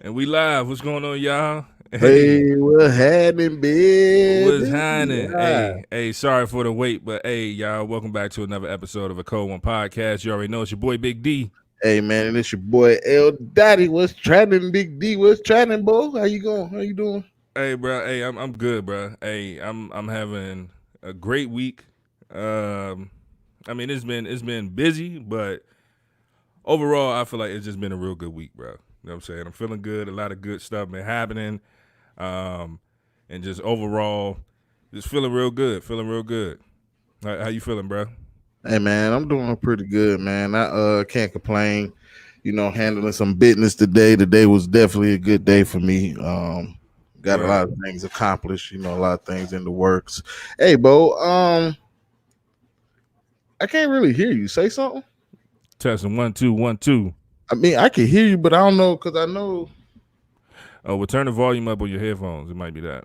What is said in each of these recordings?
And we live. What's going on, y'all? Hey, Hey, what happening, what's baby? happening? Yeah. Hey, sorry for the wait, but hey, y'all, welcome back to another episode of a Code One podcast. You already know it's your boy Big D. Hey, man, and it's your boy L Daddy. What's trending, Big D? What's trending, boy? How you going? How you doing? Hey, bro. Hey, I'm good, bro. Hey, I'm having a great week. Um, I mean, it's been busy, but overall, I feel like it's just been a real good week, bro. You know what I'm saying? I'm feeling good. A lot of good stuff been happening, um, and just overall, just feeling real good. Feeling real good. How you feeling, bro? Hey, man, I'm doing pretty good, man. I can't complain. Handling some business today. Today was definitely a good day for me. Got a lot Word. of things accomplished. A lot of things in the works. Hey, Bo. I can't really hear you. Say something. Testing 1 2 1 2. I mean, I can hear you, but I don't know because I know. Oh, well, turn the volume up on your headphones. It might be that.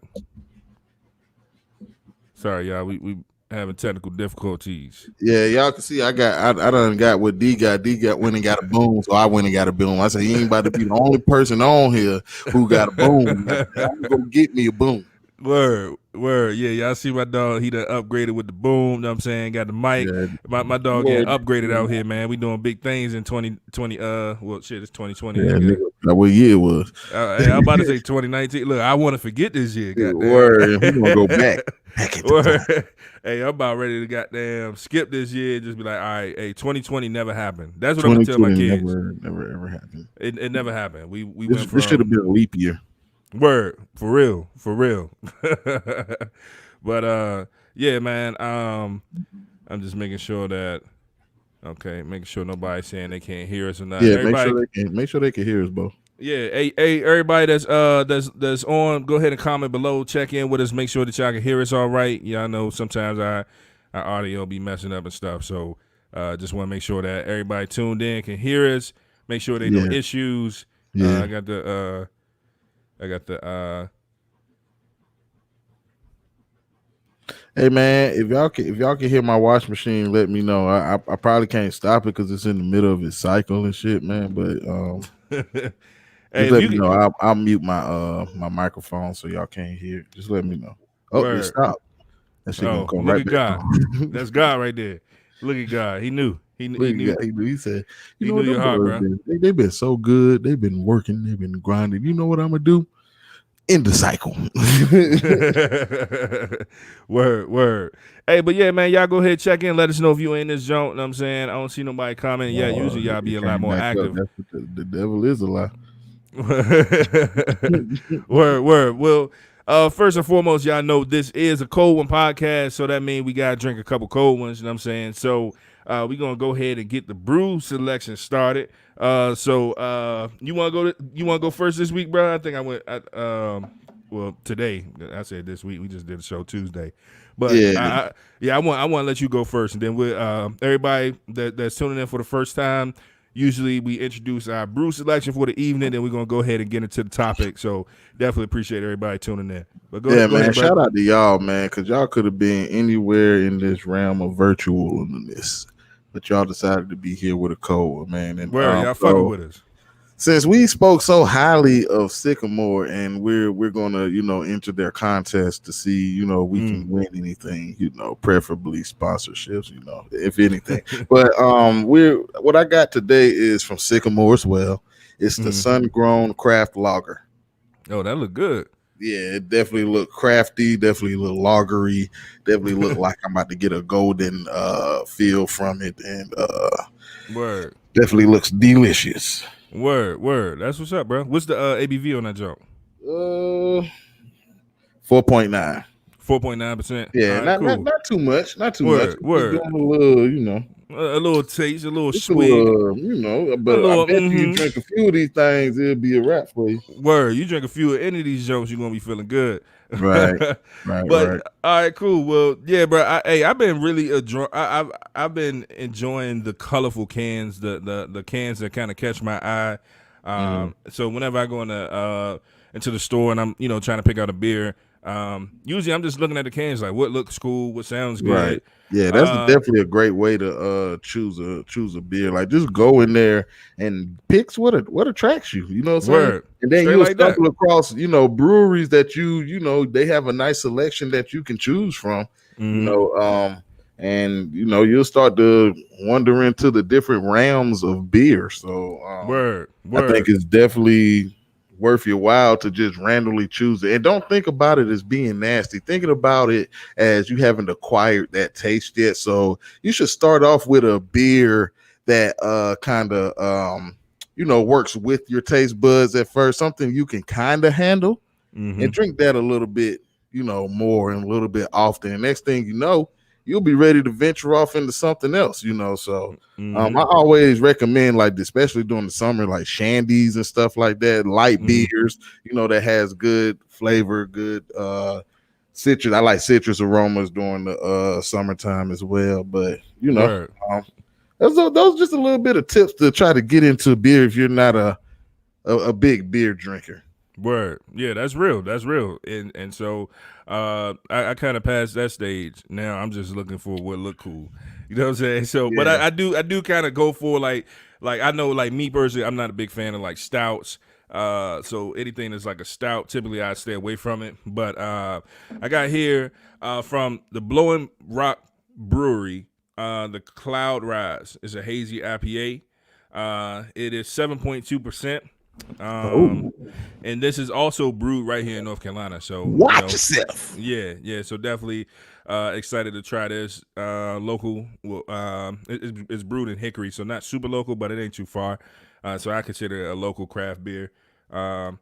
Sorry, y'all. We having technical difficulties. Yeah, y'all can see I done got what D got. D got went and got a boom, so I went and got a boom. I said he ain't about to be the only person on here who got a boom. I said, I'm gonna go get me a boom. Word. Yeah, y'all see my dog. He done upgraded with the boom. Know what I'm saying? Got the mic. Yeah, My dog getting word. upgraded out here, man. We doing big things in 2020. Well, shit, it's 2020, Yeah, nigga. nigga. Like what year it was? Hey, I'm about to say 2019. Look, I want to forget this year. Goddamn. Word. We gonna go back at the time. Word. Hey, I'm about ready to goddamn skip this year and just be like, all right, hey, 2020 never happened. That's what I'm gonna tell my 2020 kids. never ever happened. It never happened. We This went this should have from been a leap year. word for real. But yeah, man. I'm just making sure that making sure nobody's saying they can't hear us or nothing. Yeah, Everybody, make sure they can hear us, Bo. yeah, hey, everybody that's on, go ahead and comment below. Check in with us. Make sure that y'all can hear us all right. Yeah, I know sometimes our audio be messing up and stuff. So just want to make sure that everybody tuned in can hear us. Make sure they no Yeah, issues. yeah. I got the Hey man, if y'all can hear my wash machine, let me know. I probably can't stop it because it's in the middle of its cycle and shit, man. But hey, just if let you me can, know. I'll mute my microphone so y'all can't hear. Just let me know. Oh, it word. stopped. That shit gonna Oh, come look right at back God. on. That's God right there. Look at God. He knew. Look He at knew. that. He said, "You He know knew what? your Them heart, boys bro. they've been so good. They've been working. They've been grinding. You know what I'm gonna do? End the cycle." Word. Hey, but yeah, man, y'all go ahead check in. Let us know if you in this joint. Know what I'm saying? I don't see nobody commenting yet. Usually y'all be It a lot came more back up. active. That's what the devil is a lie. Word. Well, first and foremost, y'all know this is a cold one podcast, so that means we gotta drink a couple cold ones. You know what I'm saying? So we're gonna go ahead and get the brew selection started. You wanna go first this week, bro? I think I went. Well, today I said this week. We just did a show Tuesday, but Yeah, I want to let you go first, and then we everybody that's tuning in for the first time. Usually we introduce our brew selection for the evening, then we're gonna go ahead and get into the topic. So definitely appreciate everybody tuning in. But yeah, go man. ahead, Shout brother. out to y'all, man, because y'all could have been anywhere in this realm of virtualness, but y'all decided to be here with a cold, man. And Word, y'all fucking so with us. since we spoke so highly of Sycamore, and we're gonna enter their contest to see we can win anything, preferably sponsorships, if anything. But we're what I got today is from Sycamore as well. It's the Sun Grown Craft Lager. Oh, that look good. Yeah, it definitely look crafty, definitely look lagery, definitely look like I'm about to get a golden feel from it, and Word. definitely looks delicious. Word. That's what's up, bro. What's the ABV on that joint? 4.9. 4.9%. All Yeah, right, not cool. not too much, not too much. Just Word. doing a little, A little taste, a little just a swig, little, a But I little. bet you drink a few of these things, it'll be a wrap for you. Word. You drink a few of any of these jokes, you're gonna be feeling good. Right, right, But right. all right, cool. Well, yeah, bro. I've been really I've been enjoying the colorful cans, the cans that kind of catch my eye. So whenever I go into the store and I'm trying to pick out a beer, Usually I'm just looking at the cans like what looks cool, what sounds Right. good. Yeah, that's definitely a great way to choose a beer. Like just go in there and picks what attracts you. You know what I'm saying? Word. And then Straight you'll like that. stumble across, breweries that they have a nice selection that you can choose from. And you'll start to wander into the different realms of beer. So Word. I think it's definitely worth your while to just randomly choose it. And don't think about it as being nasty. Thinking about it as you haven't acquired that taste yet. So you should start off with a beer that kind of works with your taste buds at first, something you can kind of handle, and drink that a little bit, more and a little bit often. And next thing you know, you'll be ready to venture off into something else, So I always recommend, like, especially during the summer, like shandies and stuff like that, light beers, that has good flavor, good citrus. I like citrus aromas during the summertime as well. But those just a little bit of tips to try to get into beer if you're not a big beer drinker. Word. Yeah, that's real. That's real. And so I kind of passed that stage. Now I'm just looking for what look cool. You know what I'm saying? So but I do kind of go for like I know, like, me personally, I'm not a big fan of like stouts. So anything that's like a stout, typically I stay away from it. But I got here from the Blowing Rock Brewery, the Cloud Rise is a hazy IPA. It is 7.2%. And this is also brewed right here in North Carolina. So watch yourself. Yeah. So definitely excited to try this. Local. It's brewed in Hickory, so not super local, but it ain't too far. So I consider it a local craft beer. So I'm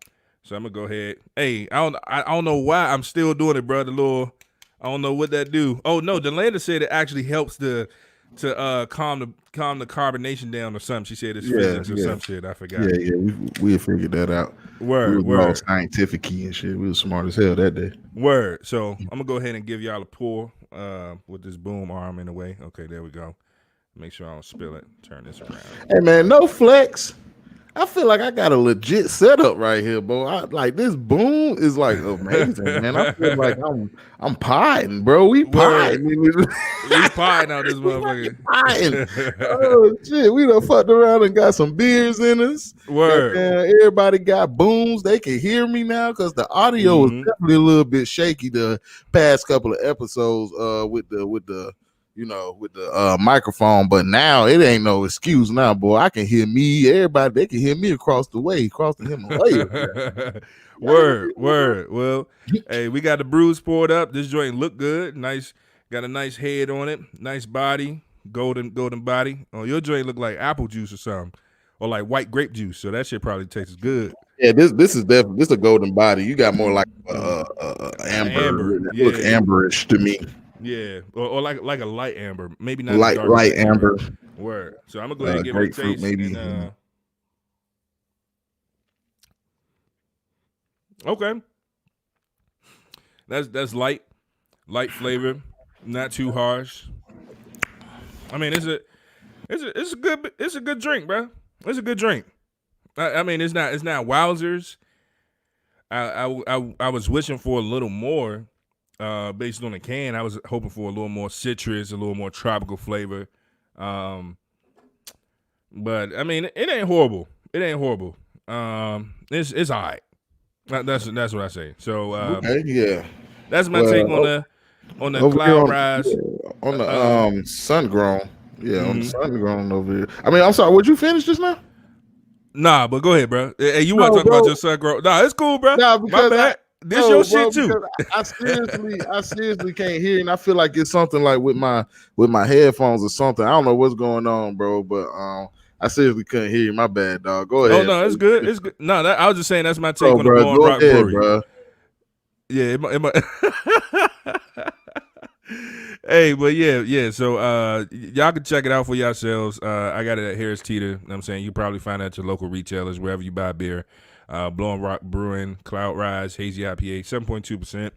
gonna go ahead. Hey, I don't know why I'm still doing it, bro. I don't know what that do. Oh no, Delanda said it actually helps to calm the carbonation down or something. She said it's physics or some shit. I forgot. Yeah, we figured that out. Word. All scientific-y and shit. We was smart as hell that day. Word. So I'm gonna go ahead and give y'all a pour with this boom arm in the way. Okay, there we go. Make sure I don't spill it. Turn this around. Hey man, no flex. I feel like I got a legit setup right here, bro. Like this boom is like amazing, man. I feel like I'm pieing, bro. We pieing. We pieing out this motherfucker. Oh shit, we done fucked around and got some beers in us. Word. Everybody got booms. They can hear me now because the audio was definitely a little bit shaky the past couple of episodes with the microphone, but now it ain't no excuse now, boy. I can hear me. Everybody, they can hear me across the Himalaya. Word. Well, hey, we got the brews poured up. This joint look good. Nice. Got a nice head on it. Nice body. Golden body. Oh, your joint look like apple juice or something, or like white grape juice. So that shit probably tastes good. Yeah, this is definitely a golden body. You got more like amber. Yeah. Look amberish to me. Yeah, or like a light amber, maybe not light amber. Word. So I'm gonna go ahead and give it a taste. Maybe. Okay. That's light flavor, not too harsh. I mean, it's a good drink, bro. It's a good drink. I mean, it's not wowzers. I was wishing for a little more. Based on the can, I was hoping for a little more citrus, a little more tropical flavor. But I mean, it ain't horrible. It's all right. That's what I say. So okay, yeah. That's my take on the Cloud Rise. On the sun grown. Yeah, on the sun grown over here. I mean, I'm sorry, would you finish just now? Nah, but go ahead, bro. Hey, you want to talk about your sun grown? Nah, it's cool, bro. Nah, because my bad. This your shit too. I seriously can't hear, and I feel like it's something like with my headphones or something. I don't know what's going on, bro, but I seriously couldn't hear you. My bad, dog. Go ahead. Oh no, it's good. It's good. No, I was just saying that's my take on the Blowing Rock Brewery. Bro. Yeah, it might. Hey, but yeah. So y'all can check it out for yourselves. I got it at Harris Teeter. You know what I'm saying you probably find it at your local retailers wherever you buy beer. Blowing Rock Brewing, Cloud Rise, Hazy IPA, 7.2%.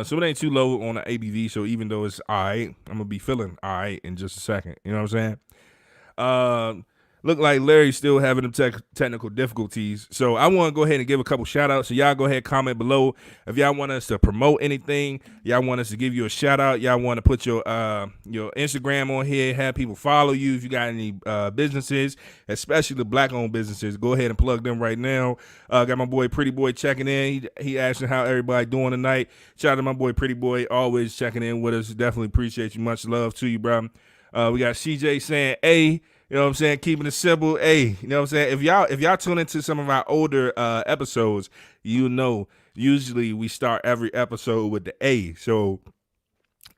So it ain't too low on the ABV. So even though it's all right, I'm gonna be feeling all right in just a second. You know what I'm saying? look like Larry's still having them technical difficulties. So I want to go ahead and give a couple shout outs. So y'all go ahead, comment below if y'all want us to promote anything. Y'all want us to give you a shout out. Y'all want to put your Instagram on here, have people follow you. If you got any businesses, especially the black-owned businesses, go ahead and plug them right now. Got my boy Pretty Boy checking in. He asking how everybody doing tonight. Shout out to my boy Pretty Boy, always checking in with us. Definitely appreciate you. Much love to you, bro. We got CJ saying, hey. You know what I'm saying? Keeping it simple. Hey, you know what I'm saying? If y'all tune into some of our older episodes, you know, usually we start every episode with the A. So,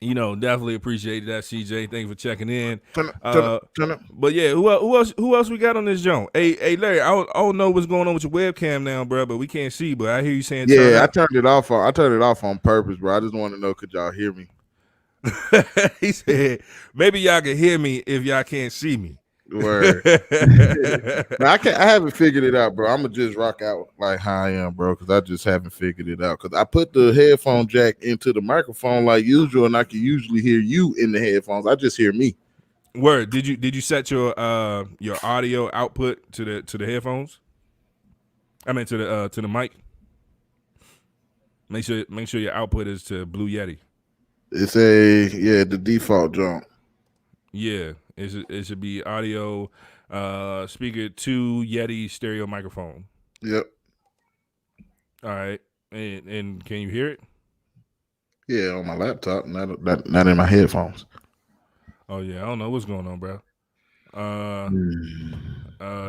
you know, definitely appreciate that, CJ. Thanks for checking in. But yeah, who else we got on this joint? Hey, Larry, I don't know what's going on with your webcam now, bro, but we can't see. But I hear you saying, yeah, I turned it off on purpose, bro. I just want to know, could y'all hear me? He said, maybe y'all can hear me if y'all can't see me. Word. Now, I haven't figured it out, bro. I'm gonna just rock out like how I am, bro, because I just haven't figured it out. Because I put the headphone jack into the microphone like usual, and I can usually hear you in the headphones. I just hear me. Word. Did you set your audio output to the headphones? I mean to the mic. Make sure your output is to Blue Yeti. It's the default jump. Yeah. It should be audio speaker to Yeti stereo microphone. Yep. All right. And can you hear it? Yeah, on my laptop, not in my headphones. Oh yeah, I don't know what's going on, bro.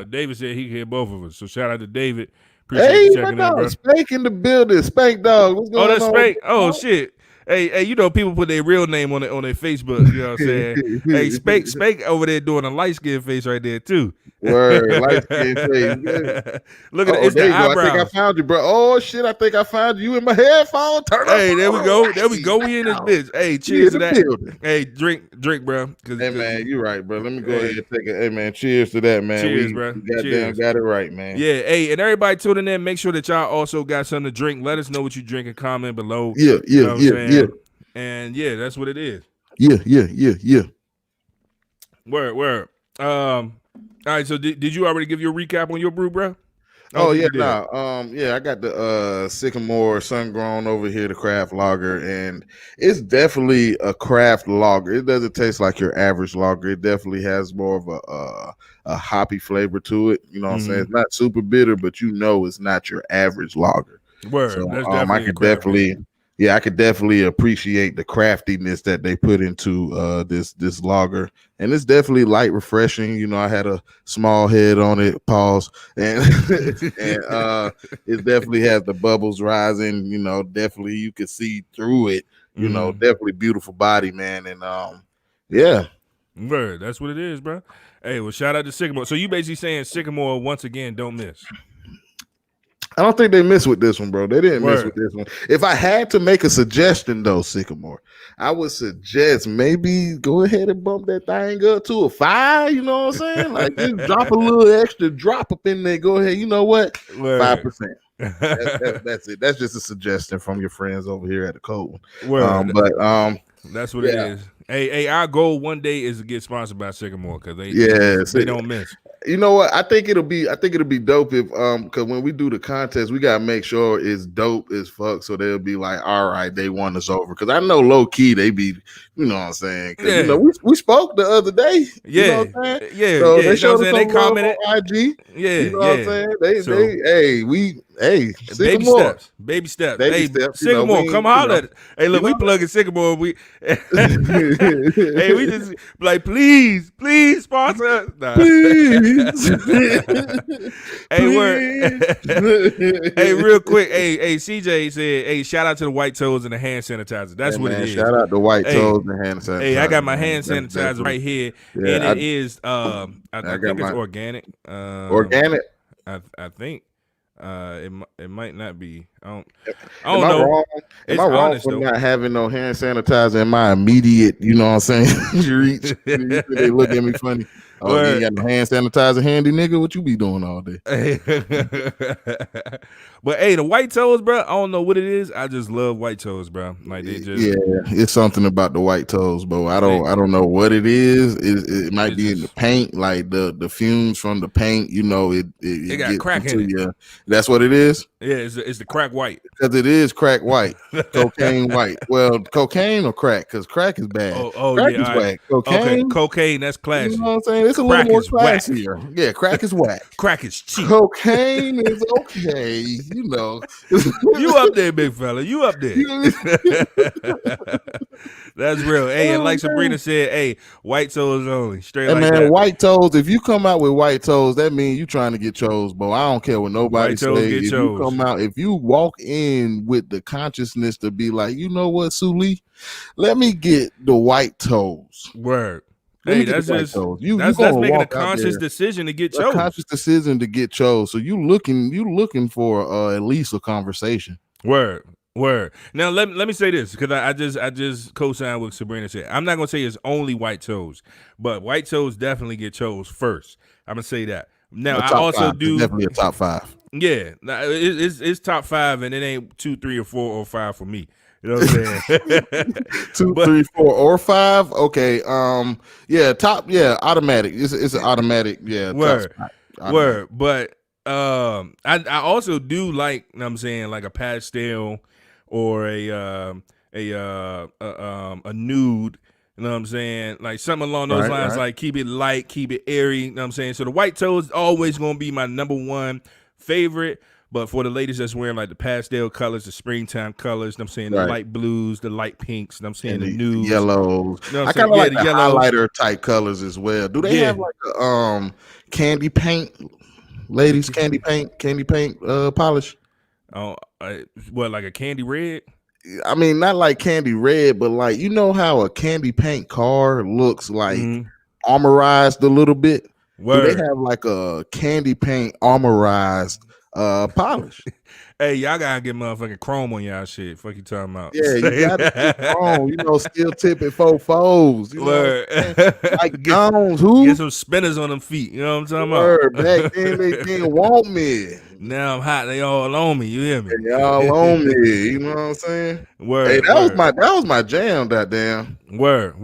David said he can hear both of us. So shout out to David. Appreciate you checking in, bro. Spank in the building. Spank dog. What's going on? Oh, that's Spank. Oh shit. Hey, you know people put their real name on their Facebook. You know what I'm saying? Hey, Spank over there doing a light skin face right there too. Word, light skin face. Look at it's the eyebrows. I think I found you, bro. Oh shit, I think I found you in my headphone. Hey, there we go. There we go. We in this bitch. Hey, cheers to that. Building. Hey, drink, bro. Hey man, you right, bro. Let me go ahead and take it. Hey man, cheers to that, man. Cheers, bro. Goddamn got it right, man. Yeah. Hey, and everybody tuning in, make sure that y'all also got something to drink. Let us know what you drinking. Comment below. Yeah. And yeah, that's what it is. Yeah. Word. All right. So did you already give your recap on your brew, bro? Oh yeah, I got the Sycamore Sun Grown over here, the craft lager, and it's definitely a craft lager. It doesn't taste like your average lager. It definitely has more of a hoppy flavor to it. You know what I'm saying? It's not super bitter, but you know it's not your average lager. Word. So I could definitely appreciate the craftiness that they put into this lager, and it's definitely light, refreshing. You know, I had a small head on it, pause, and it definitely has the bubbles rising. You know, definitely you could see through it. You know, definitely beautiful body, man, and yeah. Word, that's what it is, bro. Hey, well, shout out to Sycamore. So you basically saying Sycamore once again don't miss. I don't think they missed with this one, bro. They didn't miss with this one. If I had to make a suggestion, though, Sycamore, I would suggest maybe go ahead and bump that thing up to a 5. You know what I'm saying? Like, just drop a little extra drop up in there. Go ahead. You know what? 5%. That's it. That's just a suggestion from your friends over here at the Cold. That's what it is. Hey, our goal one day is to get sponsored by Sycamore because they don't miss. You know what? I think it'll be dope if because when we do the contest, we gotta make sure it's dope as fuck. So they'll be like, all right, they won us over. Because I know low key they be, you know what I'm saying? You know, we spoke the other day. Yeah, you know what I'm saying? Yeah. So they showed us some they commented on IG. Yeah, you know what I'm saying? Sycamore. Baby steps. You Sycamore, know, come holler at us. Hey, look, we plugging Sycamore. We hey, we just like, please sponsor us. Nah. Please. Hey, hey, real quick. Hey, CJ said, hey, shout out to the White Toes and the hand sanitizer. That's what it is. Shout out to White Toes and hand sanitizer. Hey, I got my hand sanitizer right here. And it is I think it's organic. Organic. I think. It might not be. I don't know. Wrong? Am I wrong for not having no hand sanitizer in my immediate, you know what I'm saying, reach? They look at me funny. Oh, you ain't got no hand sanitizer handy, nigga. What you be doing all day? But hey, the white toes, bro. I don't know what it is. I just love white toes, bro. Like they just it's something about the white toes, bro. I don't know what it is. It might be in the paint, like the fumes from the paint. You know, it got crack in it. You. That's what it is. Yeah, it's the crack white. Because it is crack white, cocaine white. Well, cocaine or crack? Because crack is bad. Crack is whack. Cocaine, okay. Cocaine, that's classy. You know what I'm saying? It's a little more classier. Yeah, crack is whack. Crack is cheap. Cocaine is okay. You know, you up there, big fella. You up there. That's real. Hey, and like Sabrina said, hey, white toes only. Straight like that. White toes. If you come out with white toes, that means you trying to get chose, bro. I don't care what nobody say. If you come out, if you walk in with the consciousness to be like, you know what, Suli, let me get the white toes. Word. Hey, that's just that's making a conscious decision to get chose. A conscious decision to get chose. So you looking for at least a conversation. Word. Now let me say this, because I just co-signed with Sabrina said. I'm not gonna say it's only white toes, but white toes definitely get chose first. I'm gonna say that. Now I also do definitely a top 5. Yeah, it's top 5, and it ain't 2, 3, or 4 or 5 for me. You know what I'm saying? 2, 3, 4, or 5. Okay. Automatic. It's an automatic. Yeah. Word. But I also do like, you know what I'm saying, like a pastel or a nude. You know what I'm saying? Like something along those lines, like keep it light, keep it airy. You know what I'm saying? So the white toe is always going to be my number 1 favorite. But for the ladies that's wearing like the pastel colors, the springtime colors, you know what I'm saying, the light blues, the light pinks, you know what I'm saying, the nudes, yellows. You know I kind of like the highlighter type colors as well. Do they have like a candy paint, ladies? Candy paint polish? Oh, what, like a candy red? I mean, not like candy red, but like, you know how a candy paint car looks like armorized a little bit? Word. Do they have like a candy paint armorized polish? Hey, y'all gotta get motherfucking chrome on y'all shit. Fuck you talking about? Yeah, you gotta get chrome. You know, steel tip and 4 foes. You know, like Jones, get some spinners on them feet. You know what I'm talking about? Back then they didn't want me. Now I'm hot. They all on me. You hear me? They all on me. You know what I'm saying? Word. Hey, that was my jam. That damn. Word.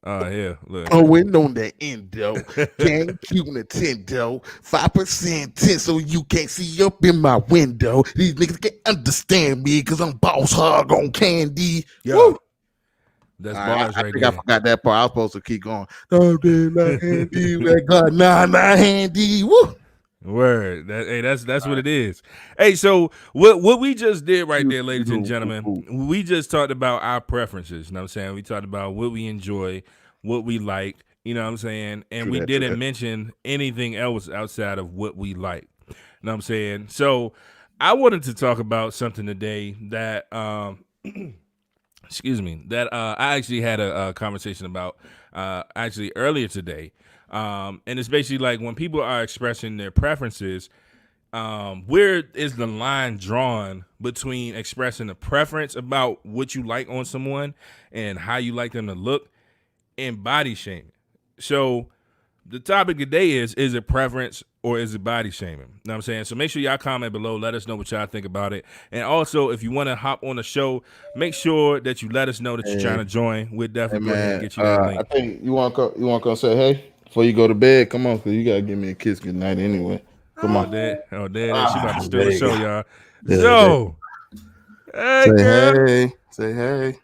Oh yeah, look. Oh, waiting on the endo. GameCube Nintendo. 5% tint so you can't see up in my window. These niggas can't understand me because I'm boss hog on candy. Yo. That's bars right there. I forgot that part. I was supposed to keep going. Oh, not handy. Not handy. Woo. Word. That's what it is. Hey, so what we just did right there, ladies and gentlemen, we just talked about our preferences. You know what I'm saying? We talked about what we enjoy, what we like, you know what I'm saying? And we didn't mention anything else outside of what we like. You know what I'm saying? So I wanted to talk about something today that excuse me, that I actually had a conversation about actually earlier today. And it's basically like when people are expressing their preferences, where is the line drawn between expressing a preference about what you like on someone and how you like them to look and body shaming? So the topic today is it preference or is it body shaming? You know what I'm saying? So make sure y'all comment below. Let us know what y'all think about it. And also, if you want to hop on the show, make sure that you let us know that you're trying to join. We'll definitely go ahead and get you that link. I think you want to come say hey before you go to bed. Come on, because you got to give me a kiss goodnight anyway. Come on. Dad. She about to steal the show, y'all. So, hey, girl. Hey. Say hey.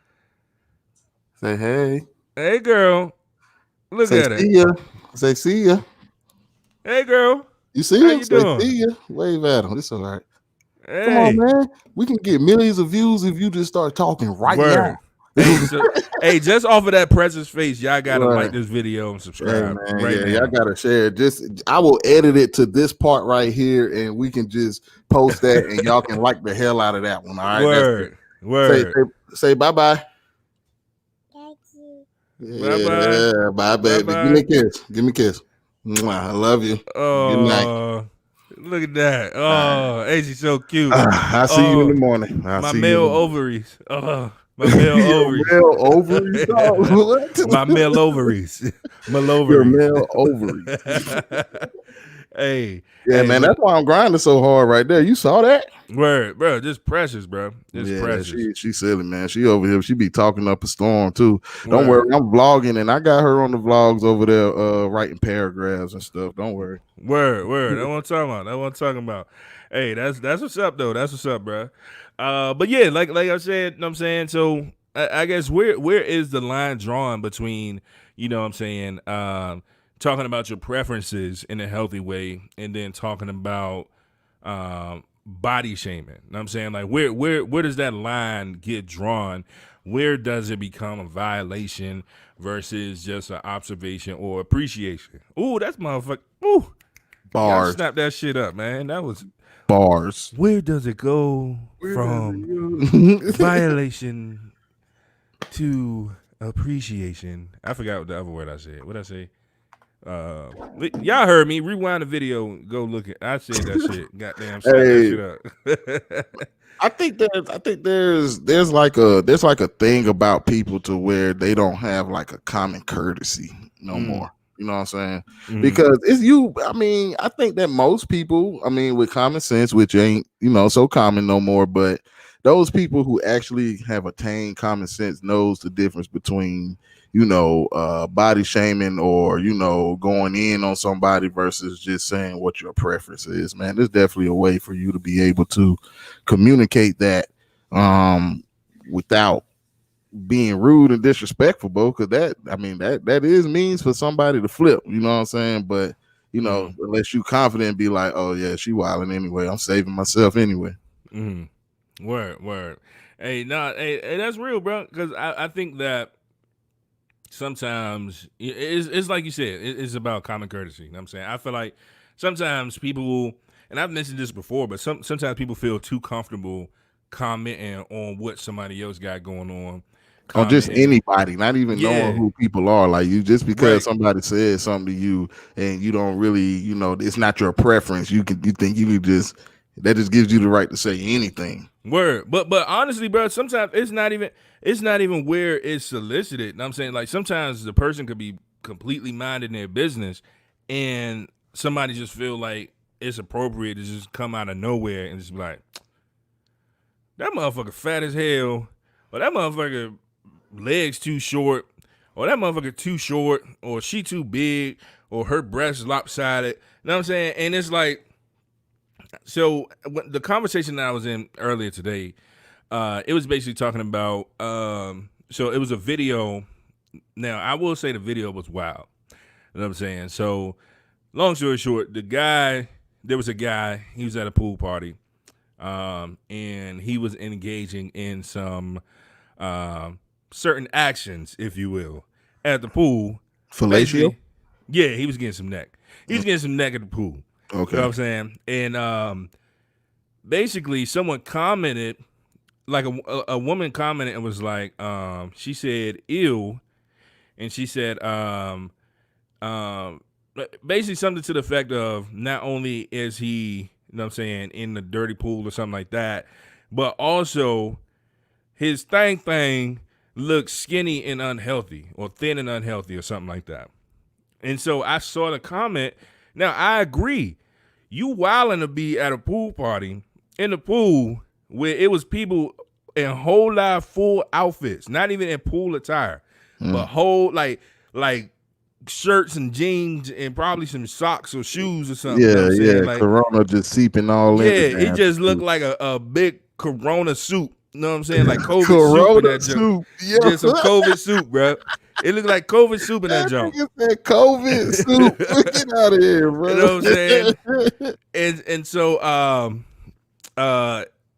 Say hey. Hey, girl. Look at it. See ya. Say see ya. Hey, girl. You see him? Say see ya. Wave at him. It's all right. Hey. Come on, man. We can get millions of views if you just start talking right now. Hey, just off of that presence face, y'all gotta like this video and subscribe. Y'all gotta share. I will edit it to this part right here, and we can just post that, and y'all can like the hell out of that one. All right. Word. Say bye bye. Yeah, bye, baby. Bye-bye. Give me a kiss. Give me a kiss. Mwah, I love you. Oh, good night. Look at that. Oh, she's so cute. I'll see you in the morning. My male ovaries. My male Your ovaries. male ovaries, dog. What? My male ovaries. My Your ovaries. male ovaries. Hey, Yeah, hey, man, but that's why I'm grinding so hard right there. You saw that? word, bro, just precious, bro. Just Yeah, precious. she silly, man. She over here. She be talking up a storm too. Don't Word. worry, I'm vlogging and I got her on the vlogs over there, writing paragraphs and stuff. Don't worry. Word. That's what I'm talking about. That's what I'm talking about. Hey, that's what's up though. That's what's up, bro. But yeah, like I said, you know what I'm saying. So I guess where is the line drawn between, you know what I'm saying, talking about your preferences in a healthy way and then talking about body shaming. You know what I'm saying? Like where does that line get drawn? Where does it become a violation versus just an observation or appreciation? Ooh, that's motherfucker. Ooh. Y'all Bars, snap that shit up, man. That was bars. where does it go from Where violation to appreciation? I forgot what the other word I said. What I say? Y'all heard me. Rewind the video. Go look at. I said that shit. Goddamn, snap that shit up. I think there's like a thing about people to where they don't have like a common courtesy no more. You know what I'm saying? Because it's you. I mean, I think that most people, I mean, with common sense, which ain't so common no more, but those people who actually have attained common sense knows the difference between body shaming or going in on somebody versus just saying what your preference is. Man, there's definitely a way for you to be able to communicate that without being rude and disrespectful, bro. Because that is means for somebody to flip. You know what I'm saying? But unless you confident, be like, oh yeah, she wilding anyway. I'm saving myself anyway. Word. Hey, hey, that's real, bro. Because I think that sometimes it's like you said, it's about common courtesy. You know what I'm saying? I feel like sometimes people, and I've mentioned this before, but sometimes people feel too comfortable commenting on what somebody else got going on. On just anybody, not even knowing who people are. Like you, just because somebody said something to you and you don't really, it's not your preference. You think you could that just gives you the right to say anything. Word. But honestly, bro, sometimes it's not even where it's solicited. You know what I'm saying? Like sometimes the person could be completely minding their business and somebody just feel like it's appropriate to just come out of nowhere and just be like, that motherfucker fat as hell, or that motherfucker legs too short, or that motherfucker too short, or she too big, or her breasts lopsided. You know what I'm saying? And it's like, so the conversation that I was in earlier today, it was basically talking about, so it was a video. Now, I will say the video was wild. You know what I'm saying? So, long story short, there was a guy, he was at a pool party, and he was engaging in some certain actions, if you will, at the pool. Fellatio? Yeah, he was getting some neck. He was getting some neck at the pool. Okay. You know what I'm saying? And basically someone commented, like a woman commented and was like, she said, ew. And she said, basically something to the effect of not only is he, you know what I'm saying, in the dirty pool or something like that, but also his thing looks skinny and unhealthy or thin and unhealthy or something like that. And so I saw the comment. Now, I agree. You wilding to be at a pool party in the pool where it was people in whole lot of full outfits, not even in pool attire, but whole like shirts and jeans and probably some socks or shoes or something. Yeah, you know what I'm saying? Like, Corona just seeping all in. Yeah, it just looked like a big Corona soup. You know what I'm saying? Like COVID Corona soup in that soup. junk. Yeah. Just some COVID soup, bro. It looked like COVID soup in that junk. That COVID soup. Get out of here, bro. You know what I'm saying? And so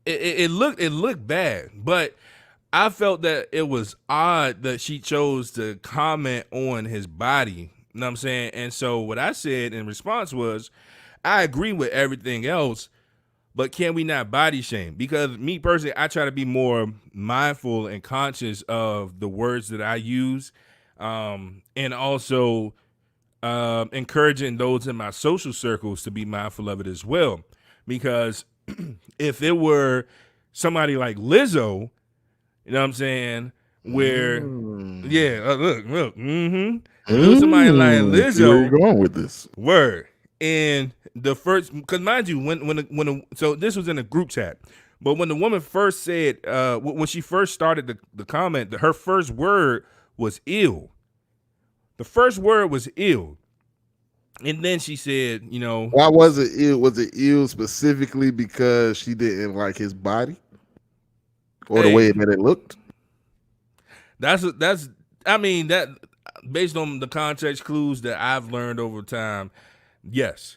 it looked bad, but I felt that it was odd that she chose to comment on his body. You know what I'm saying? And so what I said in response was, I agree with everything else, but can we not body shame? Because me personally, I try to be more mindful and conscious of the words that I use, and also encouraging those in my social circles to be mindful of it as well. Because if it were somebody like Lizzo, You know what I'm saying? Where, Mm. yeah, look. It was somebody like See where you're Lizzo. going with this. Word. And the first, because mind you, so this was in a group chat, but when the woman first said, when she first started the comment, her first word was ill. The first word was ill. And then she said, Why was it ill? Was it ill specifically because she didn't like his body or the way hey, that it looked? I mean, that based on the context clues that I've learned over time, yes.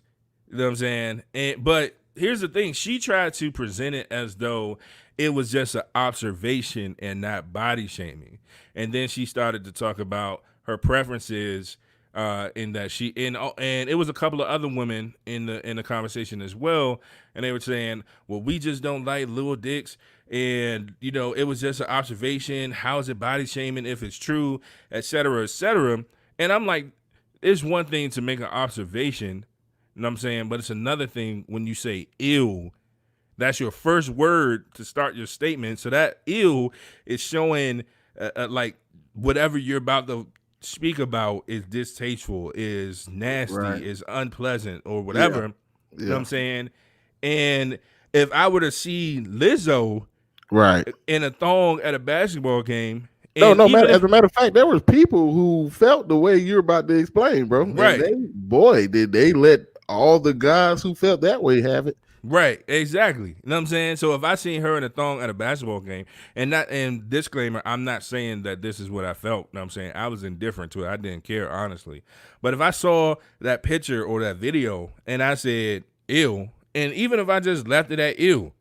You know what I'm saying? But here's the thing. She tried to present it as though it was just an observation and not body shaming. And then she started to talk about her preferences in that and it was a couple of other women in the conversation as well, and they were saying, well, we just don't like little dicks, and it was just an observation. How is it body shaming if it's true, et cetera, et cetera. And I'm like, it's one thing to make an observation, you know what I'm saying, but it's another thing when you say ill. That's your first word to start your statement. So that ill is showing like whatever you're about to speak about is distasteful, is nasty, Right. is unpleasant, or whatever. Yeah. You know what I'm saying? And if I were to see Lizzo Right. in a thong at a basketball game, No, and even as if a matter of fact, there was people who felt the way you're about to explain, bro. Right. And did they let all the guys who felt that way have it. Right, exactly. You know what I'm saying? So if I seen her in a thong at a basketball game, and disclaimer, I'm not saying that this is what I felt. You know what I'm saying? I was indifferent to it. I didn't care, honestly. But if I saw that picture or that video and I said, ew, and even if I just left it at ew,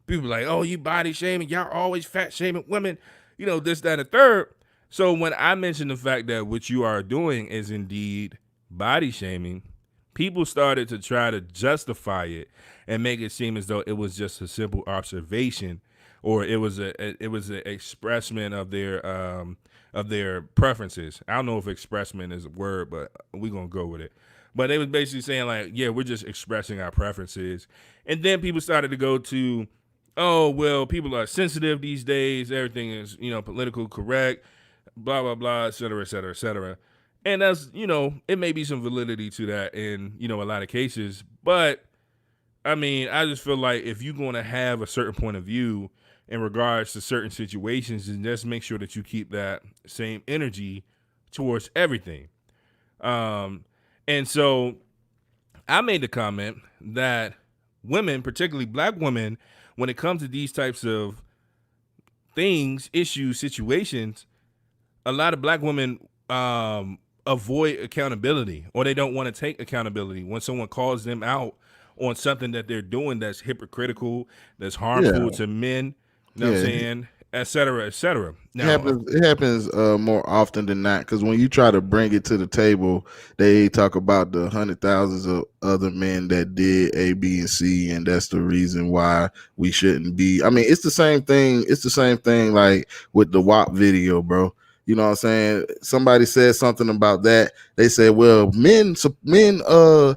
people like, oh, you body shaming, y'all always fat shaming women, this, that, and the third. So when I mentioned the fact that what you are doing is indeed body shaming, people started to try to justify it and make it seem as though it was just a simple observation, or it was an expressment of their preferences. I don't know if expressment is a word, but we're gonna go with it. But they was basically saying like, yeah, we're just expressing our preferences. And then people started to go to, oh, well, people are sensitive these days. Everything is, political correct, blah, blah, blah, et cetera, et cetera, et cetera. And that's, it may be some validity to that in, a lot of cases. But, I mean, I just feel like if you're going to have a certain point of view in regards to certain situations, then just make sure that you keep that same energy towards everything. And so I made the comment that women, particularly black women, when it comes to these types of things, issues, situations, a lot of black women avoid accountability, or they don't want to take accountability when someone calls them out on something that they're doing that's hypocritical, that's harmful to men, you know what I'm saying, et cetera, et cetera. Now, it happens more often than not, because when you try to bring it to the table, they talk about the 100,000s of other men that did A, B, and C, and that's the reason why we shouldn't be. I mean, it's the same thing. It's the same thing like with the WAP video, bro. You know what I'm saying? Somebody said something about that. They said, well, the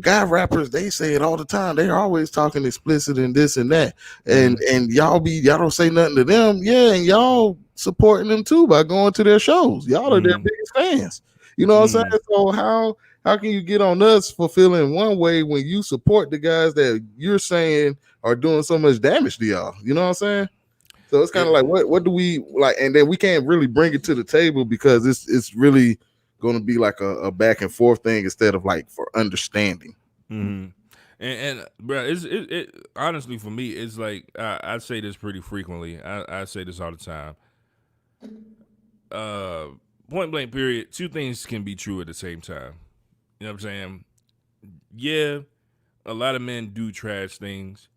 guy rappers, they say it all the time. They're always talking explicit and this and that. And y'all don't say nothing to them. Yeah, and y'all supporting them too by going to their shows. Y'all are their biggest fans. You know what I'm saying? So how can you get on us for feeling one way when you support the guys that you're saying are doing so much damage to y'all? You know what I'm saying? So it's kind of like, what do we like? And then we can't really bring it to the table because it's really going to be like a back and forth thing instead of like for understanding. And bro, it honestly for me, it's like I say this pretty frequently. I say this all the time. Point blank period. Two things can be true at the same time. You know what I'm saying? Yeah, a lot of men do trash things.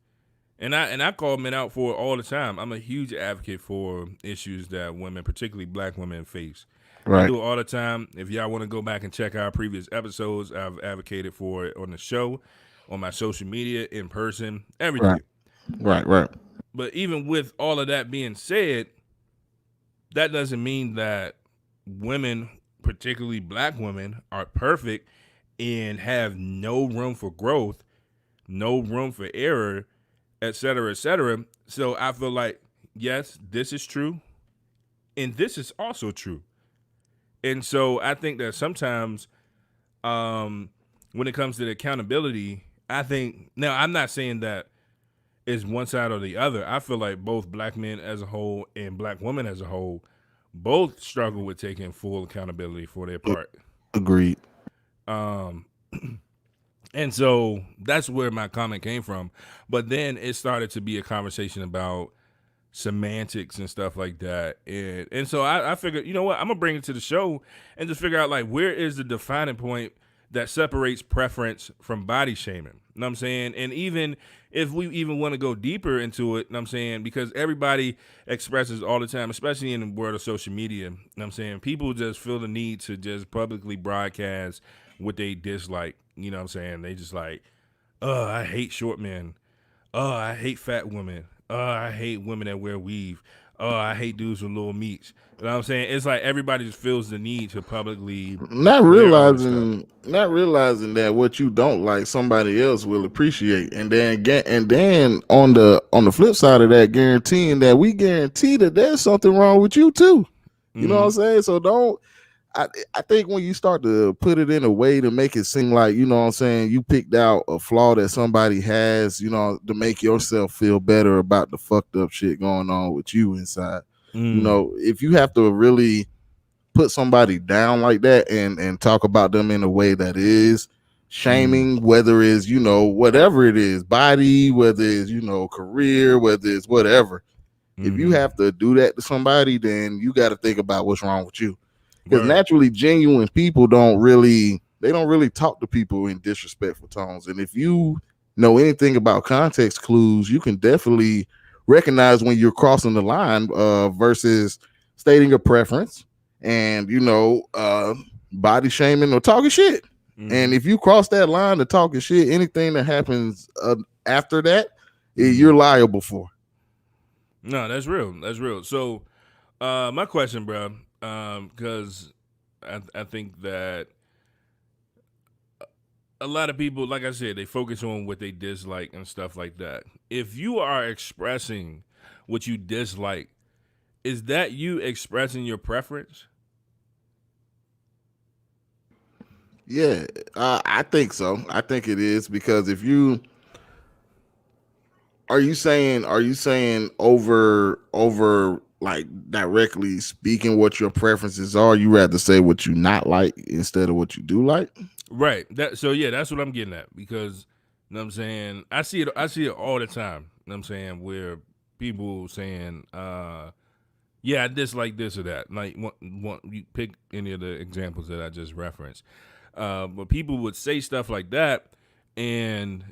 And I call men out for it all the time. I'm a huge advocate for issues that women, particularly black women, face. Right. I do it all the time. If y'all want to go back and check our previous episodes, I've advocated for it on the show, on my social media, in person, everything. Right. But even with all of that being said, that doesn't mean that women, particularly black women, are perfect and have no room for growth, no room for error, et cetera, et cetera. So I feel like yes, this is true, and this is also true. And so I think that sometimes, when it comes to the accountability, I think now I'm not saying that it's one side or the other. I feel like both black men as a whole and black women as a whole both struggle with taking full accountability for their part. Agreed. Um, and so that's where my comment came from. But then it started to be a conversation about semantics and stuff like that. And so I figured, you know what, I'm gonna bring it to the show and just figure out like where is the defining point that separates preference from body shaming. You know what I'm saying? And even if we even want to go deeper into it, you know what I'm saying, because everybody expresses all the time, especially in the world of social media, you know what I'm saying, people just feel the need to just publicly broadcast what they dislike. You know what I'm saying? They just like, oh, I hate short men. Oh, I hate fat women. Oh, I hate women that wear weave. Oh, I hate dudes with little meats. You know what I'm saying? It's like everybody just feels the need to publicly Not clear all this stuff. realizing that what you don't like somebody else will appreciate, and then on the flip side of that, guaranteeing that we guarantee that there's something wrong with you too. You know what I'm saying? So don't. I think when you start to put it in a way to make it seem like, you know what I'm saying, you picked out a flaw that somebody has, you know, to make yourself feel better about the fucked up shit going on with you inside. You know, if you have to really put somebody down like that and talk about them in a way that is shaming, whether it's, you know, whatever it is, body, whether it's, you know, career, whether it's whatever. If you have to do that to somebody, then you got to think about what's wrong with you. Because naturally, genuine people don't really talk to people in disrespectful tones. And if you know anything about context clues, you can definitely recognize when you're crossing the line versus stating a preference and, you know, body shaming or talking shit. And if you cross that line to talking shit, anything that happens after that, you're liable for. No, that's real. That's real. So, my question, bro, because I think that a lot of people, like I said, they focus on what they dislike and stuff like that. If you are expressing what you dislike, is that you expressing your preference? Yeah, I think so. I think it is, because if you are you saying over like directly speaking what your preferences are, you rather say what you not like instead of what you do like? Right. So yeah, that's what I'm getting at, because you know what I'm saying, I see it all the time. You know what I'm saying, where people saying, yeah, I dislike this or that. Like you pick any of the examples that I just referenced. But people would say stuff like that, and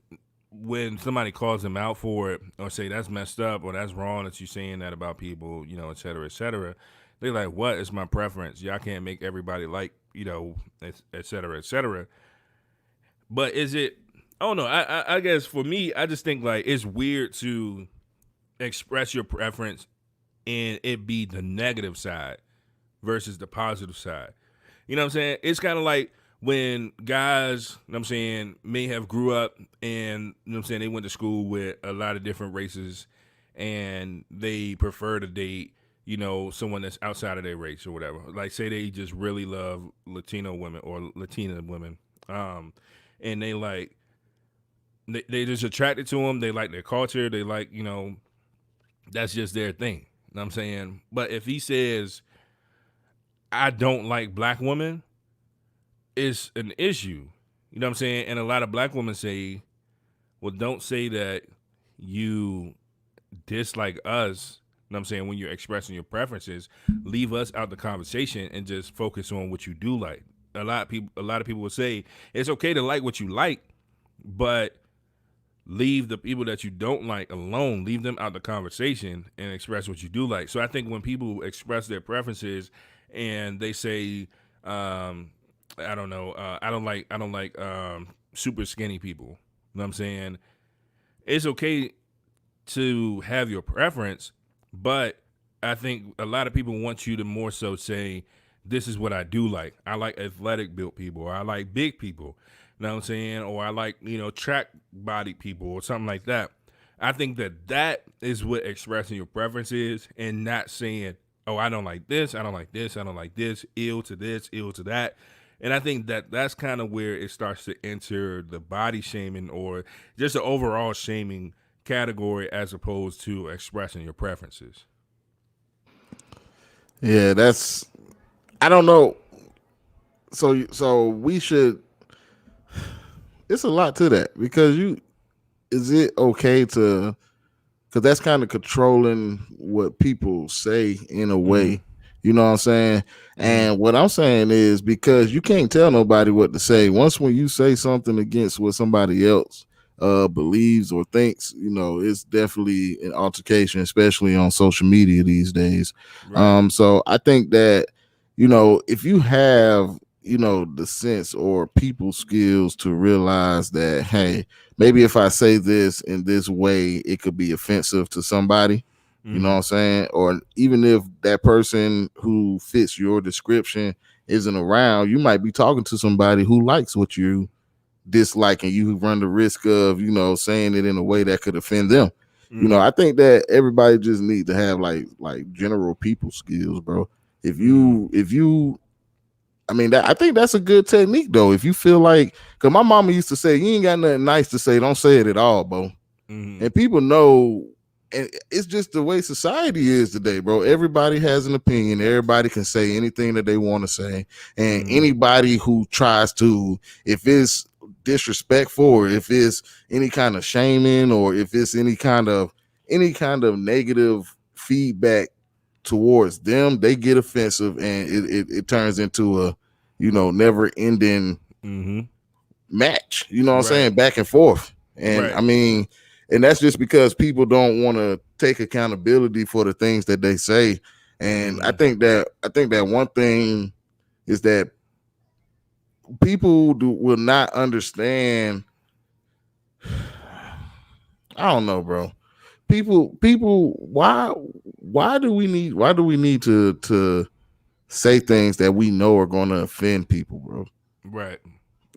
when somebody calls them out for it or say that's messed up or that's wrong that you saying that about people, you know, et cetera, they're like, what is my preference? Y'all can't make everybody like, you know, et cetera, et cetera. But is it, I don't know. I guess for me, I just think like it's weird to express your preference and it be the negative side versus the positive side. You know what I'm saying? It's kind of like when guys, you know what I'm saying, may have grew up and, you know what I'm saying, they went to school with a lot of different races and they prefer to date, you know, someone that's outside of their race or whatever. Like say they just really love Latino women or Latina women. And they like, they just attracted to them. They like their culture. They like, you know, that's just their thing. You know what I'm saying? But if he says, I don't like black women, it's an issue. You know what I'm saying? And a lot of black women say, well, don't say that you dislike us. You know what I'm saying? When you're expressing your preferences, leave us out the conversation and just focus on what you do like. A lot of people will say it's okay to like what you like, but leave the people that you don't like alone. Leave them out the conversation and express what you do like. So I think when people express their preferences and they say, I don't know, I don't like super skinny people. You know what I'm saying? It's okay to have your preference, but I think a lot of people want you to more so say, this is what I do like. I like athletic built people, or I like big people. You know what I'm saying? Or I like, you know, track bodied people or something like that. I think that is what expressing your preference is, and not saying, "Oh, I don't like this, I don't like this, I don't like this, ill to this, ill to that." And I think that's kind of where it starts to enter the body shaming or just the overall shaming category, as opposed to expressing your preferences. Yeah, that's I don't know. So we should. It's a lot to that because is it okay to because that's kind of controlling what people say in a Mm-hmm. way. You know what I'm saying? Mm-hmm. And what I'm saying is because you can't tell nobody what to say. Once when you say something against what somebody else believes or thinks, it's definitely an altercation, especially on social media these days. Right. So I think that, if you have, the sense or people skills to realize that, hey, maybe if I say this in this way, it could be offensive to somebody. You know what Mm-hmm. I'm saying? Or even if that person who fits your description isn't around, you might be talking to somebody who likes what you dislike, and you run the risk of, saying it in a way that could offend them. Mm-hmm. I think that everybody just need to have like general people skills, bro. If Mm-hmm. you I mean, I think that's a good technique, though. If you feel like, because my mama used to say, you ain't got nothing nice to say, don't say it at all, bro. Mm-hmm. And people know, and it's just the way society is today, bro. Everybody has an opinion. Everybody can say anything that they want to say. And Mm-hmm. anybody who tries to, if it's disrespectful, or if it's any kind of shaming, or if it's any kind of negative feedback towards them, they get offensive, and it turns into a never ending Mm-hmm. match, you know what I'm Right. saying, back and forth. And I Right. mean, and that's just because people don't want to take accountability for the things that they say. And I Mm-hmm. think that one thing is that people will not understand. I don't know, bro. People, why do we need to say things that we know are going to offend people, bro? Right.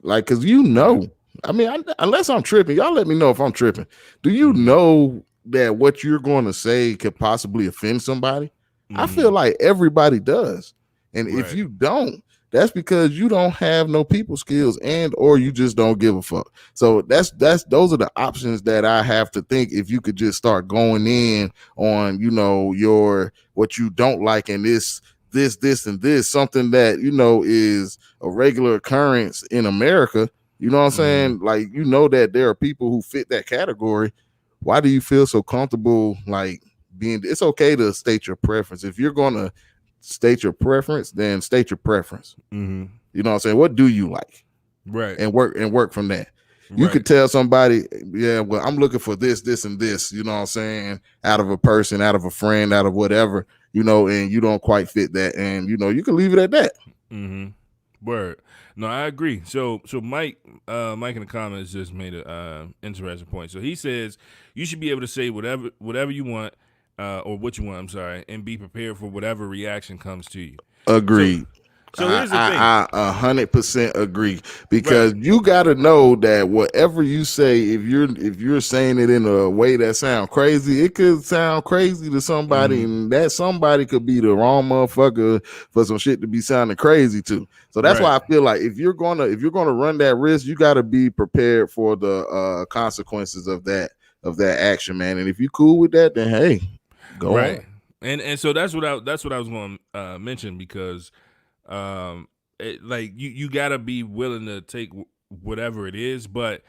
Like, cause Right. I mean, unless I'm tripping, y'all let me know if I'm tripping. Do you Mm-hmm. know that what you're going to say could possibly offend somebody? I feel Mm-hmm. like everybody does. And if Right. you don't, that's because you don't have no people skills, and or you just don't give a fuck. So that's those are the options that I have to think. If you could just start going in on, your what you don't like, and this and this, something that is a regular occurrence in America. You know what I'm Mm-hmm. saying? Like, that there are people who fit that category. Why do you feel so comfortable, like, it's okay to state your preference? If you're gonna state your preference, then state your preference. Mm-hmm. You know what I'm saying? What do you like? Right. And work from that. You Right. could tell somebody, yeah, well, I'm looking for this and this, you know what I'm saying, out of a person, out of a friend, out of whatever, and you don't quite fit that. And you can leave it at that. Mm-hmm. Word. No, I agree. So Mike in the comments just made a interesting point. So he says you should be able to say whatever you want, or what you want. I'm sorry, and be prepared for whatever reaction comes to you. So Agreed. so I here's the thing. I 100% agree, Right. because you got to know that whatever you say, if you're saying it in a way that sounds crazy, it could sound crazy to somebody, Mm-hmm. and that somebody could be the wrong motherfucker for some shit to be sounding crazy to. So that's Right. why I feel like if you're gonna run that risk, you got to be prepared for the consequences of that action, man. And if you cool with that, then hey, go on. Right. And so that's what I was going to mention, because like you got to be willing to take whatever it is. But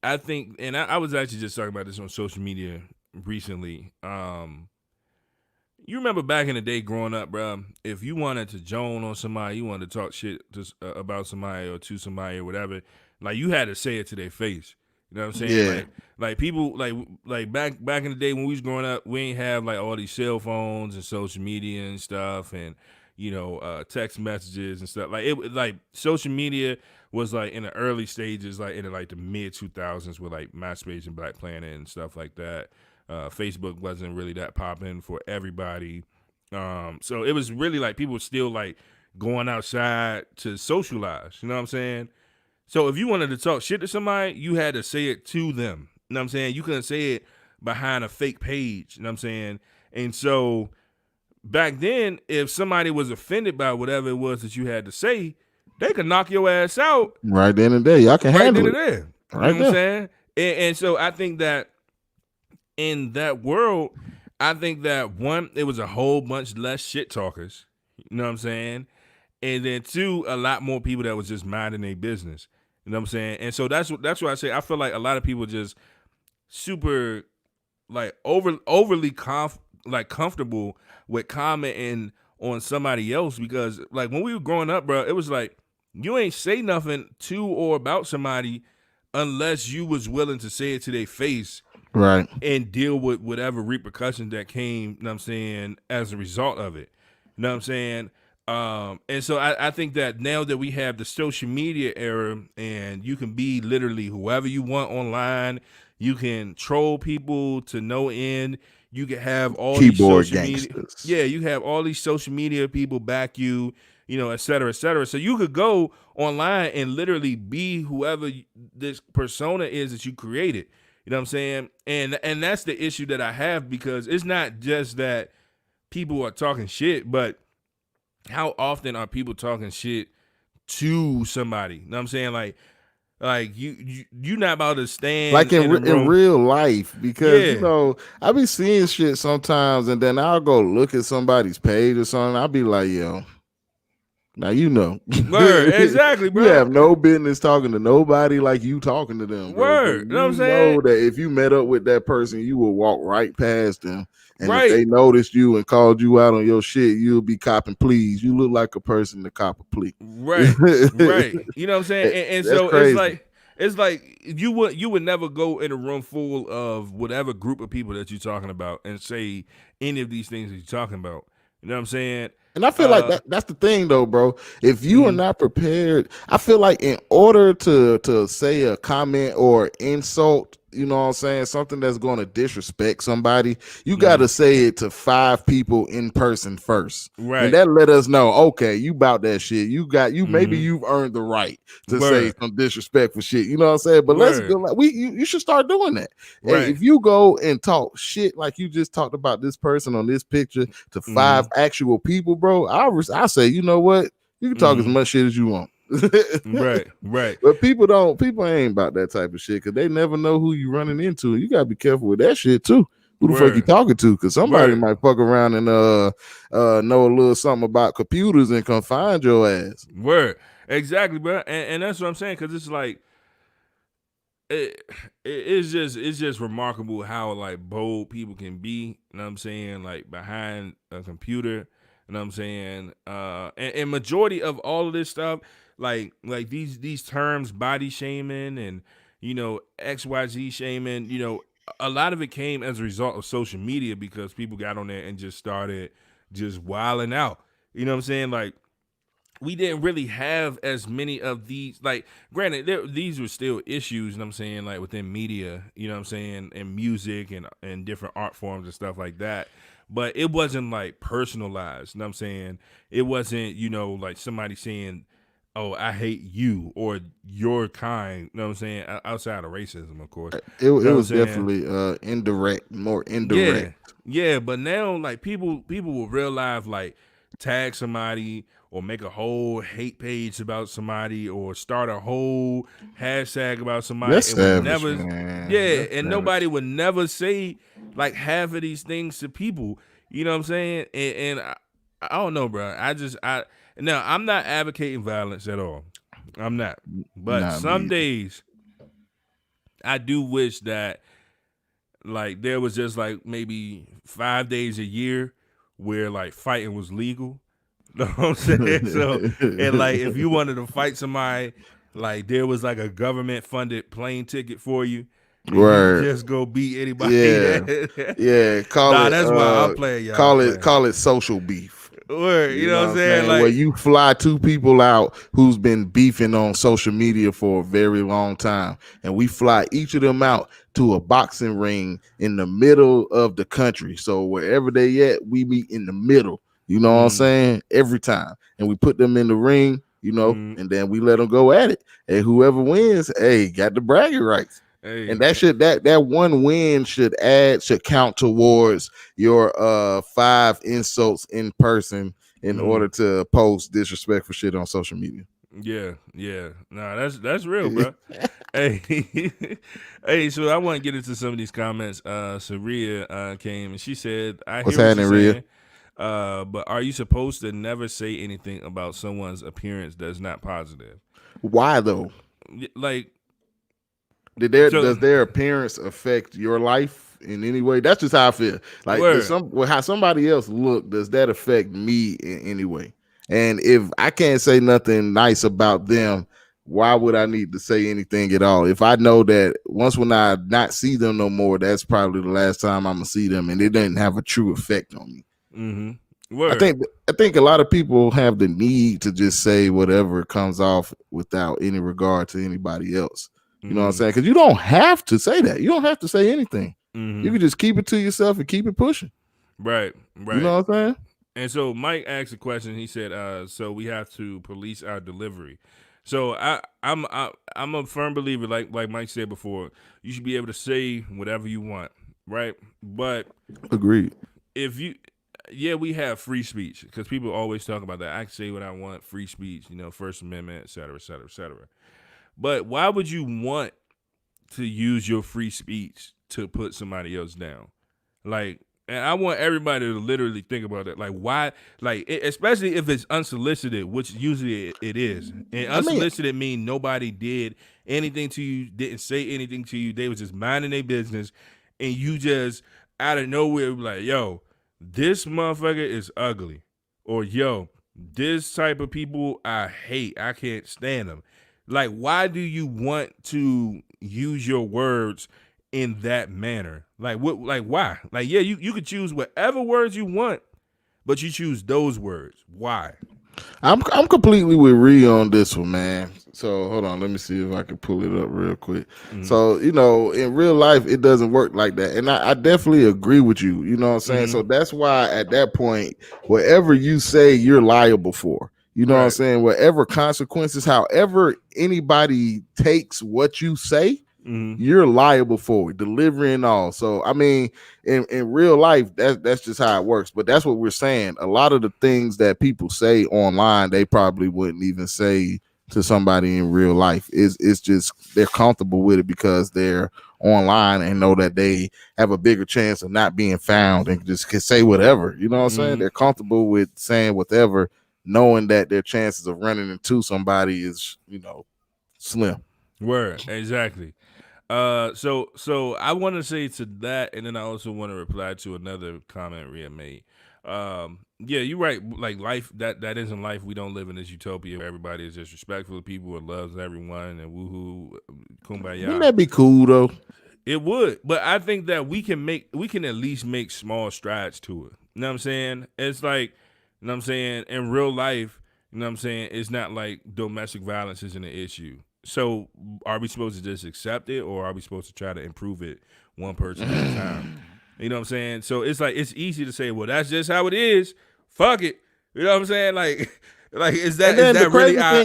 I think, and I was actually just talking about this on social media recently. You remember back in the day growing up, bro, if you wanted to joan on somebody, you wanted to talk shit about somebody or to somebody or whatever, like you had to say it to their face. You know what I'm saying? Yeah, Like people like back in the day when we was growing up, we ain't have like all these cell phones and social media and stuff, and text messages and stuff. Like social media was like in the early stages, like in like the mid 2000s with like MySpace and Black Planet and stuff like that. Facebook wasn't really that popping for everybody. So it was really like people were still like going outside to socialize. You know what I'm saying? So if you wanted to talk shit to somebody, you had to say it to them. You know what I'm saying? You couldn't say it behind a fake page. You know what I'm saying? And so back then, if somebody was offended by whatever it was that you had to say, they could knock your ass out right then and there. Y'all can right then handle and it. there. Right You know what I'm there. saying? And so I think that in that world, I think that one, it was a whole bunch less shit talkers. You know what I'm saying? And then two, a lot more people that was just minding their business. You know what I'm saying? And so that's why I say I feel like a lot of people just super like overly comfortable with commenting on somebody else, because like when we were growing up, bro, it was like you ain't say nothing to or about somebody unless you was willing to say it to their face Right. and deal with whatever repercussions that came, you know what I'm saying, as a result of it. You know what I'm saying? And so I think that now that we have the social media era and you can be literally whoever you want online, you can troll people to no end. You can have all Keyboard these social gangsters. media. Yeah, you have all these social media people back you, you know, et cetera, et cetera. So you could go online and literally be whoever this persona is that you created. You know what I'm saying? And that's the issue that I have, because it's not just that people are talking shit, but how often are people talking shit to somebody? You know what I'm saying? Like you not about to stand Like in the room. real life, because Yeah. you know I be seeing shit sometimes, and then I'll go look at somebody's page or something. I'll be like, yo, now you know, Word, exactly, bro. You have no business talking to nobody like you talking to them, bro. Word, you know what I'm saying? Know that if you met up with that person, you will walk right past them. And Right. if they noticed you and called you out on your shit, you'll be copping pleas. You look like a person to cop a plea. Right, right. You know what I'm saying? And That's so crazy. it's like you would never go in a room full of whatever group of people that you're talking about and say any of these things that you're talking about. You know what I'm saying? And I feel like that's the thing though, bro. If you are not prepared, I feel like in order to say a comment or insult, you know what I'm saying, something that's going to disrespect somebody, you got to say it to 5 people in person first. Right. And that let us know, okay, you about that shit. Maybe you've earned the right to say some disrespectful shit. You know what I'm saying? But let's go, like you should start doing that. Right. Hey, if you go and talk shit like you just talked about this person on this picture to 5 actual people, bro, I say, you know what? You can talk as much shit as you want. Right. But people ain't about that type of shit, because they never know who you running into. You gotta be careful with that shit too. Who the fuck you talking to? Because somebody might fuck around and know a little something about computers and come find your ass. Word. Exactly, bro. And that's what I'm saying, because it's like it's just remarkable how like bold people can be. You know what I'm saying? Like behind a computer. You know what I'm saying? And majority of all of this stuff, like these terms, body shaming and, you know, XYZ shaming, you know, a lot of it came as a result of social media, because people got on there and just started just wilding out. You know what I'm saying? Like, we didn't really have as many of these. Like, granted, these were still issues, you know what I'm saying, like within media, you know what I'm saying, and music and different art forms and stuff like that. But it wasn't like personalized, you know what I'm saying? It wasn't, you know, like somebody saying, oh, I hate you or your kind, you know what I'm saying? Outside of racism, of course. It was definitely indirect, more indirect. Yeah, but now like people will real life like tag somebody or make a whole hate page about somebody or start a whole hashtag about somebody. That's savage, never, man. yeah, That's and savage. nobody would never say like half of these things to people. You know what I'm saying? And I don't know, bro. Now I'm not advocating violence at all. I'm not. But some days I do wish that like there was just like maybe 5 days a year where like fighting was legal. You know what I'm saying? So, and like if you wanted to fight somebody, like there was like a government funded plane ticket for you. And you could just go beat anybody. Yeah. That's why I'm playing y'all. Call it social beef. Word, you know what I'm saying? Like, where you fly 2 people out who's been beefing on social media for a very long time, and we fly each of them out to a boxing ring in the middle of the country. So wherever they at, we meet in the middle. You know what I'm saying? Every time, and we put them in the ring. You know, and then we let them go at it, and whoever wins, hey, got the bragging rights. And that one win should count towards your 5 insults in person in order to post disrespectful shit on social media. Yeah. Nah, that's real, bro. Hey, hey. So I want to get into some of these comments. Saria came and she said, "I What's hear what happening, you're Rhea? saying, but are you supposed to never say anything about someone's appearance that's not positive? Why though? Like, Does their appearance affect your life in any way? That's just how I feel. Like how somebody else look, does that affect me in any way? And if I can't say nothing nice about them, why would I need to say anything at all? If I know that once when I not see them no more, that's probably the last time I'm gonna see them, and it didn't have a true effect on me. I think a lot of people have the need to just say whatever comes off without any regard to anybody else. You know what I'm saying? Because you don't have to say that. You don't have to say anything. You can just keep it to yourself and keep it pushing. Right. You know what I'm saying? And so Mike asked a question. He said, "So we have to police our delivery." So I'm a firm believer, like Mike said before, you should be able to say whatever you want, right? But agreed. We have free speech because people always talk about that. I can say what I want, free speech, First Amendment, et cetera, et cetera, et cetera. But why would you want to use your free speech to put somebody else down? Like, and I want everybody to literally think about that. Like, why? Like, especially if it's unsolicited, which usually it is. And unsolicited mean nobody did anything to you, didn't say anything to you. They was just minding their business, and you just out of nowhere like, yo, this motherfucker is ugly, or yo, this type of people I hate. I can't stand them. Like, why do you want to use your words in that manner? Like, what? Like, why? Like, yeah, you could choose whatever words you want, but you choose those words. Why? I'm completely with Ree on this one, man. So hold on, let me see if I can pull it up real quick. So, in real life, it doesn't work like that. And I definitely agree with you. You know what I'm saying? So that's why at that point, whatever you say, you're liable for. You know what I'm saying? Whatever consequences, however anybody takes what you say, you're liable for it, delivery and all. So, I mean, in real life, that's just how it works. But that's what we're saying. A lot of the things that people say online, they probably wouldn't even say to somebody in real life. It's just they're comfortable with it because they're online and know that they have a bigger chance of not being found and just can say whatever. You know what I'm saying? They're comfortable with saying whatever, knowing that their chances of running into somebody is, slim. Word, exactly. So I want to say to that, and then I also want to reply to another comment Rhea made. Yeah, you're right. Like, life, that isn't life. We don't live in this utopia where everybody is just respectful of people and loves everyone and woohoo, kumbaya. Wouldn't that be cool though? It would, but I think that we can at least make small strides to it. You know what I'm saying? It's like, you know what I'm saying, in real life, you know what I'm saying, it's not like domestic violence isn't an issue. So are we supposed to just accept it, or are we supposed to try to improve it one person at a time? You know what I'm saying? So it's like, it's easy to say, well, that's just how it is. Fuck it. You know what I'm saying? Like is that really our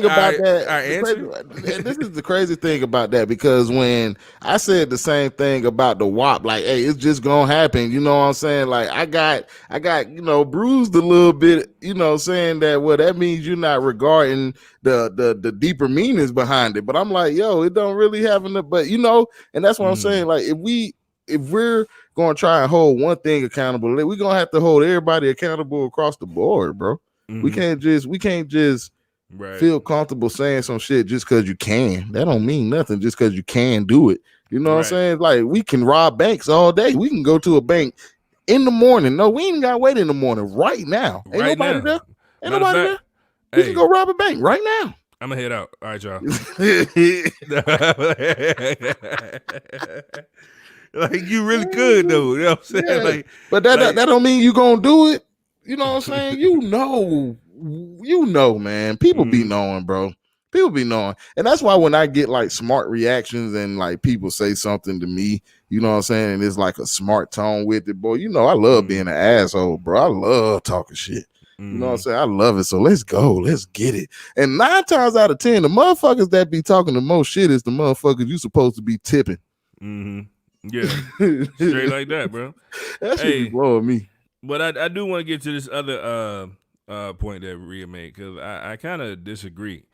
answer? This is the crazy thing about that, because when I said the same thing about the WAP, like, hey, it's just gonna happen. You know what I'm saying? Like, I got bruised a little bit. You know, saying that, well, that means you're not regarding the deeper meanings behind it. But I'm like, yo, it don't really have enough. But and that's what I'm saying. Like, if we're gonna try and hold one thing accountable, we're gonna have to hold everybody accountable across the board, bro. We can't just feel comfortable saying some shit just because you can. That don't mean nothing just because you can do it. You know what I'm saying? Like, we can rob banks all day. We can go to a bank in the morning. No, we ain't got to wait in the morning. Right now. Ain't nobody there. Ain't nobody there. We can go rob a bank right now. I'm going to head out. All right, y'all. Like, you really could, though. You know what I'm saying? Yeah. Like, but that don't mean you going to do it. You know what I'm saying? You know, man. People be knowing, bro. People be knowing. And that's why when I get like smart reactions and like people say something to me, you know what I'm saying, and it's like a smart tone with it, boy, I love being an asshole, bro. I love talking shit. You know what I'm saying? I love it. So let's go. Let's get it. And 9 times out of 10, the motherfuckers that be talking the most shit is the motherfuckers you supposed to be tipping. Mm-hmm. Yeah, straight like that, bro. That should be Hey, blowing me. but I do want to get to this other point that Rhea made because I kind of disagree.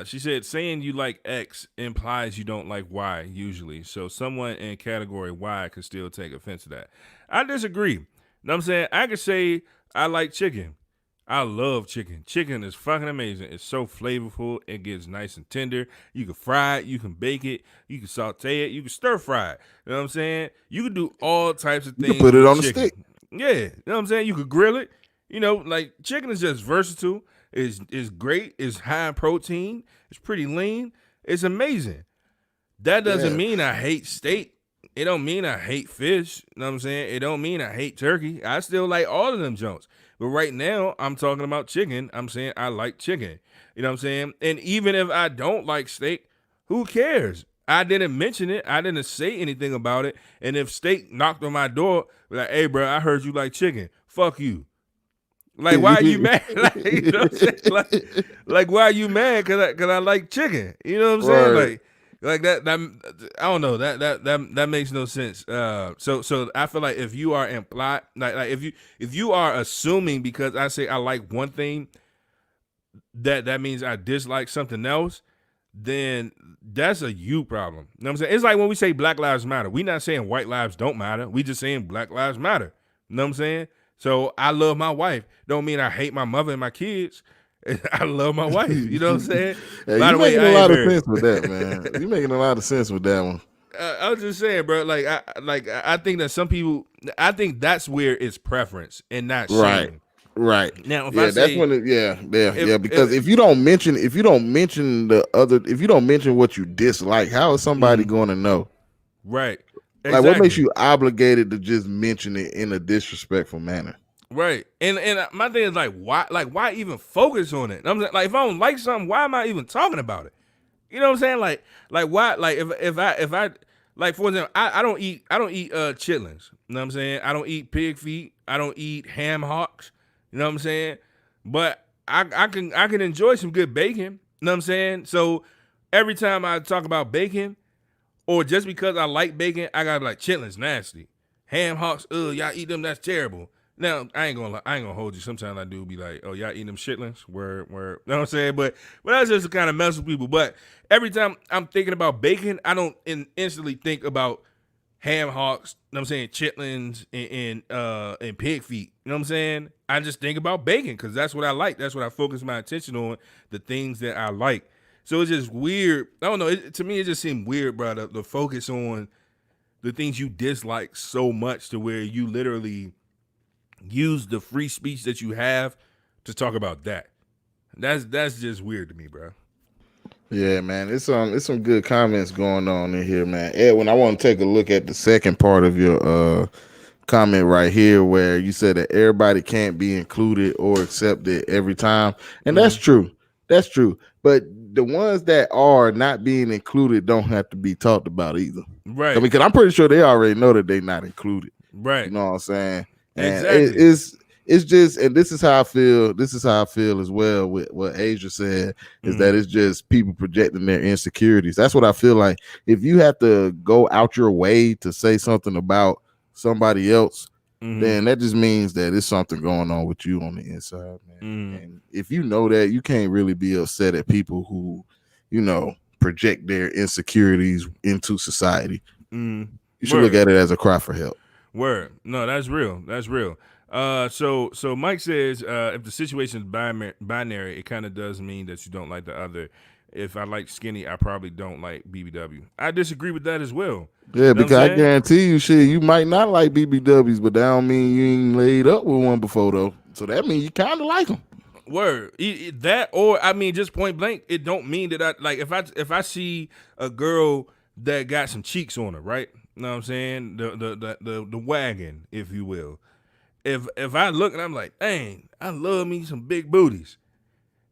She said saying you like X implies you don't like Y usually. So someone in category Y could still take offense to that. I disagree. Know what I'm saying? I could say I like chicken. I love chicken. Chicken is fucking amazing. It's so flavorful. It gets nice and tender. You can fry it. You can bake it. You can saute it. You can stir fry it. You know what I'm saying? You can do all types of You things. can put it with on the chicken. stick. Yeah. You know what I'm saying? You could grill it. You know, like chicken is just versatile. It's great. It's high in protein. It's pretty lean. It's amazing. That doesn't Yeah. mean I hate steak. It don't mean I hate fish. You know what I'm saying? It don't mean I hate turkey. I still like all of them joints. But right now, I'm talking about chicken. I'm saying I like chicken. You know what I'm saying? And even if I don't like steak, who cares? I didn't mention it. I didn't say anything about it. And if steak knocked on my door, be like, hey, bro, I heard you like chicken. Fuck you. Like, why are you mad? Like, you know what I'm saying? Like, why are you mad? Cause I like chicken. You know what I'm saying? Right. Like that I don't know. That makes no sense. So I feel like if you are implied, like if you are assuming because I say I like one thing, that means I dislike something else, then that's a you problem. You know what I'm saying? It's like when we say Black Lives Matter. We not saying white lives don't matter. We just saying Black Lives Matter. You know what I'm saying? So I love my wife. Don't mean I hate my mother and my kids. I love my wife. You know what I'm saying? Yeah, By you the way, making I a ain't lot of married. sense with that, man. You making a lot of sense with that one. I was just saying, bro. I think that some people. I think that's where it's preference and not Right. shame. Right. Now, if Yeah, I that's say, when it, yeah. Because if you don't mention if you don't mention what you dislike, how is somebody going to know? right, Like, what makes exactly. you obligated to just mention it in a disrespectful manner? Right, and my thing is like, why even focus on it? I'm saying, like, if I don't like something, why am I even talking about it? You know what I'm saying? Like why? Like if I like, for example, I don't eat chitlins. You know what I'm saying? I don't eat pig feet. I don't eat ham hocks. You know what I'm saying? But I can enjoy some good bacon. You know what I'm saying? So every time I talk about bacon, or just because I like bacon, I got like chitlins nasty. Ham hocks, y'all eat them, that's terrible. Now I ain't gonna hold you. Sometimes I do be like, oh, y'all eating them shitlins? Where you know what I'm saying? But that's just to kind of mess with people. But every time I'm thinking about bacon, I don't instantly think about ham hocks, you know what I'm saying, chitlins and pig feet. You know what I'm saying? I just think about bacon because that's what I like. That's what I focus my attention on, the things that I like. So it's just weird. I don't know. To me, it just seemed weird, bro, the focus on the things you dislike so much to where you literally use the free speech that you have to talk about that. That's just weird to me, bro. Yeah, man. It's some good comments going on in here, man. Edwin, I want to take a look at the second part of your comment right here where you said that everybody can't be included or accepted every time. And that's true. That's true. But the ones that are not being included don't have to be talked about either. Right. I mean, because I'm pretty sure they already know that they're not included. Right. You know what I'm saying? And Exactly. it's just, and this is how I feel. This is how I feel as well with what Asia said, is that it's just people projecting their insecurities. That's what I feel like. If you have to go out your way to say something about somebody else, then that just means that it's something going on with you on the inside, man. And if you know that, you can't really be upset at people who, you know, project their insecurities into society. You should look at it as a cry for help. Word. No, that's real. That's real. So Mike says, if the situation is binary, it kind of does mean that you don't like the other. If I like skinny, I probably don't like BBW. I disagree with that as well. Yeah, You know because what I'm I saying? guarantee you, shit, you might not like BBWs, but that don't mean you ain't laid up with one before, though. So that means you kind of like them. Word. That, or I mean, just point blank, it don't mean that I like if I see a girl that got some cheeks on her, right? You know what I'm saying? The wagon, if you will. If I look and I'm like, dang, I love me some big booties.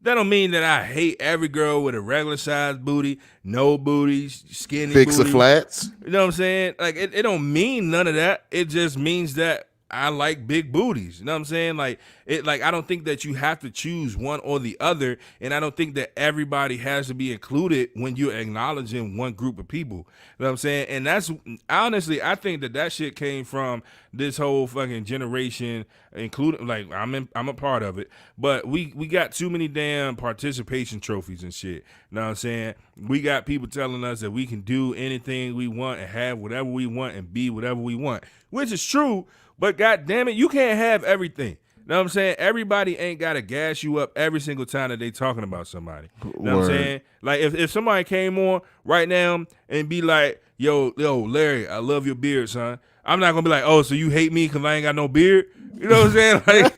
That don't mean that I hate every girl with a regular size booty, no booties, skinny Fix the booty. flats. You know what I'm saying? Like it don't mean none of that. It just means that I like big booties. You know what I'm saying? Like I don't think that you have to choose one or the other, and I don't think that everybody has to be included when you're acknowledging one group of people. You know what I'm saying? And that's honestly, I think that shit came from this whole fucking generation, including like I'm a part of it, but we got too many damn participation trophies and shit. You know what I'm saying? We got people telling us that we can do anything we want and have whatever we want and be whatever we want, which is true, but god damn it, you can't have everything. You know what I'm saying? Everybody ain't got to gas you up every single time that they talking about somebody. You know what I'm saying? Like if somebody came on right now and be like, yo, Larry, I love your beard, son. I'm not going to be like, oh, so you hate me because I ain't got no beard? You know what I'm saying?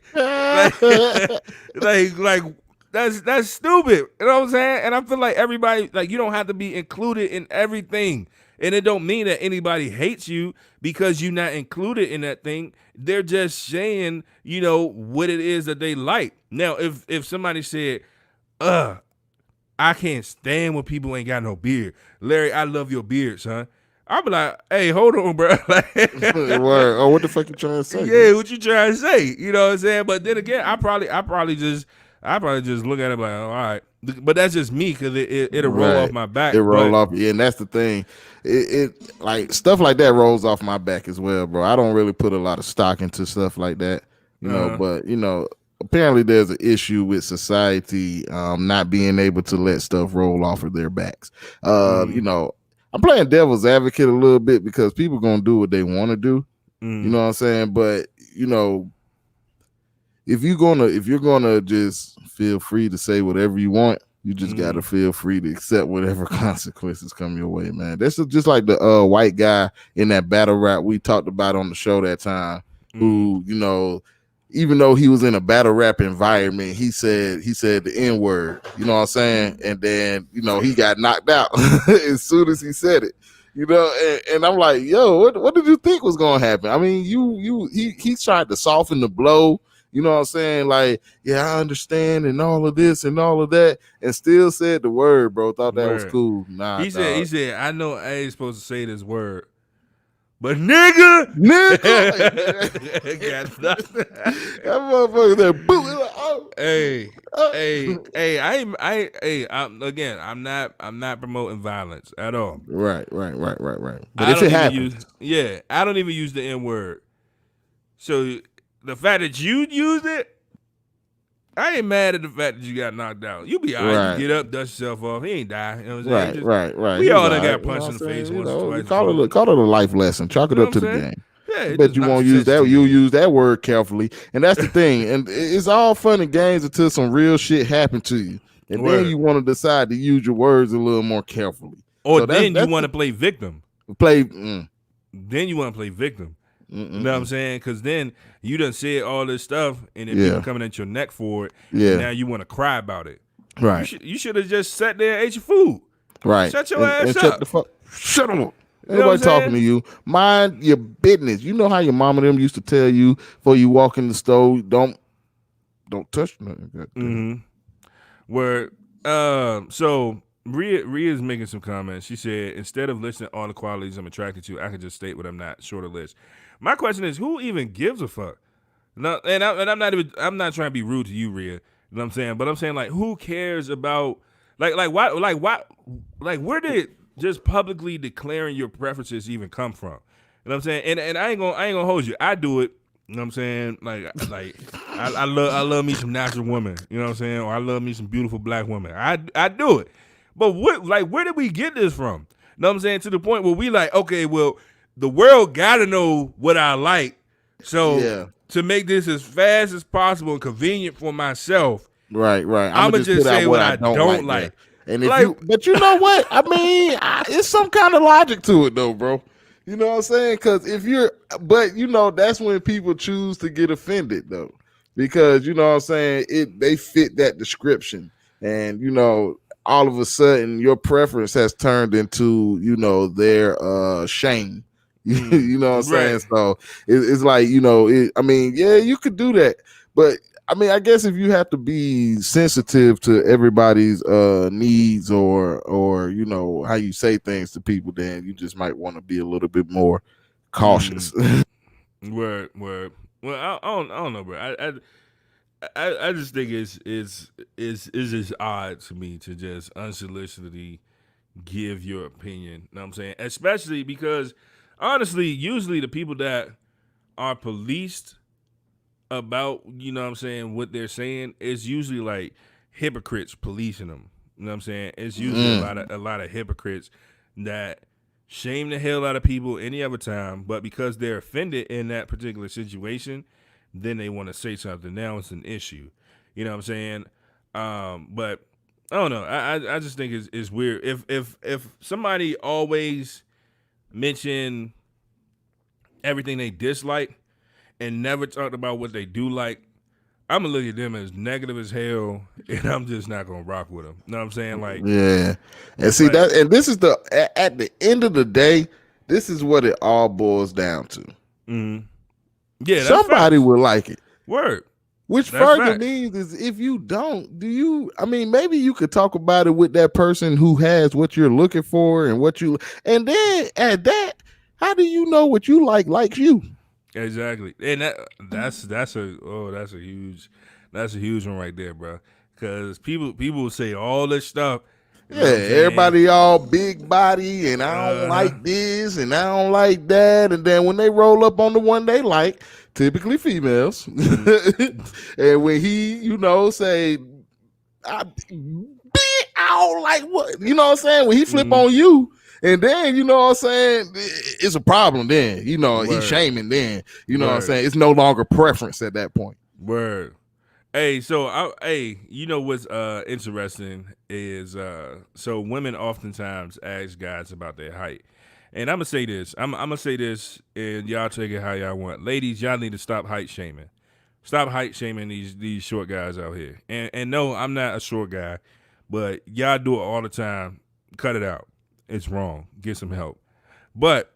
Like that's stupid. You know what I'm saying? And I feel like everybody, like, you don't have to be included in everything. And it don't mean that anybody hates you because you're not included in that thing. They're just saying, you know, what it is that they like. Now, if somebody said, I can't stand when people ain't got no beard. Larry, I love your beard, son. I'll be like, hey, hold on, bro. Oh, what the fuck you trying to say? Yeah, what you trying to say? You know what I'm saying? But then again, I probably just look at it like, all right. But that's just me because it'll roll off my back. It roll off, yeah, and that's the thing. It like stuff like that rolls off my back as well, bro. I don't really put a lot of stock into stuff like that, you know. But you know, apparently there's an issue with society not being able to let stuff roll off of their backs. You know, I'm playing devil's advocate a little bit because people gonna do what they want to do. You know what I'm saying? But you know, if you're gonna just feel free to say whatever you want, you just gotta feel free to accept whatever consequences come your way, man. That's just like the white guy in that battle rap we talked about on the show that time, who, you know, even though he was in a battle rap environment, he said the N-word, you know what I'm saying? And then, you know, he got knocked out as soon as he said it. You know, and I'm like, yo, what did you think was gonna happen? I mean, he tried to soften the blow. You know what I'm saying? Like, yeah, I understand and all of this and all of that, and still said the word, bro. Thought that was cool. Nah, he said, I know I ain't supposed to say this word, but nigga, got nothing. That motherfucker there, boo. Oh. I'm not promoting violence at all. Right. But if it happens, I don't even use the N-word. So the fact that you used it, I ain't mad at the fact that you got knocked out. You be all right. You get up, dust yourself off. He ain't die. You know what I'm saying? Right. We all done got punched in the face once or twice. Call it a life lesson. Chalk it up to the game. Yeah, but you won't use that. You'll use that word carefully. And that's the thing. And it's all fun and games until some real shit happen to you. And then you want to decide to use your words a little more carefully. Or so then you want to play victim. Then you want to play victim. You know what I'm saying? Because then you done said all this stuff, and then people coming at your neck for it. And now you want to cry about it. Right. You should have just sat there and ate your food. Right. Shut your ass up. Shut up. Nobody talking to you. Mind your business. You know how your mama them used to tell you before you walk in the store, don't touch nothing. So Rhea is making some comments. She said, instead of listing all the qualities I'm attracted to, I could just state what I'm not, shorter list. My question is, who even gives a fuck? No, and I'm not trying to be rude to you, Rhea. You know what I'm saying? But I'm saying, like, who cares about why where did just publicly declaring your preferences even come from? You know what I'm saying? And I ain't gonna hold you. I do it. You know what I'm saying? Like I love me some natural women. You know what I'm saying? Or I love me some beautiful black women. I do it. But where did we get this from? You know what I'm saying? To the point where we like, okay, well, the world gotta know what I like. So to make this as fast as possible and convenient for myself. Right. I'ma just say what I don't like. And but you know what? I mean, it's some kind of logic to it though, bro. You know what I'm saying? Because but you know, that's when people choose to get offended though. Because you know what I'm saying, they fit that description. And you know, all of a sudden your preference has turned into, you know, their shame. You know what I'm saying? So it's like, you know, I mean, yeah, you could do that. But I mean, I guess if you have to be sensitive to everybody's needs or you know how you say things to people, then you just might want to be a little bit more cautious. Word, word. Well, I don't know, bro. I just think it's just odd to me to just unsolicitedly give your opinion. You know what I'm saying? Especially because honestly, usually the people that are policed about, you know what I'm saying, what they're saying is usually like hypocrites policing them. You know what I'm saying? It's usually a lot of hypocrites that shame the hell out of people any other time, but because they're offended in that particular situation, then they want to say something. Now it's an issue. You know what I'm saying? But I don't know. I just think it's weird. If somebody always mention everything they dislike and never talked about what they do like, I'm gonna look at them as negative as hell, and I'm just not gonna rock with them. You know what I'm saying? Like, yeah, and see that, and this is at the end of the day, this is what it all boils down to. Mm-hmm. Yeah, that's somebody facts. will like it. Word. Which That's further facts. means is if you don't, do you? I mean, maybe you could talk about it with that person who has what you're looking for and what you, and then at that, how do you know what you likes you? Exactly, and that's a huge one right there, bro. Because people will say all this stuff. You know Yeah, what I'm saying? everybody all big body, and I don't like this, and I don't like that, and then when they roll up on the one they like, typically females, and when he, say, I don't like what, you know what I'm saying? When he flip on you, and then, you know what I'm saying, it's a problem then, he's shaming then, you know what I'm saying? It's no longer preference at that point. Word. Hey, so you know what's interesting is so women oftentimes ask guys about their height. And I'm gonna say this. I'm gonna say this, and y'all take it how y'all want. Ladies, y'all need to stop height shaming. Stop height shaming these short guys out here. And no, I'm not a short guy, but y'all do it all the time. Cut it out. It's wrong. Get some help. But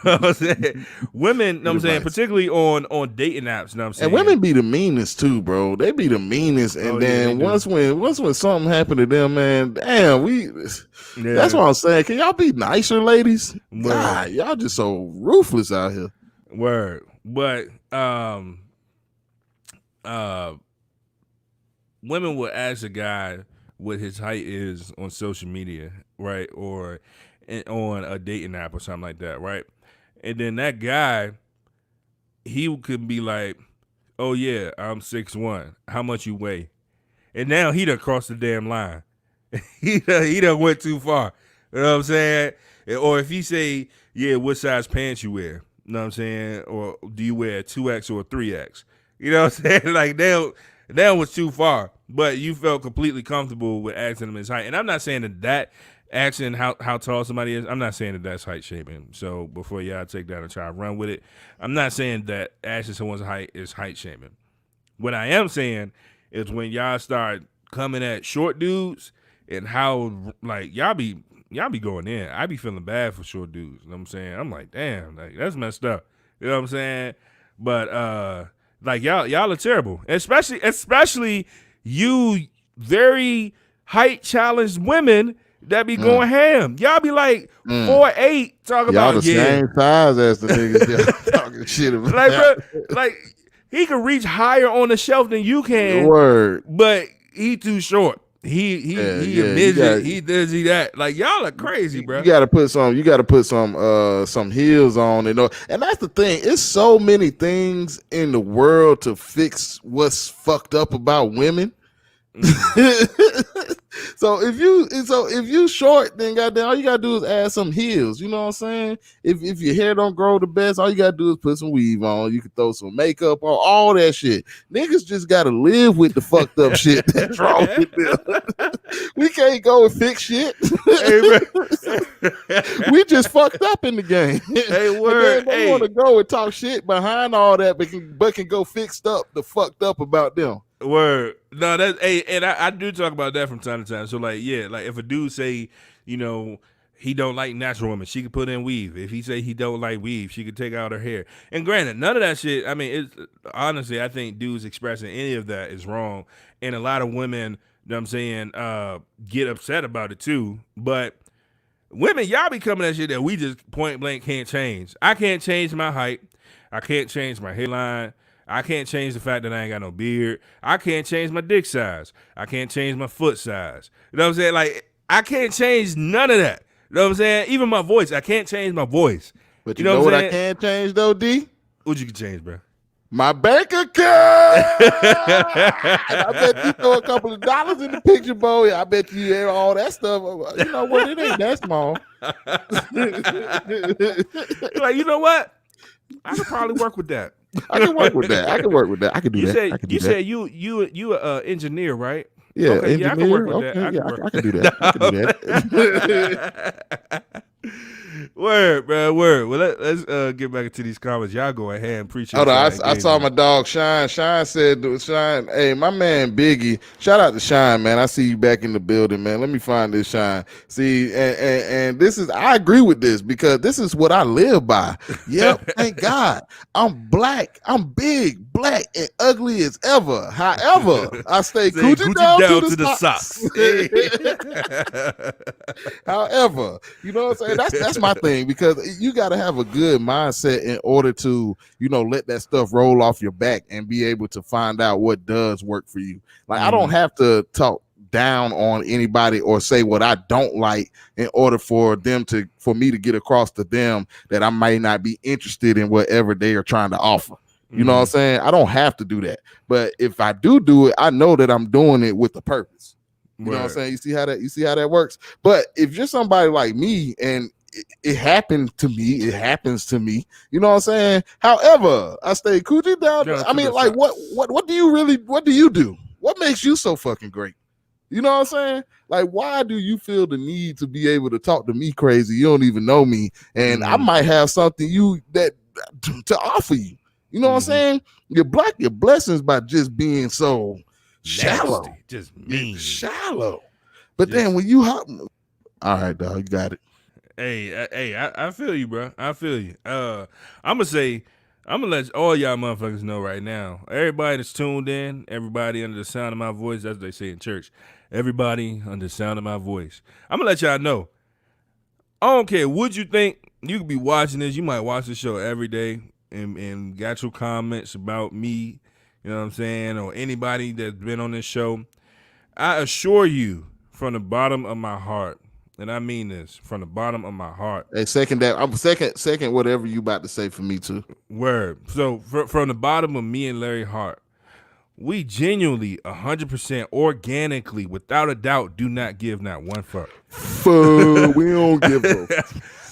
I'm saying, women, you know what I'm saying, particularly on dating apps, you know what I'm saying? And women be the meanest too, bro. They be the meanest. And then once when something happened to them, man, damn, that's what I'm saying. Can y'all be nicer, ladies? God, y'all just so ruthless out here. Word. But women will ask a guy what his height is on social media, right? Or on a dating app or something like that, right? And then that guy, he could be like, oh yeah, I'm 6'1". How much you weigh? And now he done crossed the damn line. he done went too far. You know what I'm saying? Or if he say, yeah, what size pants you wear? You know what I'm saying? Or do you wear a 2X or a 3X? You know what I'm saying? Like that was too far. But you felt completely comfortable with asking him his height. And I'm not saying that asking how tall somebody is, I'm not saying that that's height shaming. So before y'all take that and try to run with it, I'm not saying that asking someone's height is height shaming. What I am saying is when y'all start coming at short dudes and how like y'all be going in. I be feeling bad for short dudes. You know what I'm saying? I'm like, damn, like that's messed up. You know what I'm saying? But like y'all are terrible. Especially you very height challenged women that be going ham. Y'all be like 4'8", talking y'all about the same size as the niggas y'all talking shit about. Like, bro, like he can reach higher on the shelf than you can. Word. But he too short. He a midget. He does that. Like y'all are crazy, bro. You gotta put some heels on, and that's the thing. It's so many things in the world to fix what's fucked up about women. So if you short, then goddamn, all you gotta do is add some heels. You know what I'm saying? If your hair don't grow the best, all you gotta do is put some weave on. You can throw some makeup on, all that shit. Niggas just gotta live with the fucked up shit that's wrong with them. We can't go and fix shit. We just fucked up in the game. Hey, word. They want to go and talk shit behind all that, but can go fixed up the fucked up about them. Word. No, that's and I do talk about that from time to time. So like, yeah, like if a dude say, he don't like natural women, she could put in weave. If he say he don't like weave, she could take out her hair. And granted, none of that shit, I mean, it's honestly, I think dudes expressing any of that is wrong. And a lot of women, you know what I'm saying, get upset about it too. But women, y'all be coming at shit that we just point blank can't change. I can't change my height. I can't change my hairline. I can't change the fact that I ain't got no beard. I can't change my dick size. I can't change my foot size. You know what I'm saying? Like, I can't change none of that. You know what I'm saying? Even my voice. I can't change my voice. But you know what I can change though, D? What you can change, bro? My bank account. I bet you throw a couple of dollars in the picture bowl. I bet you all that stuff. You know what? It ain't that small. Like, you know what? I could probably work with that. I can work with that. I can work with that. I can do that. You said you an engineer, right? Yeah, okay, engineer. Yeah, I can work with okay, that. I can do that. I can do that. Word, bro, word. Well, let's get back into these comments. Y'all go ahead and appreciate. Hold on, I saw my dog Shine. Shine said, "Shine, hey, my man Biggie. Shout out to Shine, man. I see you back in the building, man. Let me find this Shine. See, and this is I agree with this because this is what I live by. Yep, thank God. I'm black. I'm big, black, and ugly as ever. However, I stay Gucci down to the socks. However, you know what I'm saying? That's my thing because you got to have a good mindset in order to, let that stuff roll off your back and be able to find out what does work for you. Like, I don't have to talk down on anybody or say what I don't like in order for me to get across to them that I might not be interested in whatever they are trying to offer. You know what I'm saying? I don't have to do that. But if I do it, I know that I'm doing it with a purpose. You know what I'm saying? You see how that works? But if you're somebody like me and it happened to me, it happens to me, you know what I'm saying? However, I stay Coochie down. I mean, like, what do you do? What makes you so fucking great? You know what I'm saying? Like, why do you feel the need to be able to talk to me crazy? You don't even know me, and I might have something to offer you. You know what I'm saying? Your blessings by just being so shallow, nasty, just mean, shallow. But then when you hop, all right, dog, you got it. Hey, I feel you, bro. I feel you. I'm gonna let all y'all motherfuckers know right now. Everybody that's tuned in, everybody under the sound of my voice, that's what they say in church. Everybody under the sound of my voice. I'm gonna let y'all know. I don't care what you think. You could be watching this. You might watch this show every day and got your comments about me. You know what I'm saying? Or anybody that's been on this show. I assure you from the bottom of my heart, and I mean this from the bottom of my heart. Hey, second that. I'm second whatever you about to say for me too. Word. So from the bottom of me and Larry Hart, we genuinely 100% organically, without a doubt, do not give not one fuck. We don't give a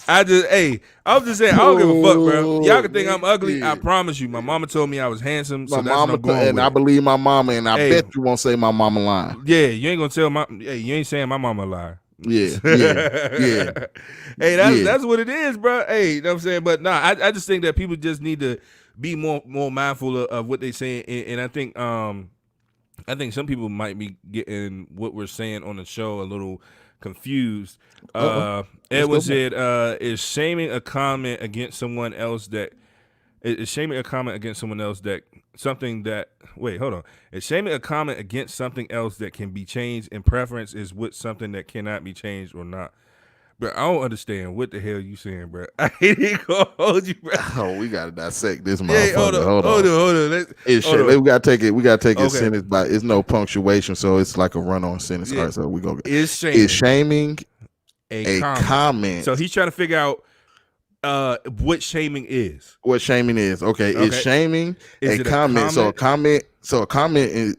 I'm just saying, I don't give a fuck, bro. Y'all can think I'm ugly. I promise you. My mama told me I was handsome, so that's what I'm going with. I believe my mama, and I bet you won't say my mama lying. Yeah, you ain't gonna tell you ain't saying my mama lie. Yeah. Hey, that's what it is, bro. Hey, you know what I'm saying? But nah, I just think that people just need to be more mindful of what they saying, and I think some people might be getting what we're saying on the show a little confused. Edwin said, is shaming a comment against someone else that is shaming a comment against someone else that something that wait, hold on. Is shaming a comment against something else that can be changed in preference is with something that cannot be changed or not. But I don't understand what the hell you saying, bro. I ain't gonna hold you, bro. Oh, we gotta dissect this motherfucker. Hey, hold on. We gotta take it. We gotta take it sentence by. It's no punctuation, so it's like a run-on sentence. Yeah. All right, so we go. Is shaming a comment? So he's trying to figure out what shaming is. What shaming is? Okay. Is shaming a comment? So a comment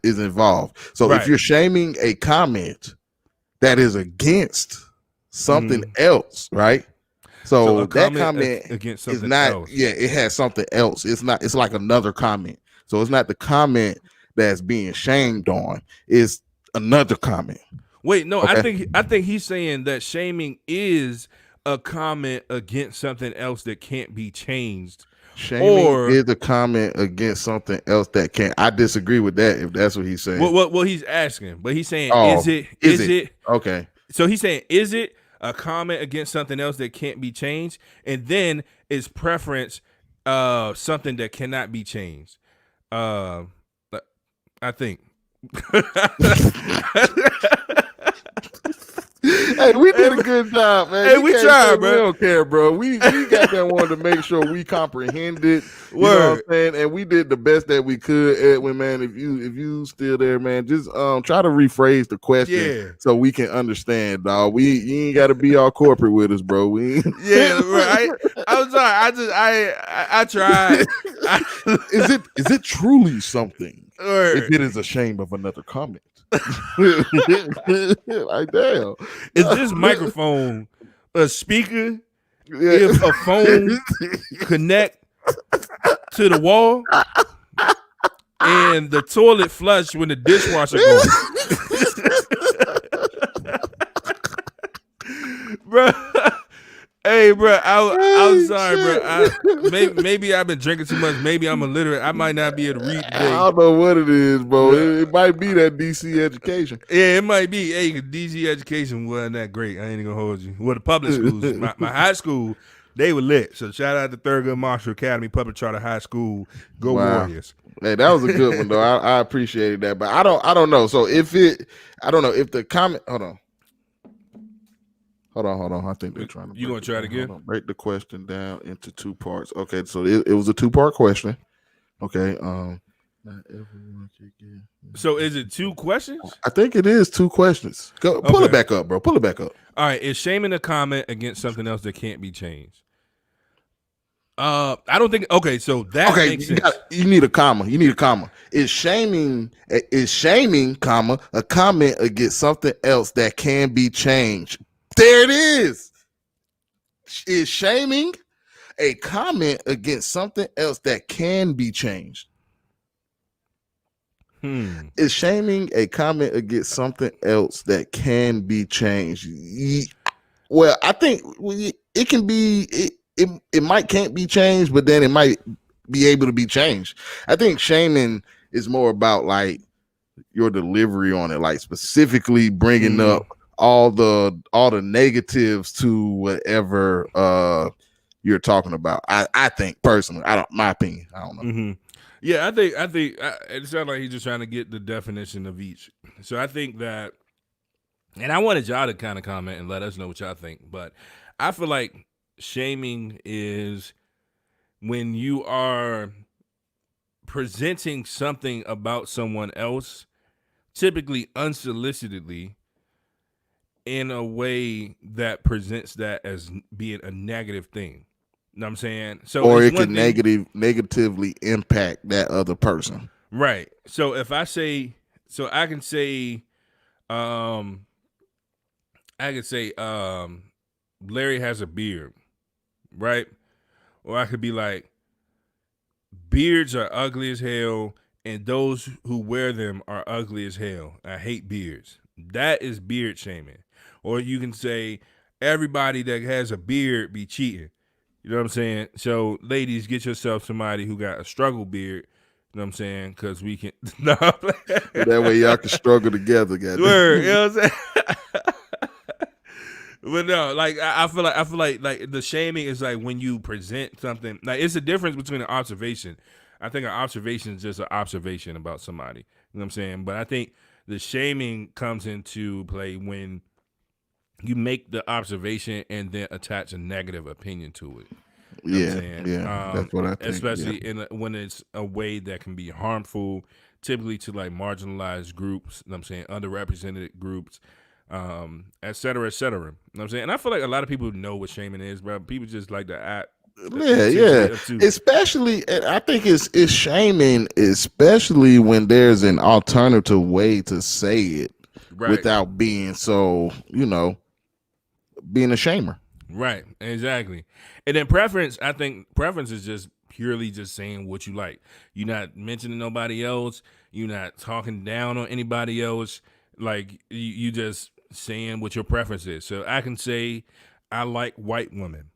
is involved. So if you're shaming a comment that is against something else, right? So that comment against something is not else. Yeah, it has something else. It's like another comment. So it's not the comment that's being shamed on, it's another comment. Wait, no, okay. I think he's saying that shaming is a comment against something else that can't be changed. Shaming is a comment against something else that can't. I disagree with that if that's what he's saying. Well, he's asking, but he's saying, is it okay? So he's saying, is it a comment against something else that can't be changed? And then is preference something that cannot be changed? I think. Hey, we did a good job, man. Hey, You we can't tried, say bro. We don't care, bro. We got that one to make sure we comprehended. You know what I'm saying? And we did the best that we could, Edwin, man. If you still there, man, just try to rephrase the question so we can understand, dog. You ain't gotta be all corporate with us, bro. Yeah, right. I'm sorry. I tried. Is it truly something? Word. If it is a shame of another comment. Like, damn. Is this microphone a speaker? Yeah. If a phone connect to the wall and the toilet flush when the dishwasher goes. Bro. Hey, bro, I'm sorry, bro. Maybe I've been drinking too much. Maybe I'm illiterate. I might not be able to read today. I don't know what it is, bro. It might be that DC education. Yeah, it might be. Hey, DC education wasn't that great. I ain't gonna hold you. Well, the public schools, my high school, they were lit. So shout out to Thurgood Marshall Academy Public Charter High School. Go Warriors. Hey, that was a good one though. I appreciated that, but I don't know. So I don't know if the comment. Hold on. I think they're trying to. You gonna try it again? Break the question down into two parts. Okay, so it was a 2-part question. Okay. Not everyone can get. So is it 2 questions? I think it is 2 questions. Go pull it back up, bro. Pull it back up. All right. Is shaming a comment against something else that can't be changed? I don't think. Okay, so that makes sense. You need a comma. Is shaming, comma, a comment against something else that can be changed? There it is. Is shaming a comment against something else that can be changed? Is shaming a comment against something else that can be changed? Well, I think it can be. It might can't be changed, but then it might be able to be changed. I think shaming is more about like your delivery on it, like specifically bringing up all the negatives to whatever you're talking about. I think personally, my opinion. I don't know. Mm-hmm. Yeah, I think it sounds like he's just trying to get the definition of each. So I think that, and I wanted y'all to kind of comment and let us know what y'all think. But I feel like shaming is when you are presenting something about someone else, typically unsolicitedly, in a way that presents that as being a negative thing. You know what I'm saying? So, or it could negatively impact that other person. Right. So if I say, so I can say, Larry has a beard, right? Or I could be like, beards are ugly as hell, and those who wear them are ugly as hell. I hate beards. That is beard shaming. Or you can say, everybody that has a beard be cheating. You know what I'm saying? So, ladies, get yourself somebody who got a struggle beard. You know what I'm saying? Because we can. No, that way y'all can struggle together, guys. Word, you know what I'm saying? But no, like I feel like the shaming is like when you present something. Like it's a difference between an observation. I think an observation is just an observation about somebody. You know what I'm saying? But I think the shaming comes into play when you make the observation and then attach a negative opinion to it. You know what I'm saying? That's what I think. Especially when it's a way that can be harmful, typically to like marginalized groups. You know what I'm saying? Underrepresented groups, et cetera, et cetera. You know what I'm saying? And I feel like a lot of people know what shaming is, bro. People just like to act. Yeah. Especially, I think it's shaming, especially when there's an alternative way to say it without being so, being a shamer. Right, exactly. And then preference, I think preference is just purely just saying what you like. You're not mentioning nobody else. You're not talking down on anybody else. Like you just saying what your preference is. So I can say I like white women.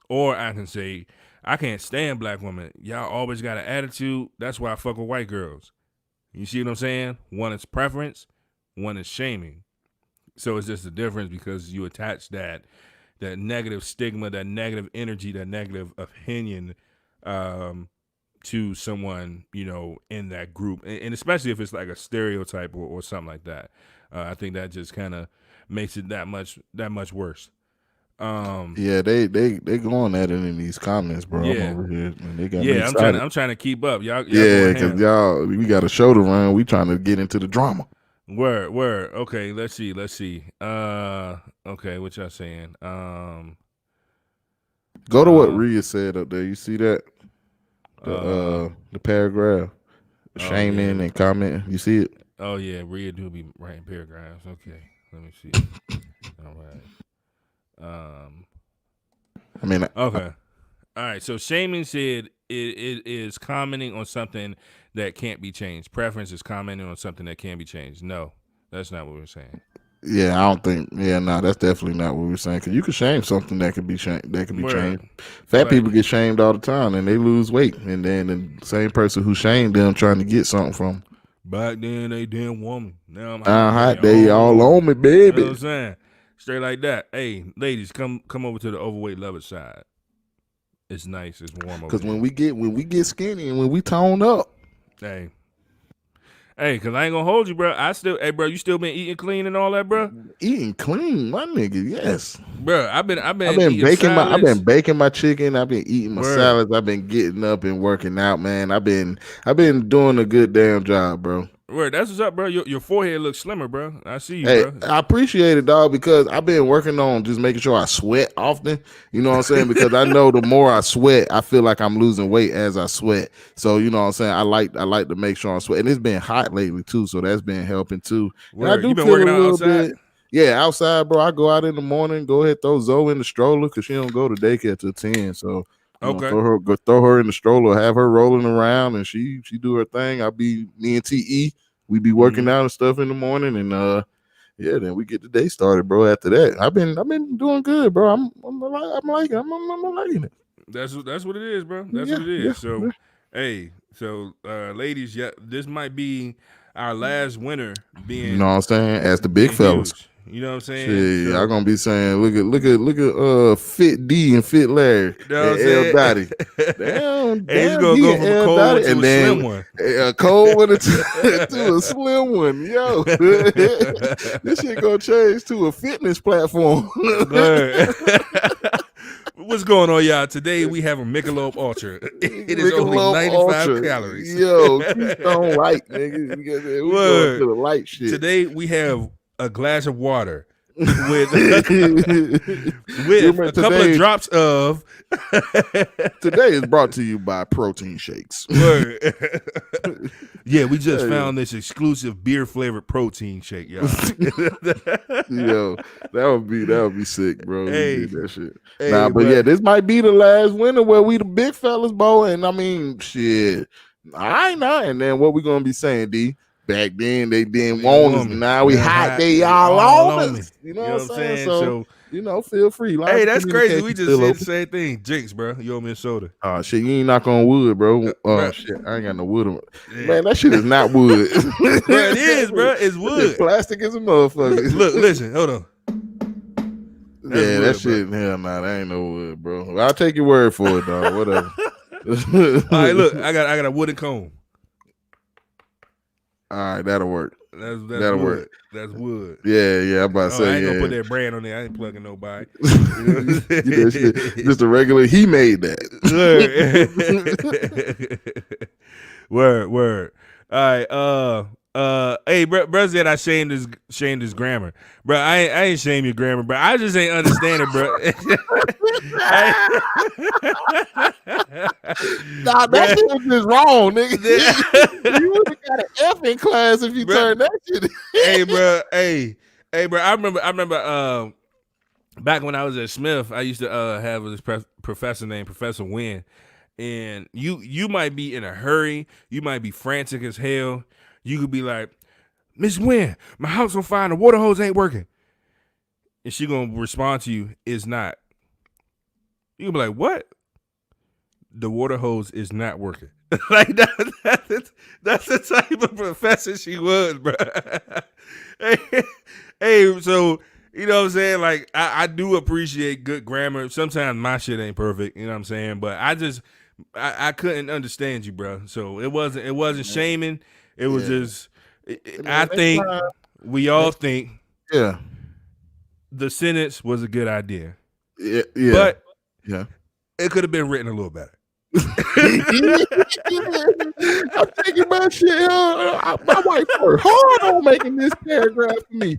Or I can say, I can't stand black women. Y'all always got an attitude. That's why I fuck with white girls. You see what I'm saying? One is preference. One is shaming. So it's just a difference because you attach that negative stigma, that negative energy, that negative opinion to someone, in that group, and especially if it's like a stereotype or something like that. I think that just kind of makes it that much worse. Yeah, they going at it in these comments, bro. Yeah. I'm over here, man. They got me Yeah, excited. I'm trying to keep up. Y'all Yeah, going because ham. we got a show to run. We trying to get into the drama. Word. Okay, let's see. Okay, what y'all saying? Go to what Rhea said up there. You see that? The paragraph. Shaming and commenting. You see it? Oh yeah, Rhea do be writing paragraphs. Okay, let me see. All right. I mean, okay. All right. So shaming said it is commenting on something that can't be changed. Preference is commenting on something that can be changed. No, that's not what we're saying. Yeah, I don't think. Yeah, no, that's definitely not what we're saying. Because you can shame something that can be changed. Fat people get shamed all the time, and they lose weight, and then the same person who shamed them trying to get something from. Back then, they damn woman. Now I'm hot. They all on me, baby. You know what I'm saying? Straight like that. Hey, ladies, come over to the overweight lover side. It's nice. It's warm over Because when we get skinny and when we tone up, Hey, cause I ain't gonna hold you, bro. Bro, you still been eating clean and all that, bro? Eating clean, my nigga, yes. Bro, I've been baking my chicken. I've been eating my salads. I've been getting up and working out, man. I've been doing a good damn job, bro. Word, that's what's up, bro. Your forehead looks slimmer, bro. I see you, hey, bro. I appreciate it, dog, because I've been working on just making sure I sweat often. You know what I'm saying? Because I know the more I sweat, I feel like I'm losing weight as I sweat. So you know what I'm saying? I like to make sure I sweat, and it's been hot lately too, so that's been helping too. Word. And I do you been working out outside? Bit. Yeah, outside, bro. I go out in the morning, go ahead, throw Zoe in the stroller because she don't go to daycare till 10. So okay, throw her in the stroller, have her rolling around, and she do her thing. Me and TE. We be working out and stuff in the morning, and then we get the day started, bro. After that, I've been doing good, bro. I'm liking it. That's what it is, bro. That's what it is. So, hey, ladies, this might be our last winter being. You know what I'm saying? As the big fellas. Huge. You know what I'm saying? Shit, y'all gonna be saying, look at Fit D and Fit Larry you know and L Dottie. Damn, he's gonna go from a cold one to a slim one. A cold one to a slim one. Yo, this shit gonna change to a fitness platform. What's going on, y'all? Today we have a Michelob Ultra. It is only 95 calories. Yo, Keystone Light, nigga. We going to the light shit. Today we have a glass of water with a couple of drops of. Today is brought to you by Protein Shakes. Yeah, we just found this exclusive beer flavored protein shake, y'all. Yo, that would be sick, bro. Hey, that shit. But this might be the last winter where we the big fellas, bro. And I mean, shit, I know. And then what we gonna be saying, D? Back then they didn't want us. Now we hot. They all on us. You know what I'm saying? So feel free. Hey, that's crazy. We just said the same thing. Jinx, bro. You owe me a soda. Oh shit, you ain't knock on wood, bro. Oh shit, I ain't got no wood. Man, that shit is not wood. It is, bro. It's wood. It's plastic as a motherfucker. Look, listen, hold on. That's wood, that shit. Hell nah, that ain't no wood, bro. I'll take your word for it, dog. Whatever. All right, look, I got a wooden comb. All right, that'll work. That'll work. That's wood. Yeah. I'm about to say. I ain't gonna put that brand on there. I ain't plugging nobody. Just a regular. He made that. Word. All right. Hey, bro said I shamed his grammar, bro. I ain't shame your grammar, bro. I just ain't understand it, bro. Nah, that shit is wrong, nigga. You would have got an F in class if you turned that shit. Hey, bro. I remember. Back when I was at Smith, I used to have this professor named Professor Wynn, and you might be in a hurry, you might be frantic as hell. You could be like, Miss Wynn, my house on fire, the water hose ain't working. And she gonna respond to you, it's not. You can be like, what? The water hose is not working. Like that's the type of professor she was, bro. hey, so you know what I'm saying? Like I do appreciate good grammar. Sometimes my shit ain't perfect, you know what I'm saying? But I couldn't understand you, bro. So it wasn't shaming. It was Yeah. just Hey, I man, think we all next, think yeah, the sentence was a good idea, yeah, yeah, but yeah. it could have been written a little better. I'm thinking about shit. My wife worked hard on making this paragraph for me.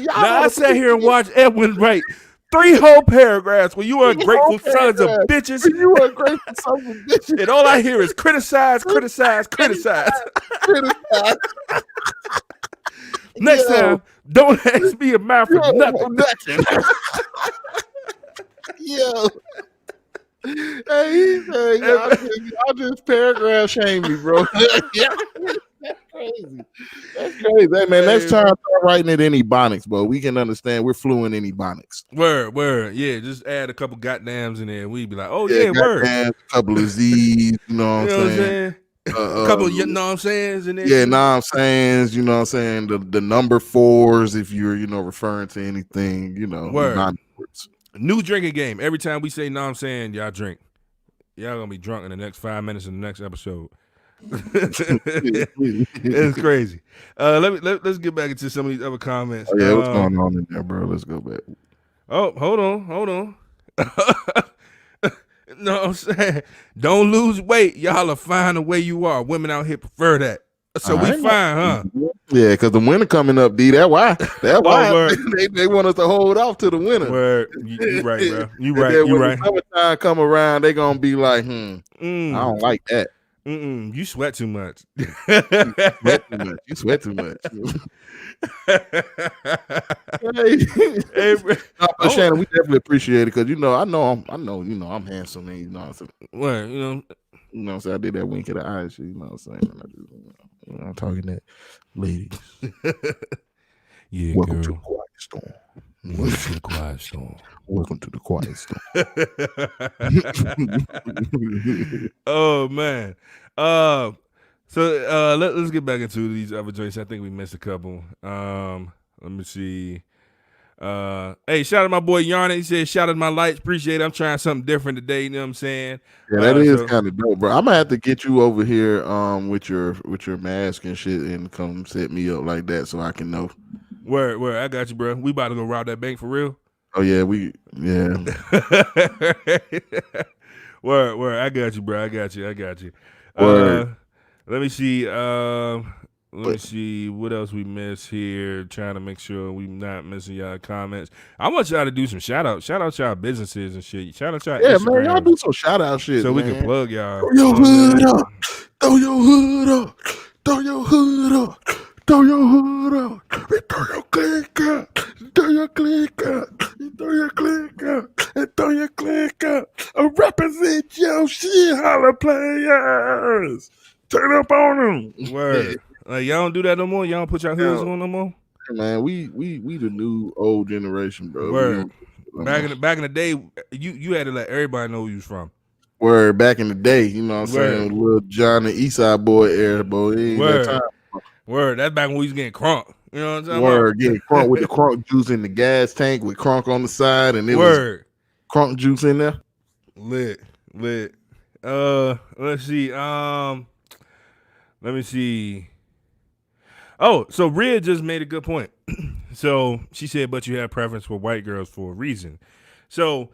Now I sat here and watched Edwin write 3 whole paragraphs where you ungrateful sons of bitches. You ungrateful sons of bitches. And all I hear is criticize, criticize, criticize. Criticize. Next time, don't ask me about for nothing. Yo. Hey, he said, y'all just paragraph shame me, bro. That's crazy. That's crazy. Hey, man, next time start writing it in Ebonics, bro. We can understand we're fluent in Ebonics. Word. Yeah, just add a couple goddams in there and we'd be like, oh, yeah word. A couple of Z's, you know what I'm saying? A couple of, you know what I'm saying? In there. Yeah, know what I'm saying? You know what I'm saying? The number 4s, if you're, referring to anything, Word. New drinking game. Every time we say, know what I'm saying, y'all drink. Y'all gonna be drunk in the next 5 minutes in the next episode. It's crazy. Let's get back into some of these other comments. Oh, yeah, what's going on in there, bro? Let's go back. Oh, hold on. No, I'm saying, don't lose weight. Y'all are fine the way you are. Women out here prefer that. So we fine, huh? Yeah, because the winter coming up, D. That's why. That's why they want us to hold off to the winter. Word. You right, bro. You right. When summertime come around, they gonna be like, I don't like that. You sweat too much. You sweat too much. Hey, Shannon, we definitely appreciate it because I know I'm handsome and Well, what I'm saying, I did that wink of the eye shit, you know what I'm saying? I'm talking that ladies. Yeah, welcome girl. to the quiet storm. Welcome to the quiet storm. Welcome to the quiet storm. Oh man. So let's get back into these other joints. I think we missed a couple. Let me see. Hey, shout out to my boy Yarna. He said, shout out to my lights. Appreciate it. I'm trying something different today. You know what I'm saying? Yeah, that is kind of dope, bro. I'm gonna have to get you over here with your mask and shit and come set me up like that so I can know. Word. I got you, bro. We about to go rob that bank for real. Oh yeah, Word. I got you, bro. I got you. Let me see. Let me see what else we missed here. Trying to make sure we not missing y'all comments. I want y'all to do some shout out y'all businesses and shit. Shout out y'all Instagram. Man, y'all do some shout out shit so man. We can plug y'all. Throw your hood up. Throw your hood up. Throw your hood up. Throw your hood up. Throw your click up. Throw your click up. Throw your click up. And throw your click up. Represent your shit, holla players. Turn up on them. Word. Y'all don't do that no more? Y'all don't put your hoods on no more? Man, we the new old generation, bro. Word. Back in the day, you had to let everybody know who you was from. Word, back in the day, you know what I'm saying? Little John the Eastside Boy era, boy. Word. That's back when we was getting crunk. You know what I'm saying? Word, getting crunk with the crunk juice in the gas tank with crunk on the side, and it was crunk juice in there. Lit. Let's see. Let me see. Oh, so Rhea just made a good point. So she said, but you have preference for white girls for a reason. So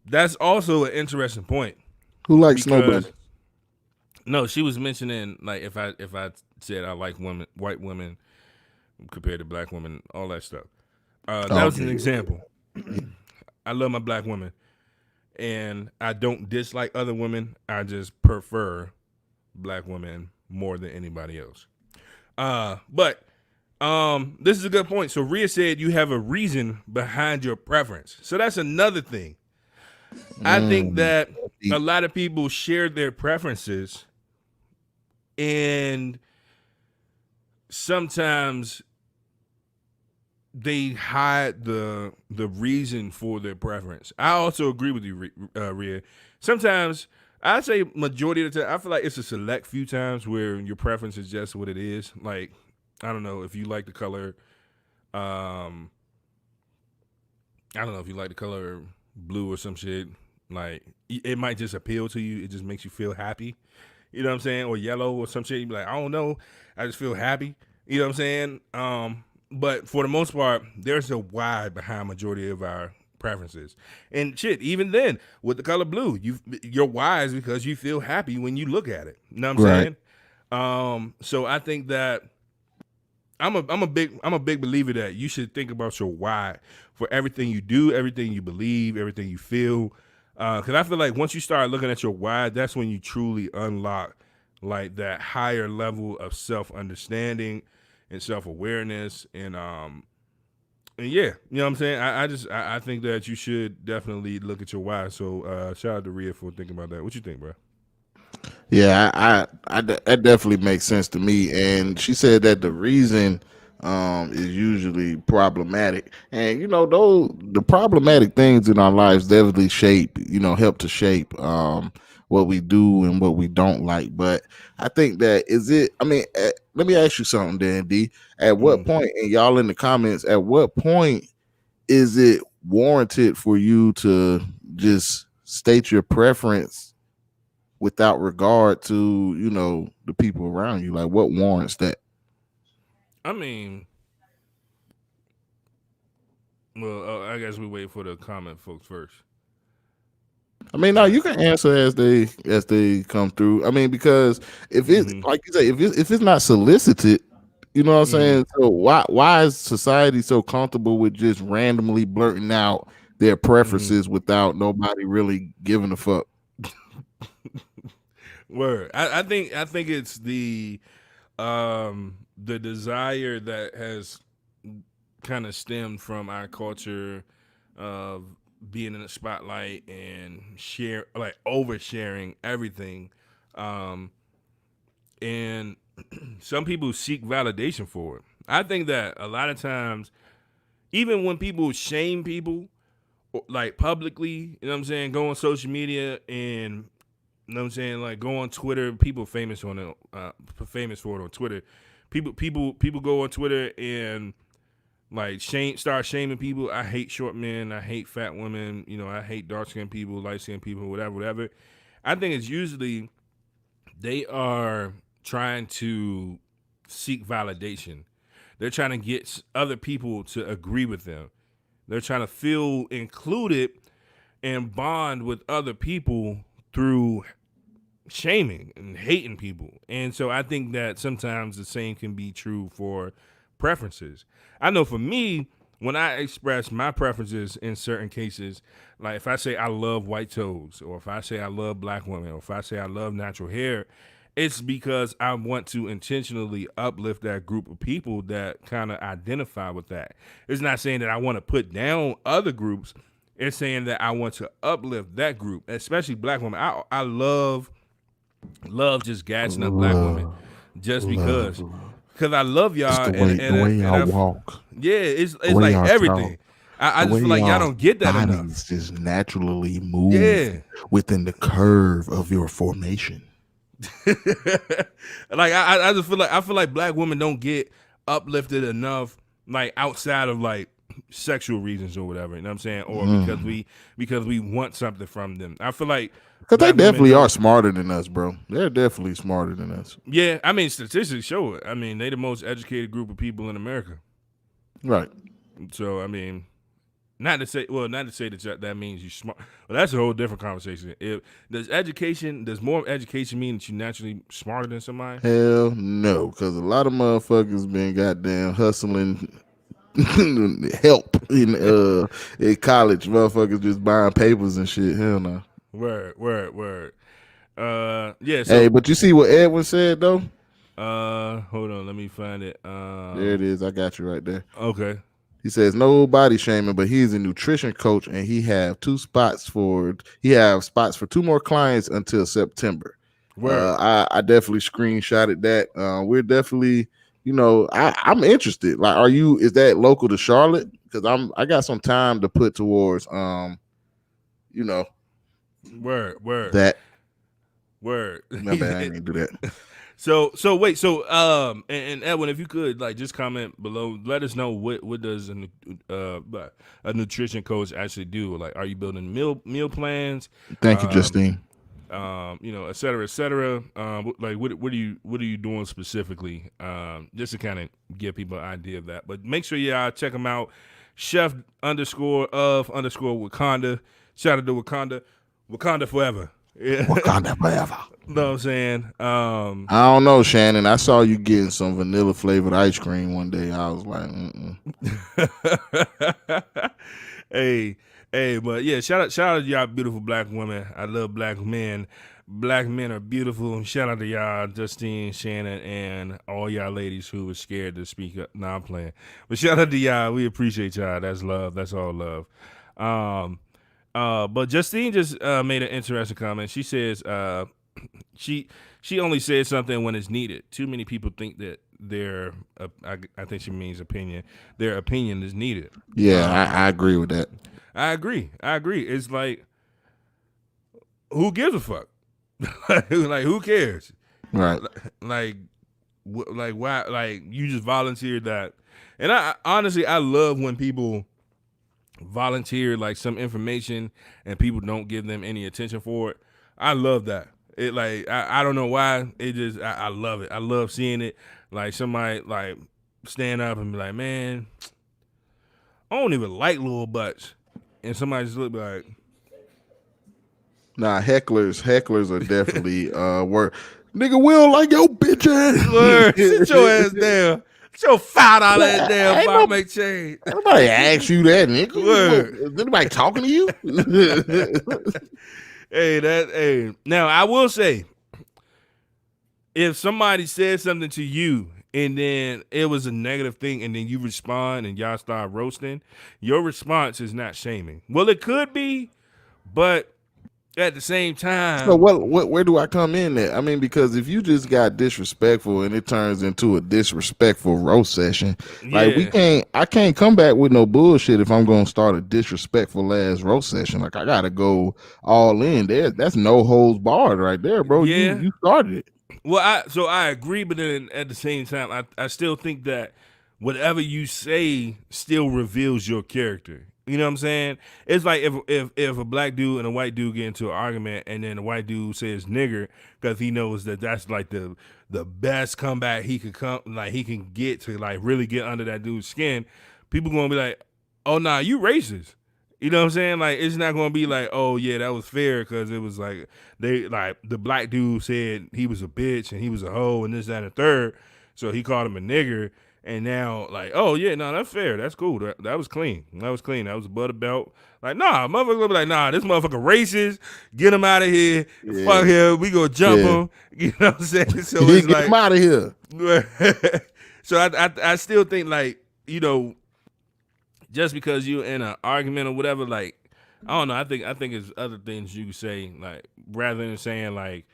that's also an interesting point. Who likes Snowbunny? No, she was mentioning like if I said I like white women compared to black women, all that stuff. That was an example. I love my black women, and I don't dislike other women. I just prefer black women more than anybody else. But this is a good point. So Rhea said you have a reason behind your preference. So that's another thing. I think that a lot of people share their preferences, and sometimes they hide the reason for their preference. I also agree with you, Rhea. Sometimes, I'd say majority of the time, I feel like it's a select few times where your preference is just what it is. Like, I don't know if you like the color, blue or some shit. Like it might just appeal to you. It just makes you feel happy. You know what I'm saying? Or yellow or some shit. You be like, I don't know. I just feel happy. You know what I'm saying? But for the most part, there's a why behind majority of our preferences. And shit, even then, with the color blue, your why is because you feel happy when you look at it. You know what I'm Right. saying? So I think that I'm a big believer that you should think about your why for everything you do, everything you believe, everything you feel. Because I feel like once you start looking at your why, that's when you truly unlock like that higher level of self understanding and self awareness and yeah, you know what I'm saying. I think that you should definitely look at your why. So shout out to Rhea for thinking about that. What you think, bro? Yeah, that definitely makes sense to me. And she said that the reason is usually problematic, and those the problematic things in our lives definitely help to shape what we do and what we don't like. But I think that is it. I mean, let me ask you something, Dan D. At what point, and y'all in the comments, at what point is it warranted for you to just state your preference without regard to the people around you? Like, what warrants that? I mean, well, I guess we wait for the comment folks first. I mean, no, you can answer as they come through. I mean, because if it's like you say, if it's not solicited, you know what I'm saying. So why is society so comfortable with just randomly blurting out their preferences without nobody really giving a fuck? Word. I think it's the desire that has kind of stemmed from our culture of being in the spotlight and oversharing everything. And some people seek validation for it. I think that a lot of times, even when people shame people, like publicly, you know what I'm saying, go on social media and you know what I'm saying, like go on Twitter. People famous for it on Twitter. People go on Twitter and like start shaming people. I hate short men. I hate fat women. I hate dark skinned people, light skinned people, whatever. I think it's usually they are trying to seek validation. They're trying to get other people to agree with them. They're trying to feel included and bond with other people through shaming and hating people. And so I think that sometimes the same can be true for preferences. I know for me, when I express my preferences in certain cases, like if I say I love white toes, or if I say I love black women, or if I say I love natural hair, it's because I want to intentionally uplift that group of people that kind of identify with that. It's not saying that I want to put down other groups. It's saying that I want to uplift that group, especially black women. I love just gassing up black women just because I love y'all the way y'all walk. Yeah, it's like everything. I just feel like y'all don't get that enough. Bodies just naturally move within the curve of your formation. Like I just feel like black women don't get uplifted enough, like outside of like sexual reasons or whatever. You know what I'm saying? Or because we want something from them. I feel like because they definitely are smarter than us, bro. They're definitely smarter than us. Yeah, I mean statistics show it. I mean they the most educated group of people in America. Right. So I mean. Not to say that means you're smart. Well, that's a whole different conversation. Does more education mean that you're naturally smarter than somebody? Hell no, because a lot of motherfuckers been goddamn hustling help in college. Motherfuckers just buying papers and shit. Hell no. Word. Yeah. So, hey, but you see what Edwin said though? Hold on, let me find it. There it is. I got you right there. Okay. He says no body shaming, but he's a nutrition coach and he have spots for 2 more clients until September. I definitely screenshotted that. We're definitely, I'm interested. Like, is that local to Charlotte? Because I got some time to put towards Word. that. Word. My bad, I didn't do that. wait, and Edwin, if you could like just comment below, let us know what does a nutrition coach actually do? Like, are you building meal plans? Thank you, Um, Justine. Et cetera, et cetera. Like, what are you doing specifically? Just to kind of give people an idea of that. But make sure y'all check them out. Chef _of_ Wakanda. Shout out to Wakanda. Wakanda forever. Yeah. Wakanda forever. Know what I'm saying? I don't know, Shannon. I saw you getting some vanilla flavored ice cream one day. I was like, hey, but yeah, shout out to y'all beautiful black women. I love black men. Black men are beautiful. Shout out to y'all, Justine, Shannon, and all y'all ladies who were scared to speak up. Nah, I'm playing. But shout out to y'all. We appreciate y'all. That's love. That's all love. But Justine just made an interesting comment. She says she only says something when it's needed. Too many people think that I think she means opinion. Their opinion is needed. yeah, I agree with that. I agree. It's like, who gives a fuck? Like, who cares? Right. Like why? Like, you just volunteered that. And I honestly, I love when people volunteer like some information and people don't give them any attention for it. I love that. It like I don't know why. It just I love it. I love seeing it. Like, somebody like stand up and be like, man, I don't even like little butts. And somebody just look like, Nah, hecklers are definitely work. Nigga will like your bitch ass. Word, sit your ass down. Sit your $5 ass down Ain't before I no- make change. Nobody asked you that, nigga. Word. Is anybody talking to you? Hey, now I will say, if somebody said something to you and then it was a negative thing and then you respond and y'all start roasting, your response is not shaming. Well, it could be, but at the same time, So where do I come in at? I mean, because if you just got disrespectful and it turns into a disrespectful roast session, like yeah. I can't come back with no bullshit if I'm gonna start a disrespectful ass roast session. Like, I gotta go all in there. That's no holds barred right there, bro. Yeah. You started it. Well, I agree, but then at the same time, I still think that whatever you say still reveals your character. You know what I'm saying? It's like if a black dude and a white dude get into an argument and then the white dude says nigger because he knows that that's like the best comeback he can get to like really get under that dude's skin, people gonna be like, oh nah, you racist. You know what I'm saying? Like, it's not gonna be like, oh yeah, that was fair because it was like they like the black dude said he was a bitch and he was a hoe and this, that, and the third, so he called him a nigger. And now, like, oh yeah, no, that's fair. That's cool. That was clean. That was clean. That was a butter belt. Like, nah, motherfucker gonna be like, nah, this motherfucker racist. Get him out of here. Yeah. Fuck him. We gonna jump Yeah. him. You know what I'm saying? So Get it's like, him out of here. so I still think, like, you know, just because you're in an argument or whatever, like, I don't know. I think it's other things you can say, like, rather than saying like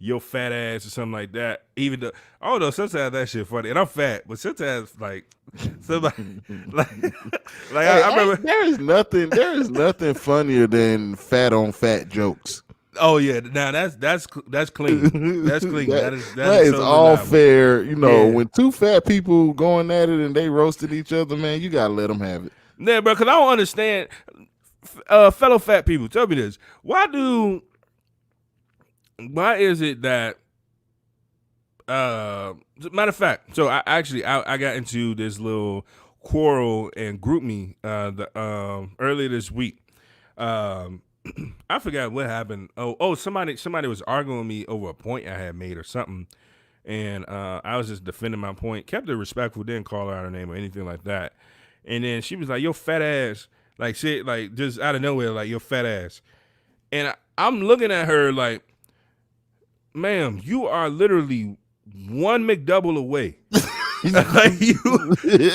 your fat ass or something like that. Even though, I don't know, sometimes that shit funny, and I'm fat, but sometimes like somebody like Hey, I remember. there is nothing funnier than fat on fat jokes. Oh yeah, now that's clean. That's clean. that is is so all reliable. fair. You know, Yeah. when two fat people going at it and they roasted each other, man, you gotta let them have it. Yeah, bro, because I don't understand. Fellow fat people, tell me this: why is it that? Matter of fact, so I got into this little quarrel and group me earlier this week. I forgot what happened. Somebody was arguing with me over a point I had made or something, and I was just defending my point. Kept it respectful, didn't call her out her name or anything like that. And then she was like, "Yo, fat ass," like shit, like just out of nowhere, like, "Yo, fat ass," and I'm looking at her like, "Ma'am, you are literally one McDouble away." Like, you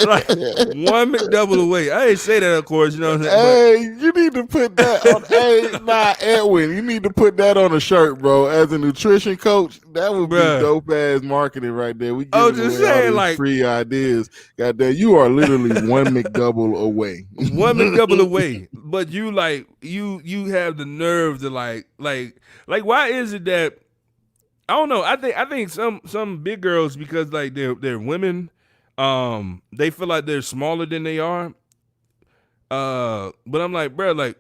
like one McDouble away. I ain't say that, of course, you know what I'm saying? Hey, you need to put that on. Edwin, you need to put that on a shirt, bro. As a nutrition coach, that would be Bruh. dope ass marketing right there. We I was giving just away all saying, these like- free ideas. Goddamn, you are literally one McDouble away. One McDouble away, but you like you have the nerve to like why is it that I don't know. I think some big girls, because like they're women, they feel like they're smaller than they are. But I'm like, bro, like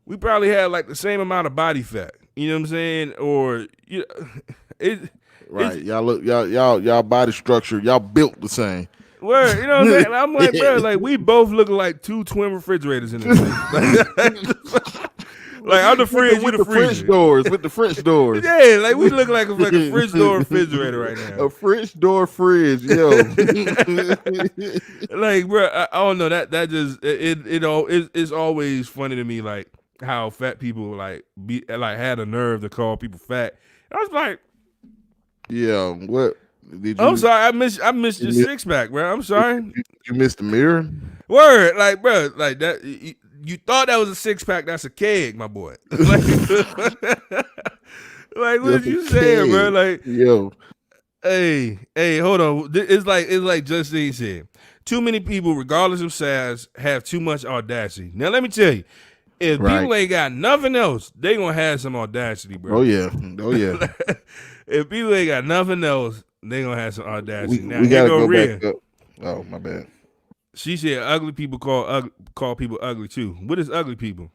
we probably have like the same amount of body fat. You know what I'm saying? Or it. Right. Y'all look y'all body structure, y'all built the same. Word, you know what I'm saying? And I'm like, bro, like we both look like 2 twin refrigerators in this thing. Like I'm the fridge, you the French doors, with the French doors. Yeah, like we look like a fridge door refrigerator right now. A French door fridge, yo. Like, bro, I don't know, that just it's always funny to me, like how fat people like had a nerve to call people fat. I was like, yeah, what did you? I'm sorry, I missed your 6-pack, bro. I'm sorry. You missed the mirror. Word, like, bro, like that. You thought that was a 6-pack? That's a keg, my boy. Like what you saying, bro? Like, yo, hey, hold on. It's like Justine said. Too many people, regardless of size, have too much audacity. Now, let me tell you, if people ain't got nothing else, they gonna have some audacity, bro. Oh yeah. If people ain't got nothing else, they gonna have some audacity. We gotta go back up. Oh, my bad. She said ugly people call people ugly too. What is ugly people?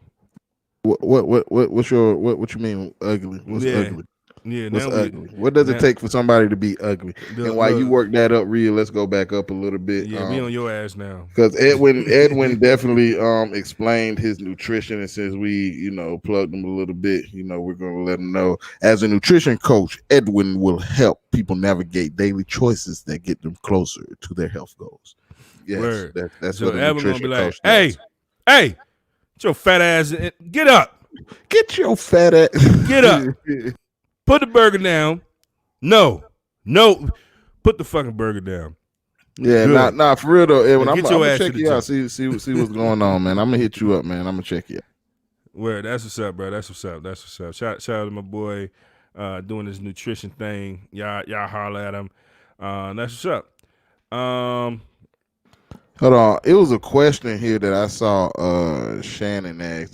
What you mean ugly? What's ugly? Yeah, what's ugly? What does it take for somebody to be ugly? And while you work that up real, let's go back up a little bit. Yeah, be on your ass now. Because Edwin definitely explained his nutrition, and since we, plugged him a little bit, we're gonna let him know. As a nutrition coach, Edwin will help people navigate daily choices that get them closer to their health goals. Yes, that's so what a Edwin nutrition gonna be like, coach does. hey, get your fat ass get up. Get your fat ass. Get up. Put the burger down. No. Put the fucking burger down. Yeah, nah, for real though, Edwin. I'm gonna check you out. See what's going on, man. I'm gonna hit you up, man. I'm gonna check you out. Where that's what's up, bro. That's what's up. Shout out to my boy doing this nutrition thing. Y'all holler at him. That's what's up. Hold on. It was a question here that I saw Shannon asked.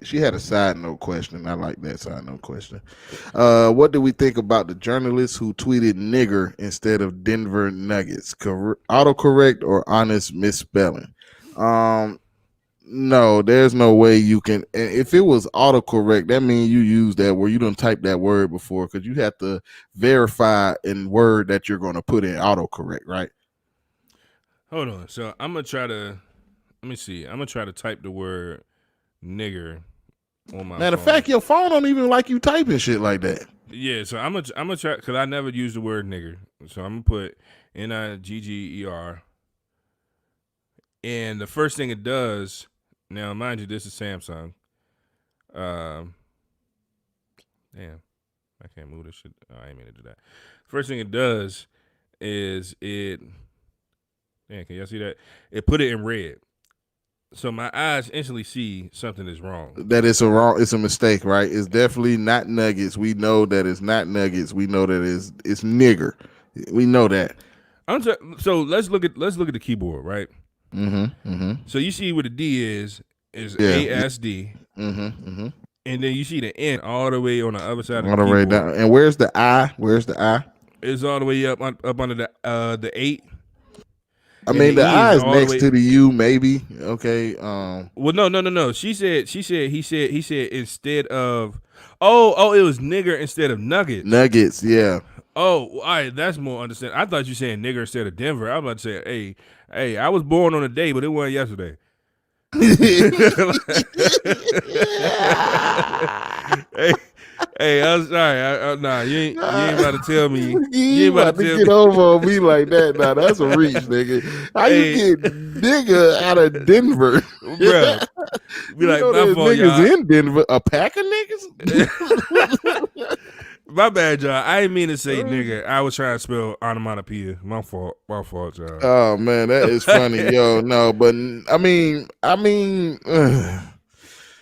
She had a side note question. I like that side note question. What do we think about the journalist who tweeted nigger instead of Denver Nuggets? Autocorrect or honest misspelling? No, there's no way you can. If it was autocorrect, that means you use that word. You don't type that word before, because you have to verify in word that you're going to put in autocorrect, right? Hold on. So I'm gonna try to. Let me see. I'm gonna try to type the word nigger on my. Matter of fact, your phone don't even like you typing shit like that. Yeah. So I'm gonna try, because I never use the word nigger. So I'm gonna put Nigger, and the first thing it does. Now, mind you, this is Samsung. Damn, I can't move this shit. Oh, I ain't mean to do that. First thing it does is it. Man, can y'all see that? It put it in red. So my eyes instantly see something is wrong. That it's a mistake, right? It's definitely not Nuggets. We know that it's not Nuggets. We know that it's nigger. We know that. So let's look at the keyboard, right? Mm-hmm. So you see what the D is ASD. Mm-hmm. And then you see the N all the way on the other side of the keyboard. All the way down. And where's the I? It's all the way up under the 8. I mean, the I is next to the U, maybe. Okay. Well, no. He said instead of. Oh, it was nigger instead of nuggets. Nuggets, yeah. Oh, all right. That's more understandable. I thought you saying nigger instead of Denver. I was about to say, hey, I was born on a day, but it wasn't yesterday. Hey, I'm sorry. Nah, you ain't about to tell me. You ain't about to get over on me like that. Nah, that's a reach, nigga. How you get nigga out of Denver, bro? Be like, my fault, niggas y'all. in Denver, a pack of niggas. My bad, y'all. I didn't mean to say nigga. I was trying to spell onomatopoeia. My fault, y'all. Oh man, that is funny, yo. No, but I mean.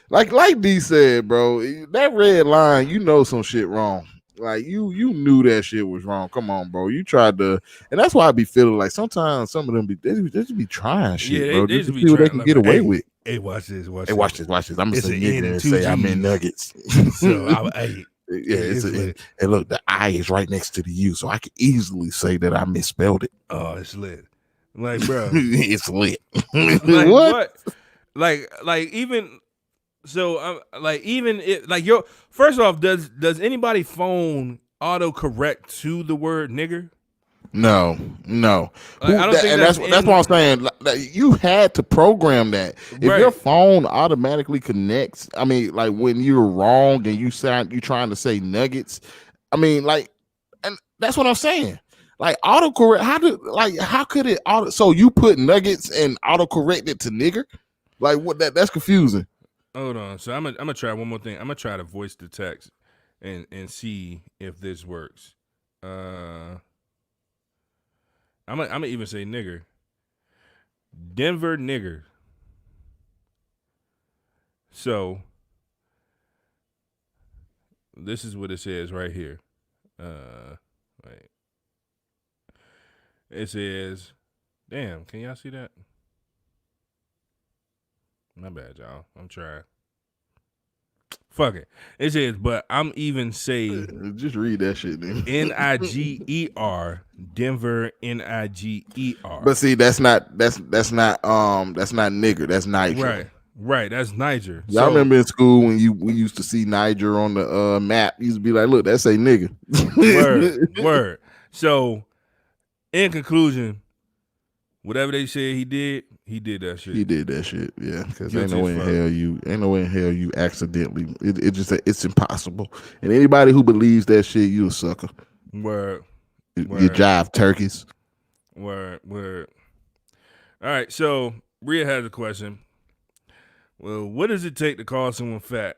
Like D said, bro, that red line, some shit wrong. Like you knew that shit was wrong. Come on, bro. You tried to, and that's why I be feeling like sometimes some of them they just be trying shit, bro. Just to see what they can get away with. Hey, watch this. I'm gonna say nigga and say I'm in Nuggets. So Yeah, It's lit. and look, the I is right next to the U, so I can easily say that I misspelled it. Oh, it's lit. Like, bro, It's lit. like What? what? Like even so, like even it, like yo. First off, does anybody phone autocorrect to the word nigger? No, no. Like, I don't think And that's that's what I'm in saying. Like, you had to program that. If your right. phone automatically connects, I mean, like when you're wrong and you trying to say nuggets, I mean, like, and that's what I'm saying. Like autocorrect, how could it auto? So you put nuggets and autocorrect it to nigger? Like what? That's confusing. Hold on. So I'm gonna try one more thing. I'm gonna try to voice the text and see if this works. I'm gonna even say nigger. Denver nigger. So this is what it says right here. Wait. It says, damn, can y'all see that? My bad, y'all. I'm trying. Fuck it. It says, but I'm even say Just read that shit, then. Niger, Denver Niger. But see, that's not nigger. That's Niger. Right. That's Niger. Y'all remember in school when we used to see Niger on the map, you used to be like, look, that say nigga. Word. So, in conclusion, whatever they said he did that shit. He did that shit, yeah. Because Guilty ain't as no way in hell you accidentally. It's impossible. And anybody who believes that shit, you a sucker. Word. You jive turkeys. Word. All right, so Rhea has a question. Well, what does it take to call someone fat?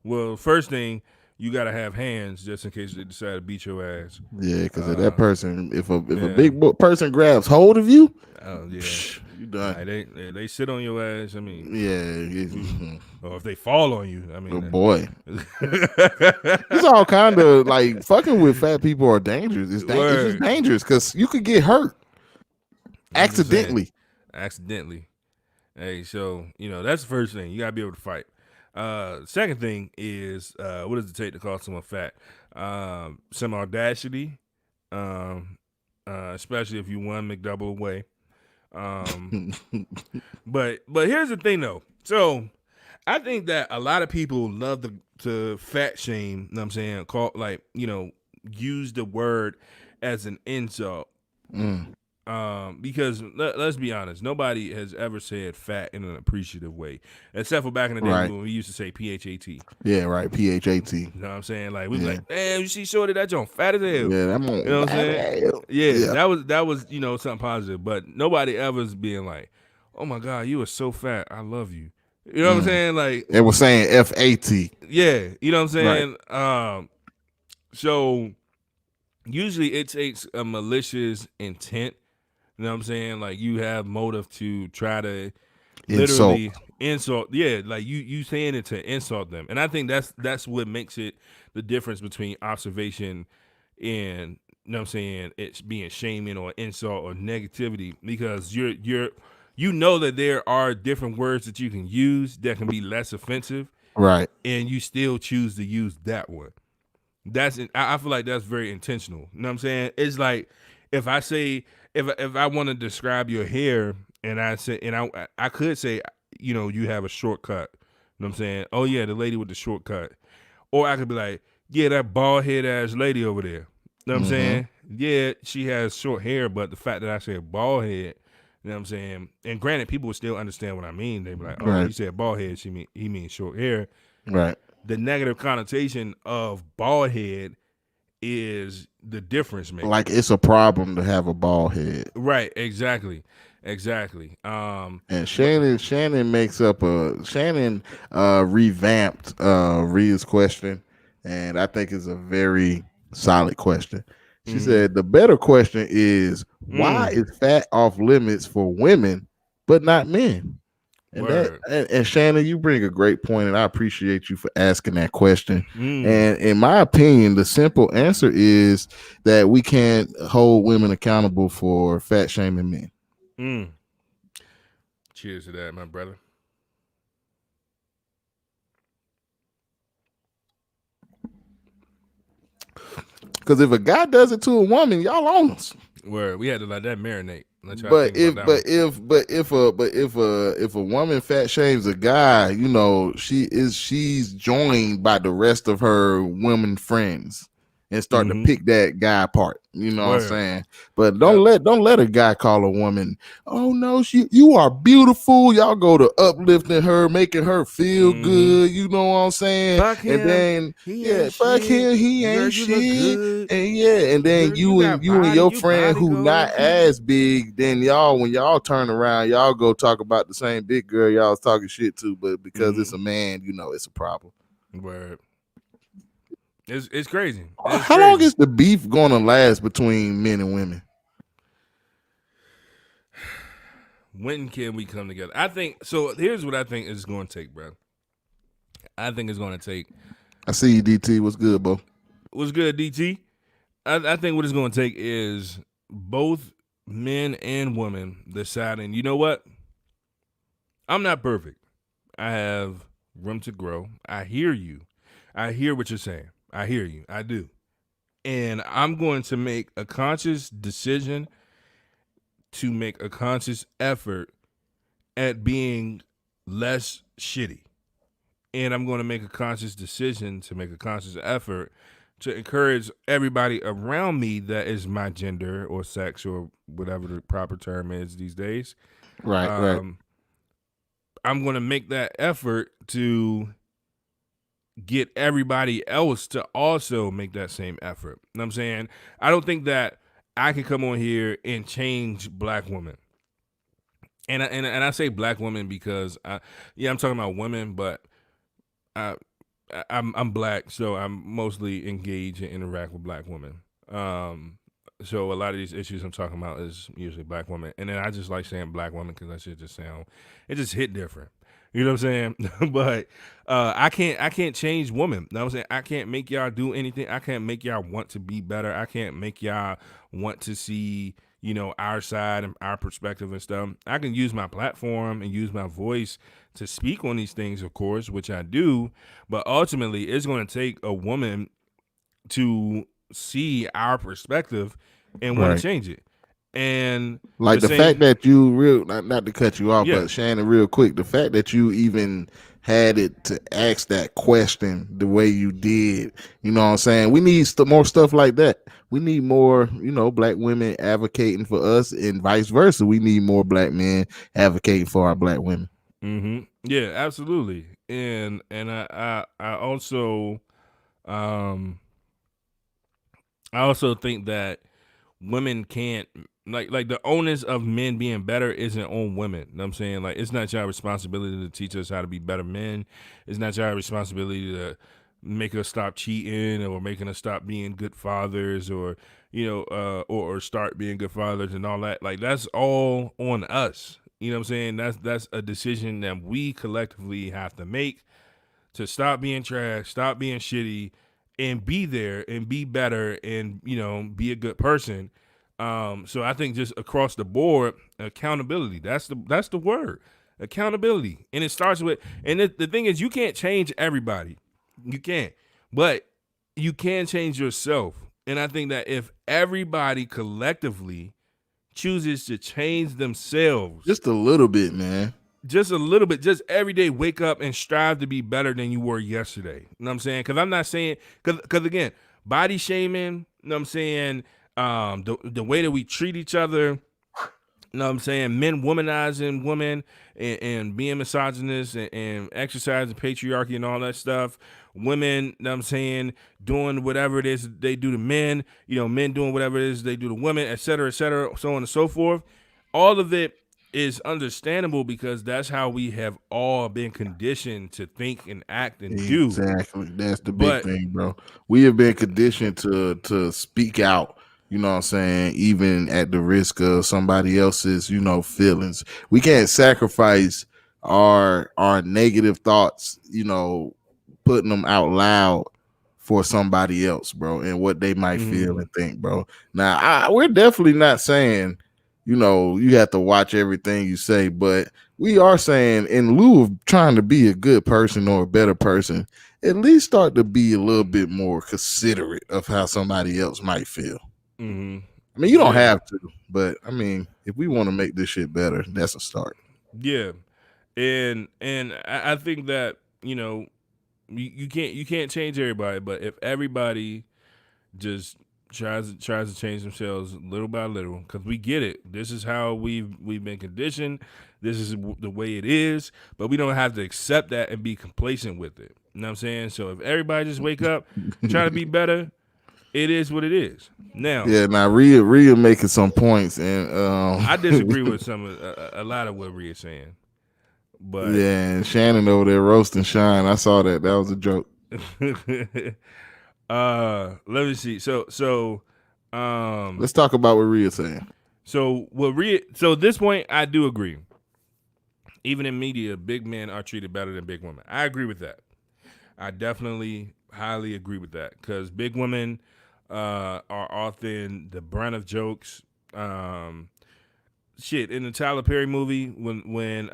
Well, first thing, you gotta have hands just in case they decide to beat your ass. Yeah, because if that person, if a big person grabs hold of you, oh yeah, you done. Like, they sit on your ass. I mean, yeah. Or if they fall on you, I mean, oh boy, it's all kind of like fucking with fat people are dangerous. It's just dangerous because you could get hurt accidentally. Hey, so that's the first thing. You gotta be able to fight. Second thing is what does it take to call someone fat? Some audacity, especially if you won McDouble away. But here's the thing though. So I think that a lot of people love to fat shame. You know what I'm saying? Use the word as an insult. Because let's be honest, nobody has ever said fat in an appreciative way, except for back in the day when we used to say PHAT. Yeah, right. PHAT. You know what I'm saying? Like we be like, damn, you see Shorty, that joint fat as hell. Yeah, I'm on. You know what I'm saying? Yeah, that was something positive, but nobody ever's being like, oh my god, you are so fat, I love you. You know what I'm saying? Like it was saying FAT. Yeah, you know what I'm saying? Right. So usually it takes a malicious intent. You know what I'm saying? Like you have motive to try to literally insult. Yeah, like you saying it to insult them. And I think that's what makes it the difference between observation and, you know what I'm saying, it's being shaming or insult or negativity, because you know that there are different words that you can use that can be less offensive. Right. And you still choose to use that one. I feel like that's very intentional. You know what I'm saying? It's like if I say if I want to describe your hair and I say I could say, you have a shortcut. You know what I'm saying? Oh yeah, the lady with the shortcut. Or I could be like, yeah, that bald head ass lady over there. You know what I'm saying? Yeah, she has short hair, but the fact that I said bald head, you know what I'm saying? And granted, people would still understand what I mean. They be like, oh, you said bald head, he means short hair. Right. The negative connotation of bald head is the difference maker. Like it's a problem to have a bald head. Right, exactly. And Shannon revamped Rhea's question, and I think it's a very solid question. She said the better question is why is fat off limits for women but not men? And Shannon, you bring a great point, and I appreciate you for asking that question. And in my opinion, the simple answer is that we can't hold women accountable for fat shaming men. Cheers to that, my brother. Because if a guy does it to a woman, y'all own us. Where we had to let that marinate. Let y'all But think if about but that one. if a woman fat shames a guy, you know, she's joined by the rest of her women friends and start to pick that guy apart. You know what I'm Word. saying? But don't let a guy call a woman, oh no, you are beautiful. Y'all go to uplifting her, making her feel good. You know what I'm saying? Fuck him. And then fuck him, he Girl, ain't you look shit. good. And and then Girl, you and your friend who goals. not as big, then when y'all turn around, y'all go talk about the same big girl y'all was talking shit to, but because it's a man, you know, it's a problem. Word. It's crazy. How long is the beef going to last between men and women? When can we come together? I think so. Here's what I think it's going to take, bro. I think it's going to take. I see you, DT. What's good, bro? What's good, DT? I think what it's going to take is both men and women deciding, you know what? I'm not perfect. I have room to grow. I hear you. I hear what you're saying. I hear you. I do. And I'm going to make a conscious decision to make a conscious effort at being less shitty. And I'm going to make a conscious decision to make a conscious effort to encourage everybody around me that is my gender or sex or whatever the proper term is these days. Right. I'm going to make that effort to get everybody else to also make that same effort. You know what I'm saying? I don't think that I can come on here and change black women. And I say black women because I'm talking about women, but I'm black, so I'm mostly engaged and interact with black women. So a lot of these issues I'm talking about is usually black women, and then I just like saying black women because that shit just it just hit different. You know what I'm saying? But I can't change women. You know what I'm saying? I can't make y'all do anything. I can't make y'all want to be better. I can't make y'all want to see, you know, our side and our perspective and stuff. I can use my platform and use my voice to speak on these things, of course, which I do. But ultimately, it's going to take a woman to see our perspective and want to change it. And like the fact that you not to cut you off, but Shannon, real quick, the fact that you even had it to ask that question the way you did, you know what I'm saying? We need more stuff like that. We need more, you know, black women advocating for us, and vice versa. We need more black men advocating for our black women. Mm-hmm. Yeah, absolutely. And I also I also think that women can't like the onus of men being better isn't on women. You know what I'm saying? Like, it's not your responsibility to teach us how to be better men. It's not your responsibility to make us stop cheating or making us stop being good fathers or, you know, or start being good fathers and all that. Like, that's all on us. You know what I'm saying? That's a decision that we collectively have to make to stop being trash, stop being shitty, and be there and be better and, you know, be a good person. So I think just across the board, accountability. That's the word. Accountability. And it starts with, and the thing is, you can't change everybody. You can't. But you can change yourself. And I think that if everybody collectively chooses to change themselves just a little bit, man. Just a little bit, just every day wake up and strive to be better than you were yesterday. You know what I'm saying? Because I'm not saying, because again, body shaming, you know what I'm saying? The way that we treat each other, you know what I'm saying? Men womanizing women and being misogynist and exercising patriarchy and all that stuff. Women, you know what I'm saying, doing whatever it is they do to men, you know, men doing whatever it is they do to women, et cetera, so on and so forth. All of it is understandable because that's how we have all been conditioned to think and act and do. Exactly. That's the big thing, bro. We have been conditioned to speak out, you know what I'm saying, even at the risk of somebody else's, you know, feelings. We can't sacrifice our negative thoughts, you know, putting them out loud for somebody else, bro, and what they might feel and think, bro. Now, we're definitely not saying you know, you have to watch everything you say. But we are saying, in lieu of trying to be a good person or a better person, at least start to be a little bit more considerate of how somebody else might feel. Mm-hmm. I mean, you don't have to, but I mean, if we want to make this shit better, that's a start. Yeah, and I think that, you know, you can't change everybody, but if everybody just tries to change themselves little by little, because we get it. This is how we've been conditioned. This is the way it is, but we don't have to accept that and be complacent with it. You know what I'm saying? So if everybody just wake up, try to be better, it is what it is. Now, yeah, now Rhea making some points, and I disagree with a lot of what Rhea's saying, but yeah, and Shannon over there roasting Shine. I saw that. That was a joke. Let me see. So let's talk about what Rhea's saying. So at this point, I do agree. Even in media, big men are treated better than big women. I agree with that. I definitely highly agree with that, because big women are often the brunt of jokes. Shit, in the Tyler Perry movie, when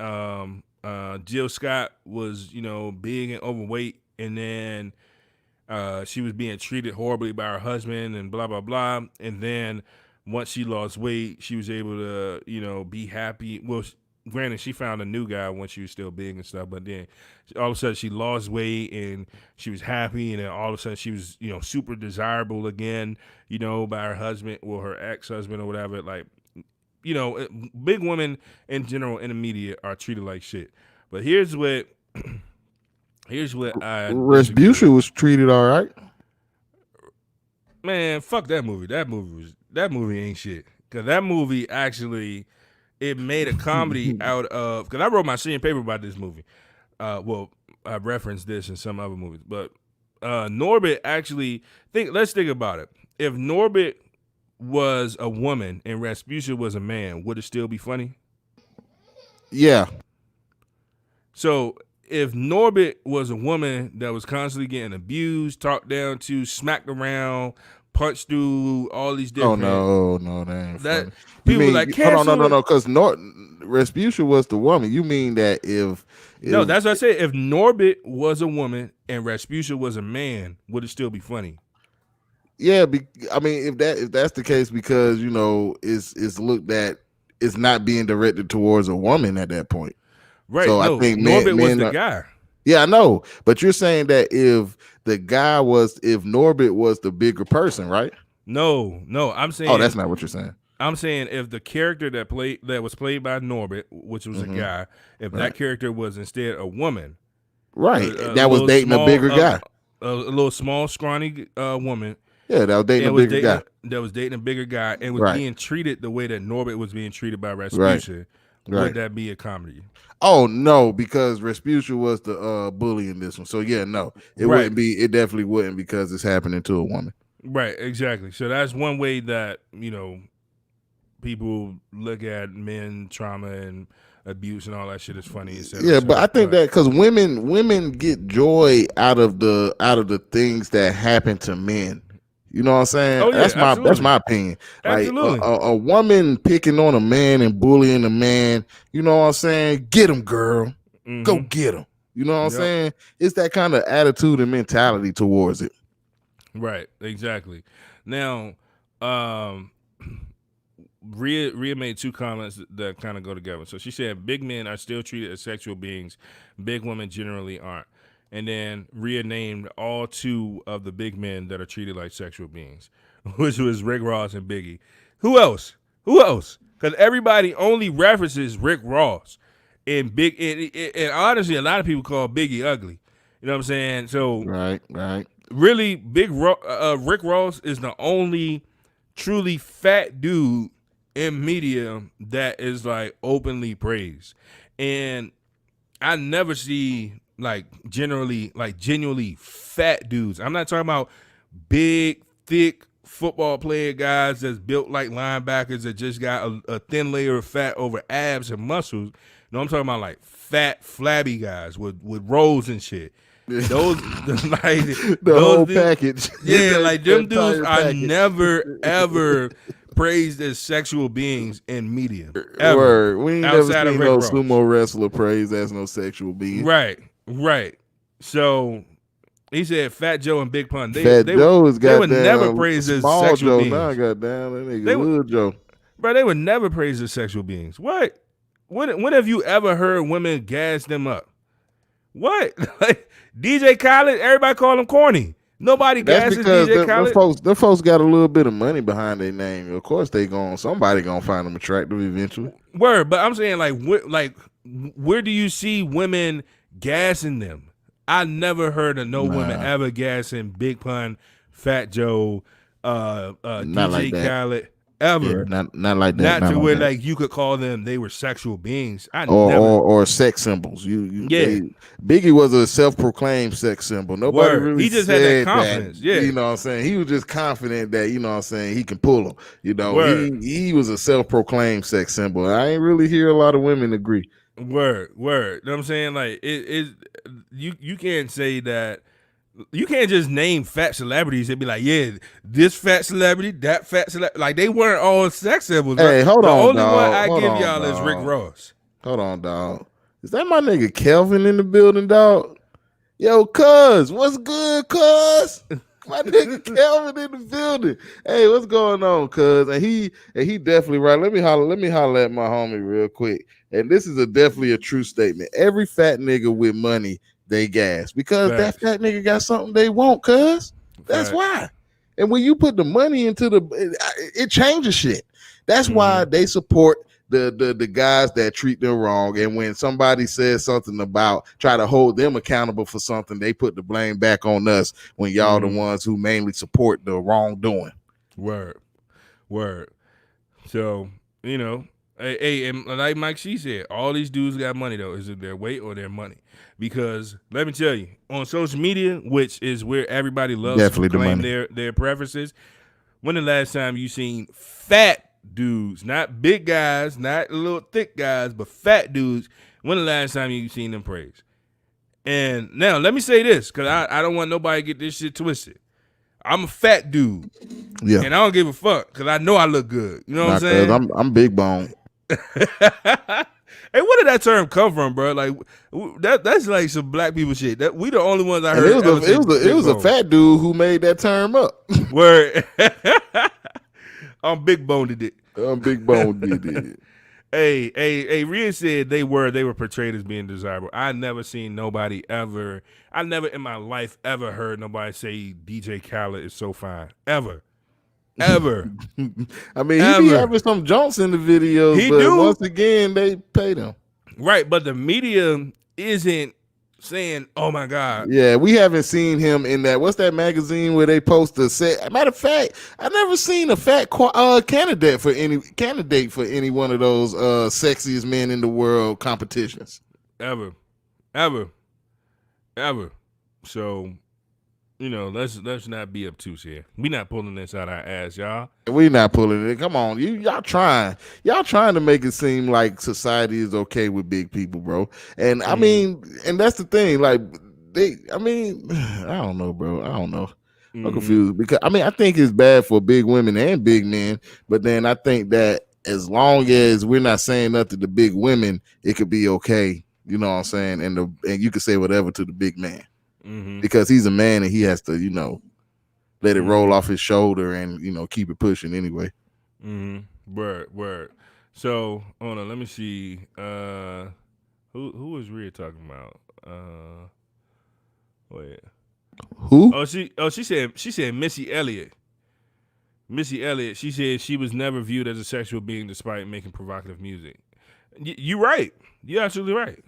Jill Scott was, you know, big and overweight, and then she was being treated horribly by her husband and blah blah blah, and then once she lost weight, she was able to, you know, be happy. Well, granted, she found a new guy when she was still big and stuff, but then all of a sudden she lost weight and she was happy, and then all of a sudden she was, you know, super desirable again, you know, by her husband or her ex-husband or whatever. Like, you know, big women in general in the media are treated like shit. But here's what I Rasputia was treated all right. Man, fuck that movie. That movie ain't shit. Cause that movie actually, it made a comedy out of. Cause I wrote my senior paper about this movie. Well, I referenced this in some other movies, but Norbit actually let's think about it. If Norbit was a woman and Rasputia was a man, would it still be funny? Yeah. So if Norbit was a woman that was constantly getting abused, talked down to, smacked around, punched through all these different. Oh no, that ain't funny. People mean, like, hold on, no, because Rasputia was the woman. You mean that if no, that's what I said. If Norbit was a woman and Rasputia was a man, would it still be funny? Yeah, I mean, if that's the case, because, you know, it's looked at, it's not being directed towards a woman at that point. Right. So no, I think Norbit was the guy. Yeah, I know. But you're saying that if Norbit was the bigger person, right? No, I'm saying. Oh, that's not what you're saying. I'm saying if the character that was played by Norbit, which was a guy, if that character was instead a woman, right, that was dating a bigger guy, a little small, scrawny woman. Yeah, that was dating a bigger guy. That was dating a bigger guy and was being treated the way that Norbit was being treated by Rasputia. Right. Would that be a comedy? Oh no, because Rasputia was the bully in this one. So yeah, no, it wouldn't be. It definitely wouldn't, because it's happening to a woman. Right, exactly. So that's one way that, you know, people look at men trauma and abuse and all that shit is funny. Yeah, but I think that because women get joy out of the things that happen to men. You know what I'm saying? Oh, yeah, that's my opinion. Absolutely. Like a woman picking on a man and bullying a man, you know what I'm saying? Get him, girl. Mm-hmm. Go get him. You know what I'm saying? It's that kind of attitude and mentality towards it. Right, exactly. Now, Rhea made two comments that kind of go together. So she said big men are still treated as sexual beings. Big women generally aren't. And then Rhea named all two of the big men that are treated like sexual beings, which was Rick Ross and Biggie. Who else? Because everybody only references Rick Ross and and honestly, a lot of people call Biggie ugly. You know what I'm saying? So right. Really, Rick Ross is the only truly fat dude in media that is like openly praised, and I never see genuinely fat dudes. I'm not talking about big, thick football player guys that's built like linebackers that just got a thin layer of fat over abs and muscles. No, I'm talking about like fat, flabby guys with rolls and shit. Those whole package. Yeah, like them dudes are never ever praised as sexual beings in media ever. Word. We ain't never outside of seen Rick no Ross. sumo wrestler praised as no sexual being. Right. So he said Fat Joe and Big Pun. Fat Joe is they would goddamn never praise as small sexual Joe beings. now, goddamn that nigga They would- Little Joe. Bro, they would never praise as sexual beings. What? When have you ever heard women gas them up? What? Like DJ Khaled, everybody call him corny. Nobody That's gasses because DJ Khaled. them folks got a little bit of money behind their name. Of course, somebody gonna find them attractive eventually. Word, but I'm saying where do you see women gassing them? I never heard of no women ever gassing Big Pun, Fat Joe, DJ like that. Khaled. Ever. Yeah, not like that. Not to where that. like you could call them they were sexual beings. Or sex symbols. Biggie was a self-proclaimed sex symbol. Nobody really he just said had that confidence. Yeah. You know what I'm saying? He was just confident that, you know what I'm saying, he can pull them. You know, Word. he was a self-proclaimed sex symbol. I ain't really hear a lot of women agree. Word. You know what I'm saying? Like you can't say that. You can't just name fat celebrities and be like, yeah, this fat celebrity, that fat celebrity. Like, they weren't all sex symbols. Hey, hold on, The only dog. one I Hold give on, y'all is dog. Rick Ross. Hold on, dog. Is that my nigga Kelvin in the building, dog? Yo, cuz, what's good, cuz? My nigga Kelvin in the building. Hey, what's going on, cuz? And he definitely right. Let me holler at my homie real quick. And this is definitely a true statement. Every fat nigga with money, they gas because that fat nigga got something they want, cuz. That's why. And when you put the money into it changes shit. That's why they support the guys that treat them wrong. And when somebody says something about try to hold them accountable for something, they put the blame back on us when y'all the ones who mainly support the wrongdoing. Word. So, you know, hey, and like Mike She said, all these dudes got money though. Is it their weight or their money? Because let me tell you, on social media, which is where everybody loves Definitely to claim the their preferences, when the last time you seen fat dudes, not big guys, not little thick guys, but fat dudes, when the last time you seen them praised? And now let me say this, because I don't want nobody to get this shit twisted. I'm a fat dude. Yeah. And I don't give a fuck because I know I look good. You know what I'm saying? I'm big bone. Hey, where did that term come from, bro? Like that's like some black people shit. That we the only ones I heard. It was a fat dude who made that term up. Word. I'm big boned it. I'm big bone did it. Hey, Rhea said they were portrayed as being desirable. I never seen nobody ever. I never in my life ever heard nobody say DJ Khaled is so fine. Ever. I mean, he be having some jumps in the videos, but once again, they paid him. Right, but the media isn't saying, "Oh my God." Yeah, we haven't seen him in that. What's that magazine where they post a set? Matter of fact, I never seen a fat candidate for any one of those sexiest men in the world competitions. Ever. So, you know, let's not be obtuse here. We not pulling this out our ass, y'all. We not pulling it. Come on, y'all trying to make it seem like society is okay with big people, bro. And I mean, and that's the thing. Like I don't know, bro. I don't know. I'm confused because I think it's bad for big women and big men, but then I think that as long as we're not saying nothing to big women, it could be okay. You know what I'm saying? And you can say whatever to the big man. Because he's a man and he has to, you know, let it roll off his shoulder and, you know, keep it pushing anyway. Word. So, hold on, let me see. Who was Rhea talking about? Wait. Who? She said Missy Elliott. She said she was never viewed as a sexual being despite making provocative music. You're right. You're absolutely right.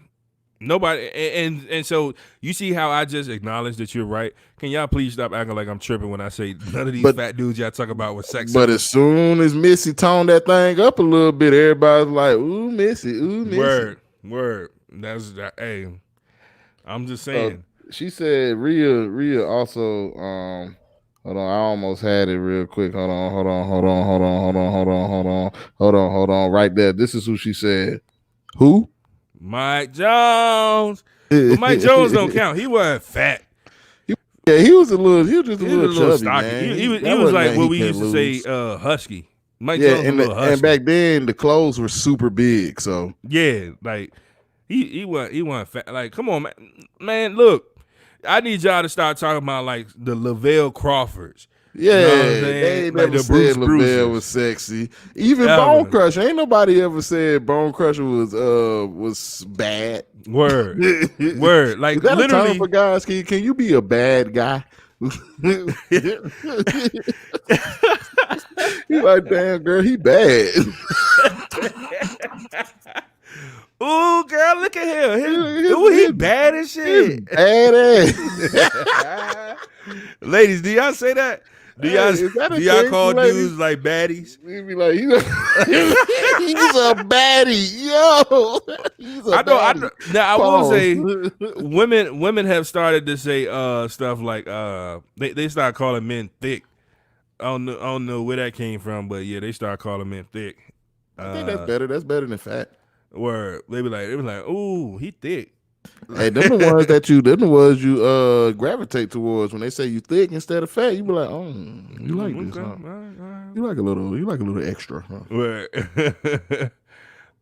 Nobody, and so you see how I just acknowledged that you're right. Can y'all please stop acting like I'm tripping when I say none of these fat dudes y'all talk about was sexy? But as soon as Missy toned that thing up a little bit, everybody's like, "Ooh, Missy, ooh, Missy." Word. That's that. Hey, I'm just saying. She said Rhea also. Hold on, I almost had it real quick. Hold on. Right there. This is who she said. Who? Mike Jones. But Mike Jones don't count. He wasn't fat. Yeah, he was just a little chubby, stocky. man. He was like what we used to say, husky. Mike Yeah, Jones a little hustler. and back then the clothes were super big. So yeah, like he wasn't fat. Like, come on, man. Look, I need y'all to start talking about like the Lavelle Crawfords. yeah, You know what I'm they saying? ain't Like never the Bruce said Lavelle was Brucers. sexy. Even Bone Ever. Crusher, ain't nobody ever said Bone Crusher was bad. Word. Is Word. Like that a term literally. for guys? Can you be a bad guy? You like, damn girl, he bad. Ooh, girl, look at him. His- Ooh, he his- bad as He's shit. badass. Ladies, do y'all say that? Do Hey, y'all is that a do y'all thing call for ladies? dudes like baddies? We be like, he's a baddie, yo. He's a I baddie. know. Now I will Pause. say, women have started to say stuff like they start calling men thick. I don't know where that came from, but yeah, they start calling men thick. I think that's better. That's better than fat. Where they be like, ooh, he thick. Hey, them the ones you gravitate towards when they say you thick instead of fat. You be like, oh, you like this, Okay, huh? all right. You like a little extra, huh? Where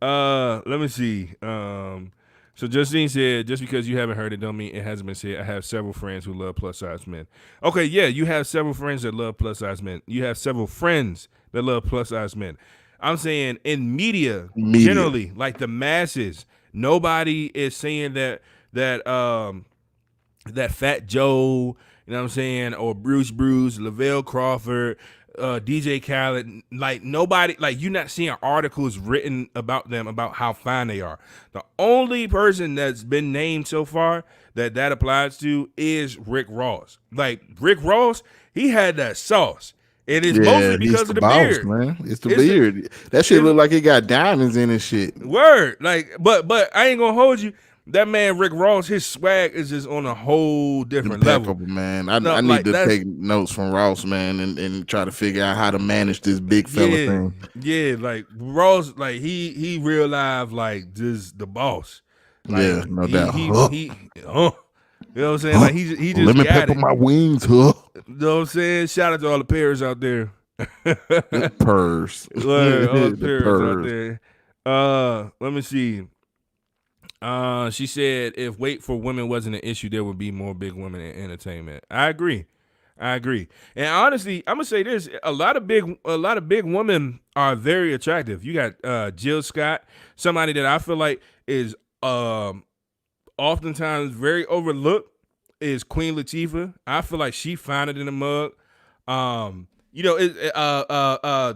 let me see. So Justine said, just because you haven't heard it don't mean it hasn't been said. I have several friends who love plus size men. Okay, yeah, you have several friends that love plus size men. You have several friends that love plus size men. I'm saying in media. Generally, like the masses, nobody is saying that Fat Joe, you know what I'm saying, or Bruce, Lavelle Crawford, DJ Khaled, like nobody, like you're not seeing articles written about them about how fine they are. The only person that's been named so far that applies to is Rick Ross. Like Rick Ross, he had that sauce. And it's mostly because of the boss, beard, man. It's the beard. That shit look like it got diamonds in his shit. Word, like, but I ain't gonna hold you. That man Rick Ross, his swag is just on a whole different level, man. I need to take notes from Ross, man, and try to figure out how to manage this big fella thing. Yeah, like Ross, like he real life, like just the boss. Like, yeah, no doubt. You know what I'm saying? Like he just lemon got pepper it. my wings, huh? You know what I'm saying? Shout out to all the peers out there. Purrs. All the peers out there. Let me see. She said if weight for women wasn't an issue, there would be more big women in entertainment. I agree. And honestly, I'm gonna say this: a lot of big women are very attractive. You got Jill Scott, somebody that I feel like is oftentimes very overlooked, is Queen Latifah. I feel like she found it in the mug.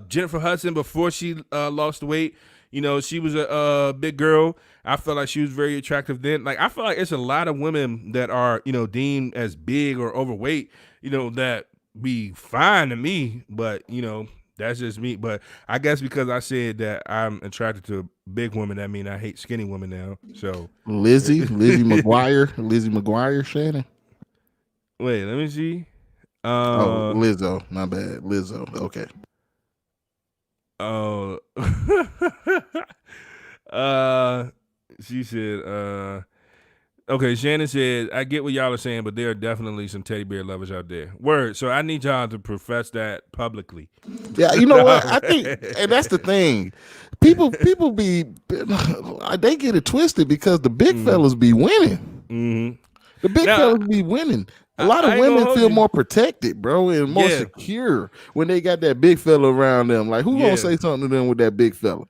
Jennifer Hudson, before she lost weight, you know, she was a big girl. I felt like she was very attractive then. Like, I feel like it's a lot of women that are, you know, deemed as big or overweight, you know, that be fine to me, but, you know, that's just me. But I guess because I said that I'm attracted to big women, that mean I hate skinny women now. So Lizzie McGuire, Shannon. Wait, let me see. Lizzo, my bad. Lizzo. Okay. Oh, she said, okay, Shannon said, I get what y'all are saying, but there are definitely some teddy bear lovers out there. Word. So I need y'all to profess that publicly. Yeah, you know what? I think, and that's the thing. People be, they get it twisted because the big fellas be winning. Mm-hmm. The big fellas be winning. A lot of women feel more protected, bro, and more secure when they got that big fella around them. Like, who gonna say something to them with that big fella?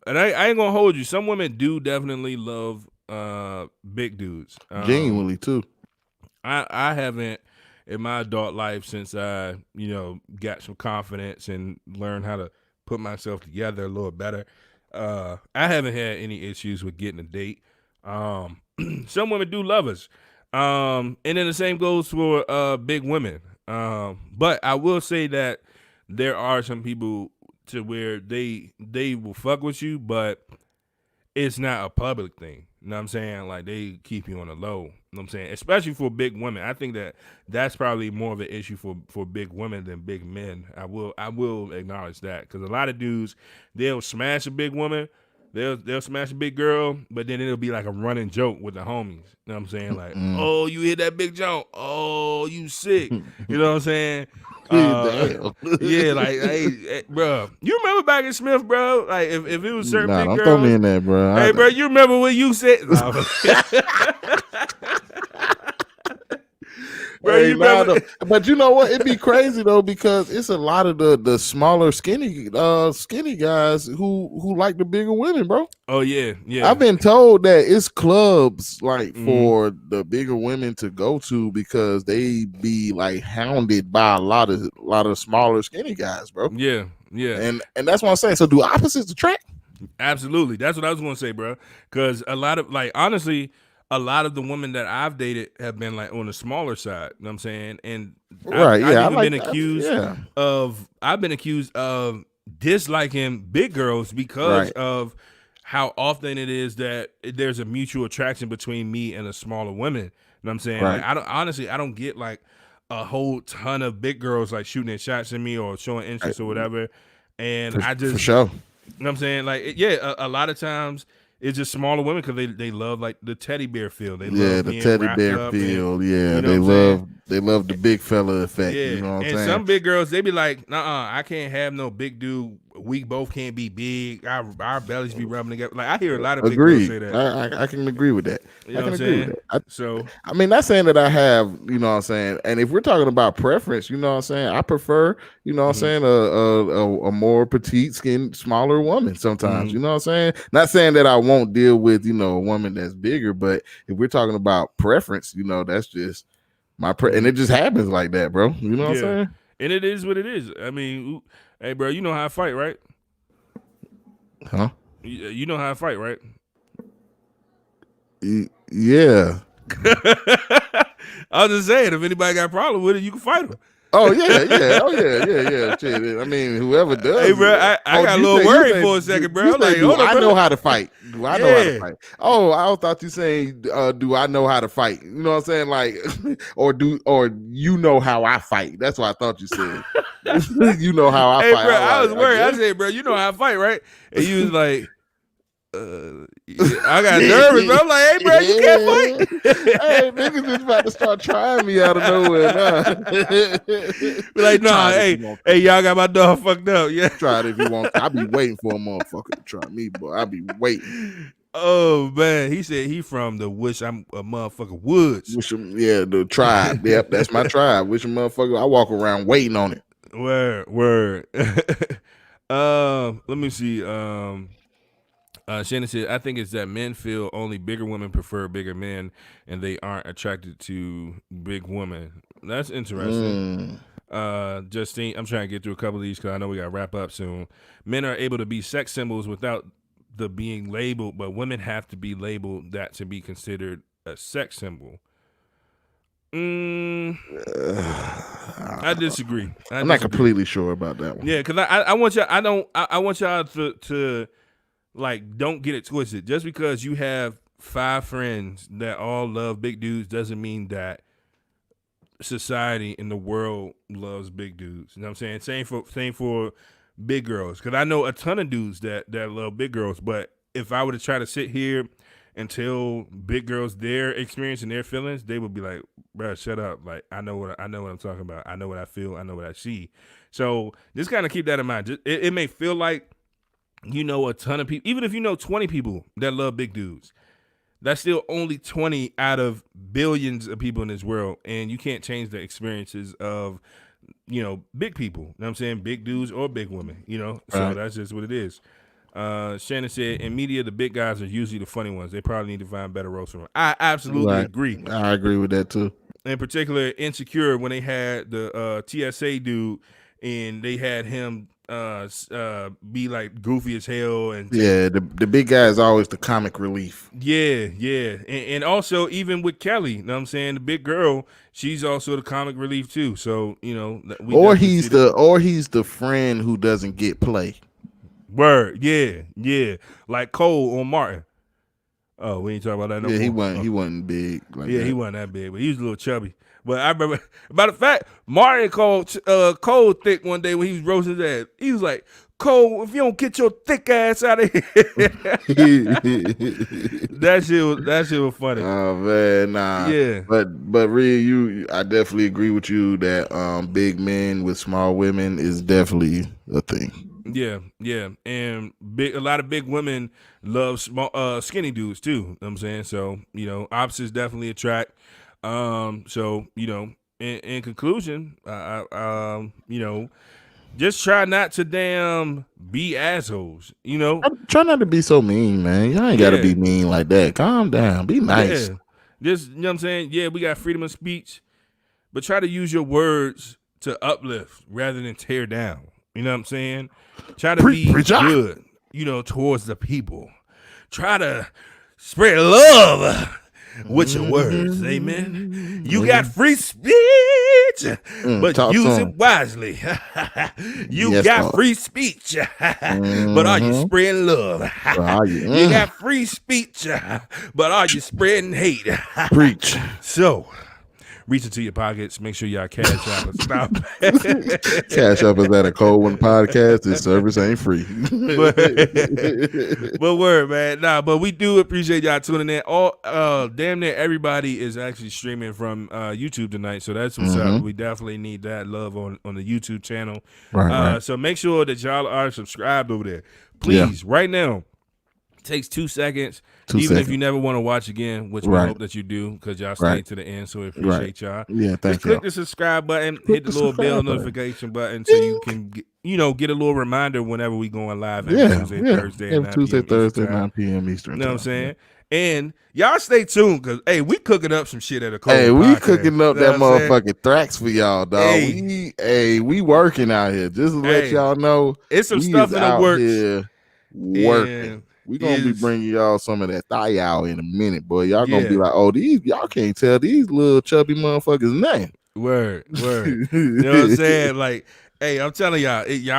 And I ain't gonna hold you. Some women do definitely love big dudes. Genuinely too. I haven't in my adult life since I, you know, got some confidence and learned how to put myself together a little better. I haven't had any issues with getting a date. Some women do love us. And then the same goes for big women. But I will say that there are some people to where they will fuck with you, but it's not a public thing. You know what I'm saying? Like, they keep you on the low. You know what I'm saying? Especially for big women. I think that's probably more of an issue for big women than big men. I will acknowledge that, because a lot of dudes, they'll smash a big woman, they'll smash a big girl, but then it'll be like a running joke with the homies. You know what I'm saying? Like, oh, you hit that big jump. Oh, you sick. You know what I'm saying? Damn. Yeah, like, hey, bro, you remember back in Smith, bro? Like, if it was certain Nah, big don't girls, throw me in there, bro. hey, bro, you remember when you said, nah, bro, Hey, you remember? but you know what? It'd be crazy though because it's a lot of the smaller, skinny guys who like the bigger women, bro. Oh yeah, yeah. I've been told that it's clubs like Mhm. for the bigger women to go to because they be like hounded by a lot of smaller, skinny guys, bro. Yeah, yeah. And that's what I'm saying. So do opposites attract? Absolutely. That's what I was going to say, bro. Because a lot of, like, honestly, a lot of the women that I've dated have been like on the smaller side. You know what I'm saying? And Right, I've yeah, even I like been that. accused Yeah. I've been accused of disliking big girls because Right. of how often it is that there's a mutual attraction between me and a smaller woman. You know what I'm saying? Right. Like, I don't get like a whole ton of big girls like shooting their shots at me or showing interest or whatever. And I just, for sure. you know what I'm saying? Like, a lot of times it's just smaller women because they love like the teddy bear feel. They love the being teddy wrapped bear up feel. and, Yeah, you know they what I'm love the big fella effect. yeah, You know what I'm and saying? some big girls they be like, "Nuh-uh, I can't have no big dude. We both can't be big. Our bellies be rubbing together." Like I hear a lot of big girls Agreed. say that. I can agree with that. You know I can what I'm agree with saying? that. So I mean, not saying that I have, you know what I'm saying. And if we're talking about preference, you know what I'm saying, I prefer, you know what I'm saying, a more petite skin, smaller woman sometimes, you know what I'm saying? Not saying that I won't deal with, you know, a woman that's bigger, but if we're talking about preference, you know, that's just my and it just happens like that, bro. You know what I'm saying? And it is what it is. I mean, hey, bro, you know how I fight, right? Huh? You know how I fight, right? Yeah. I was just saying, if anybody got a problem with it, you can fight them. Oh yeah. Oh yeah. Shit. I mean, whoever does. Hey, bro, I got a little worried for a second, bro. I'm like, hold on, I bro. know how to fight. Do I know how to fight? Oh, I thought you saying, do I know how to fight? You know what I'm saying? Like, or you know how I fight? That's what I thought you said. You know how I fight. Hey, bro, I was worried. I guess. said, bro, you know how I fight, right? And you was like, I got nervous, bro. I'm like, hey, bro, you can't fight. Hey, niggas is about to start trying me out of nowhere now. Be like, nah, hey, y'all got my dog fucked up. Yeah, try it if you want. I'll be waiting for a motherfucker to try me, boy. I'll be waiting. Oh man, he said he from the Wish I'm a Motherfucker Woods. The tribe. Yep, that's my tribe. Wish a motherfucker. I walk around waiting on it. Word. Let me see. Shannon said, I think it's that men feel only bigger women prefer bigger men and they aren't attracted to big women. That's interesting. Justine, I'm trying to get through a couple of these because I know we got to wrap up soon. Men are able to be sex symbols without the being labeled, but women have to be labeled that to be considered a sex symbol. I disagree. I'm not completely sure about that one. Yeah, because I want y'all. I want y'all to like, don't get it twisted. Just because you have 5 friends that all love big dudes doesn't mean that society in the world loves big dudes. You know what I'm saying? Same for big girls. Because I know a ton of dudes that love big girls. But if I were to try to sit here and tell big girls their experience and their feelings, they would be like, bro, shut up. Like, I know what I'm talking about. I know what I feel. I know what I see. So just kind of keep that in mind. It may feel like you know a ton of people, even if you know 20 people that love big dudes, that's still only 20 out of billions of people in this world, and you can't change the experiences of, you know, big people. You know what I'm saying? Big dudes or big women, you know? So that's just what it is. Shannon said, in media, the big guys are usually the funny ones. They probably need to find better roles for them. I absolutely agree. I agree with that, too. In particular, Insecure, when they had the TSA dude, and they had him be like goofy as hell, and the big guy is always the comic relief. And also even with Kelly, you know what I'm saying, the big girl, she's also the comic relief too. So you know, he's the friend who doesn't get play. Word, yeah, like Cole on Martin. Oh, we ain't talking about that no more. He wasn't big. He wasn't that big, but he was a little chubby. But I remember, matter of fact, Martin called Cole thick one day when he was roasting his ass. He was like, Cole, if you don't get your thick ass out of here. That shit was funny. Oh man, nah. Yeah. But really, I definitely agree with you that big men with small women is definitely a thing. Yeah, and a lot of big women love small, skinny dudes too. You know what I'm saying, so opposites definitely attract. So in conclusion, just try not to damn be assholes. Try not to be so mean, man. Y'all ain't gotta be mean like that. Calm down, be nice. Yeah. Just what I'm saying. Yeah, we got freedom of speech, but try to use your words to uplift rather than tear down. You know what I'm saying? Try to be good, towards the people. Try to spread love with your words. Amen. You got free speech, but use it wisely. You got free speech, but are you spreading love? You got free speech, but are you spreading hate? Preach. So, reach into your pockets. Make sure y'all cash out and stop. Cash up is at a Cold One podcast. This service ain't free. but word, man. Nah, but we do appreciate y'all tuning in. Damn near everybody is actually streaming from YouTube tonight, so that's what's up. We definitely need that love on the YouTube channel. Right. So make sure that y'all are subscribed over there. Please, right now. Takes 2 seconds, if you never want to watch again, which we hope that you do because y'all stay to the end, so we appreciate y'all. Yeah, thank you. Click the subscribe button, hit the little bell notification button so you can get a little reminder whenever we going live every Tuesday, Thursday, 9 p.m. Eastern. You know what I'm saying? And y'all stay tuned because we cooking up some shit at a Cold we podcast. cooking up that motherfucking Thrax for y'all, dog. We working out here. Just to let y'all know, it's some stuff in the works. Here working. We're going to be bringing y'all some of that thigh out in a minute, boy. Y'all going to be like, oh, y'all can't tell these little chubby motherfuckers' name. Word. You know what I'm saying? Like, I'm telling y'all, it's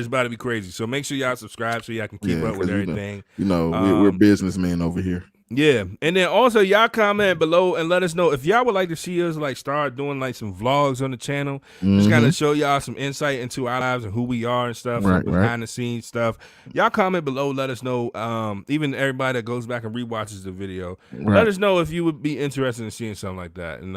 about to be crazy. So make sure y'all subscribe so y'all can keep up with everything. We're businessmen over here. Yeah, and then also y'all comment below and let us know if y'all would like to see us start doing some vlogs on the channel. Just kind of show y'all some insight into our lives and who we are and stuff, behind the scenes stuff. Y'all comment below, let us know. Even everybody that goes back and rewatches the video, let us know if you would be interested in seeing something like that, and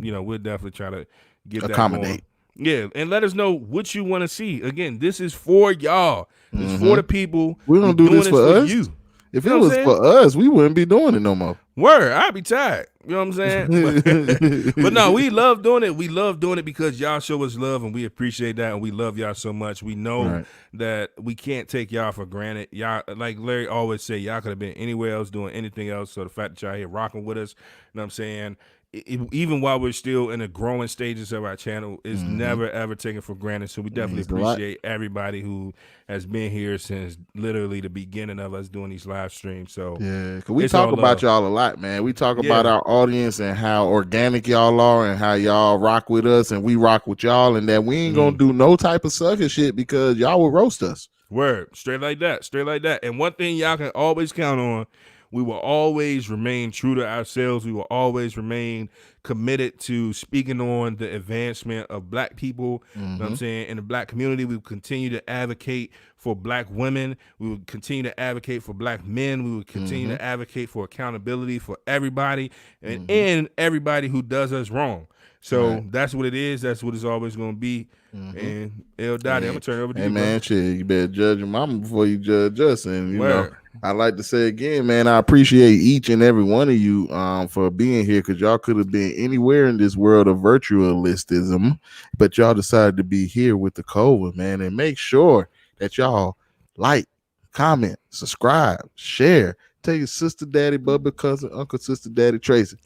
we'll definitely try to get accommodate. That going. Yeah, and let us know what you want to see. Again, this is for y'all. It's for the people. We're gonna do this for us. You. If it was for us, we wouldn't be doing it no more. Word, I'd be tired. You know what I'm saying? But no, we love doing it. We love doing it because y'all show us love, and we appreciate that, and we love y'all so much. We know that we can't take y'all for granted. Y'all, like Larry always say, y'all could have been anywhere else doing anything else. So the fact that y'all here rocking with us, you know what I'm saying? Even while we're still in the growing stages of our channel, is never ever taken for granted. So we definitely appreciate everybody who has been here since literally the beginning of us doing these live streams. So cause we talk about y'all a lot, man. We talk about our audience and how organic y'all are and how y'all rock with us and we rock with y'all, and that we ain't gonna do no type of sucker shit because y'all will roast us. Word, straight like that. And one thing y'all can always count on. We will always remain true to ourselves. We will always remain committed to speaking on the advancement of black people. You know what I'm saying? In the black community, we will continue to advocate for black women. We will continue to advocate for black men. We will continue to advocate for accountability for everybody and everybody who does us wrong. So that's what it is. That's what it's always going to be. And El Dottie, I'm going to turn it over to you. Hey, man, shit, you better judge your mama before you judge us. And, you know, I like to say again, man, I appreciate each and every one of you for being here because y'all could have been anywhere in this world of virtualistism, but y'all decided to be here with the COVID, man. And make sure that y'all like, comment, subscribe, share. Tell your sister, daddy, Bubba, cousin, uncle, sister, daddy, Tracy.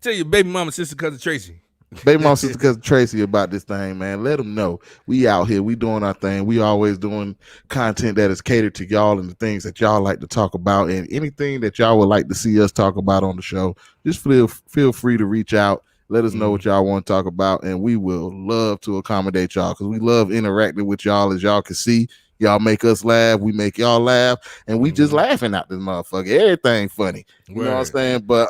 Tell your baby mama, sister, cousin, Tracy. Baby mom, sister, cousin Tracy about this thing, man. Let them know we out here. We doing our thing. We always doing content that is catered to y'all and the things that y'all like to talk about, and anything that y'all would like to see us talk about on the show. Just feel free to reach out. Let us know what y'all want to talk about, and we will love to accommodate y'all because we love interacting with y'all. As y'all can see, y'all make us laugh. We make y'all laugh, and we just laughing out this motherfucker. Everything funny. You know what I'm saying? But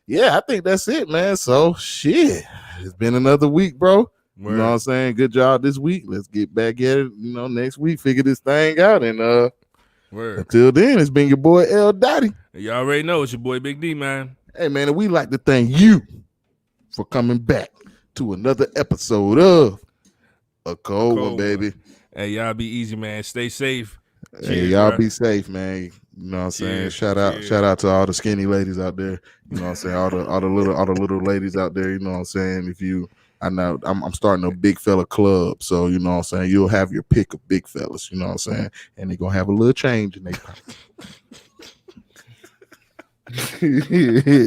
yeah, I think that's it, man. So shit, it's been another week, bro. You know what I'm saying? Good job this week. Let's get back at it, next week, figure this thing out. And until then, it's been your boy L Dottie. You already know it's your boy Big D, man. Hey, man, and we like to thank you for coming back to another episode of A Cold One, baby. Hey, y'all be easy, man. Stay safe. Cheers, hey, y'all be safe, man. You know what I'm saying? Shout out to all the skinny ladies out there. You know what I'm saying? All the little ladies out there, you know what I'm saying? I'm starting a big fella club, so you know what I'm saying, you'll have your pick of big fellas, you know what I'm saying? And they're gonna have a little change in their pocket.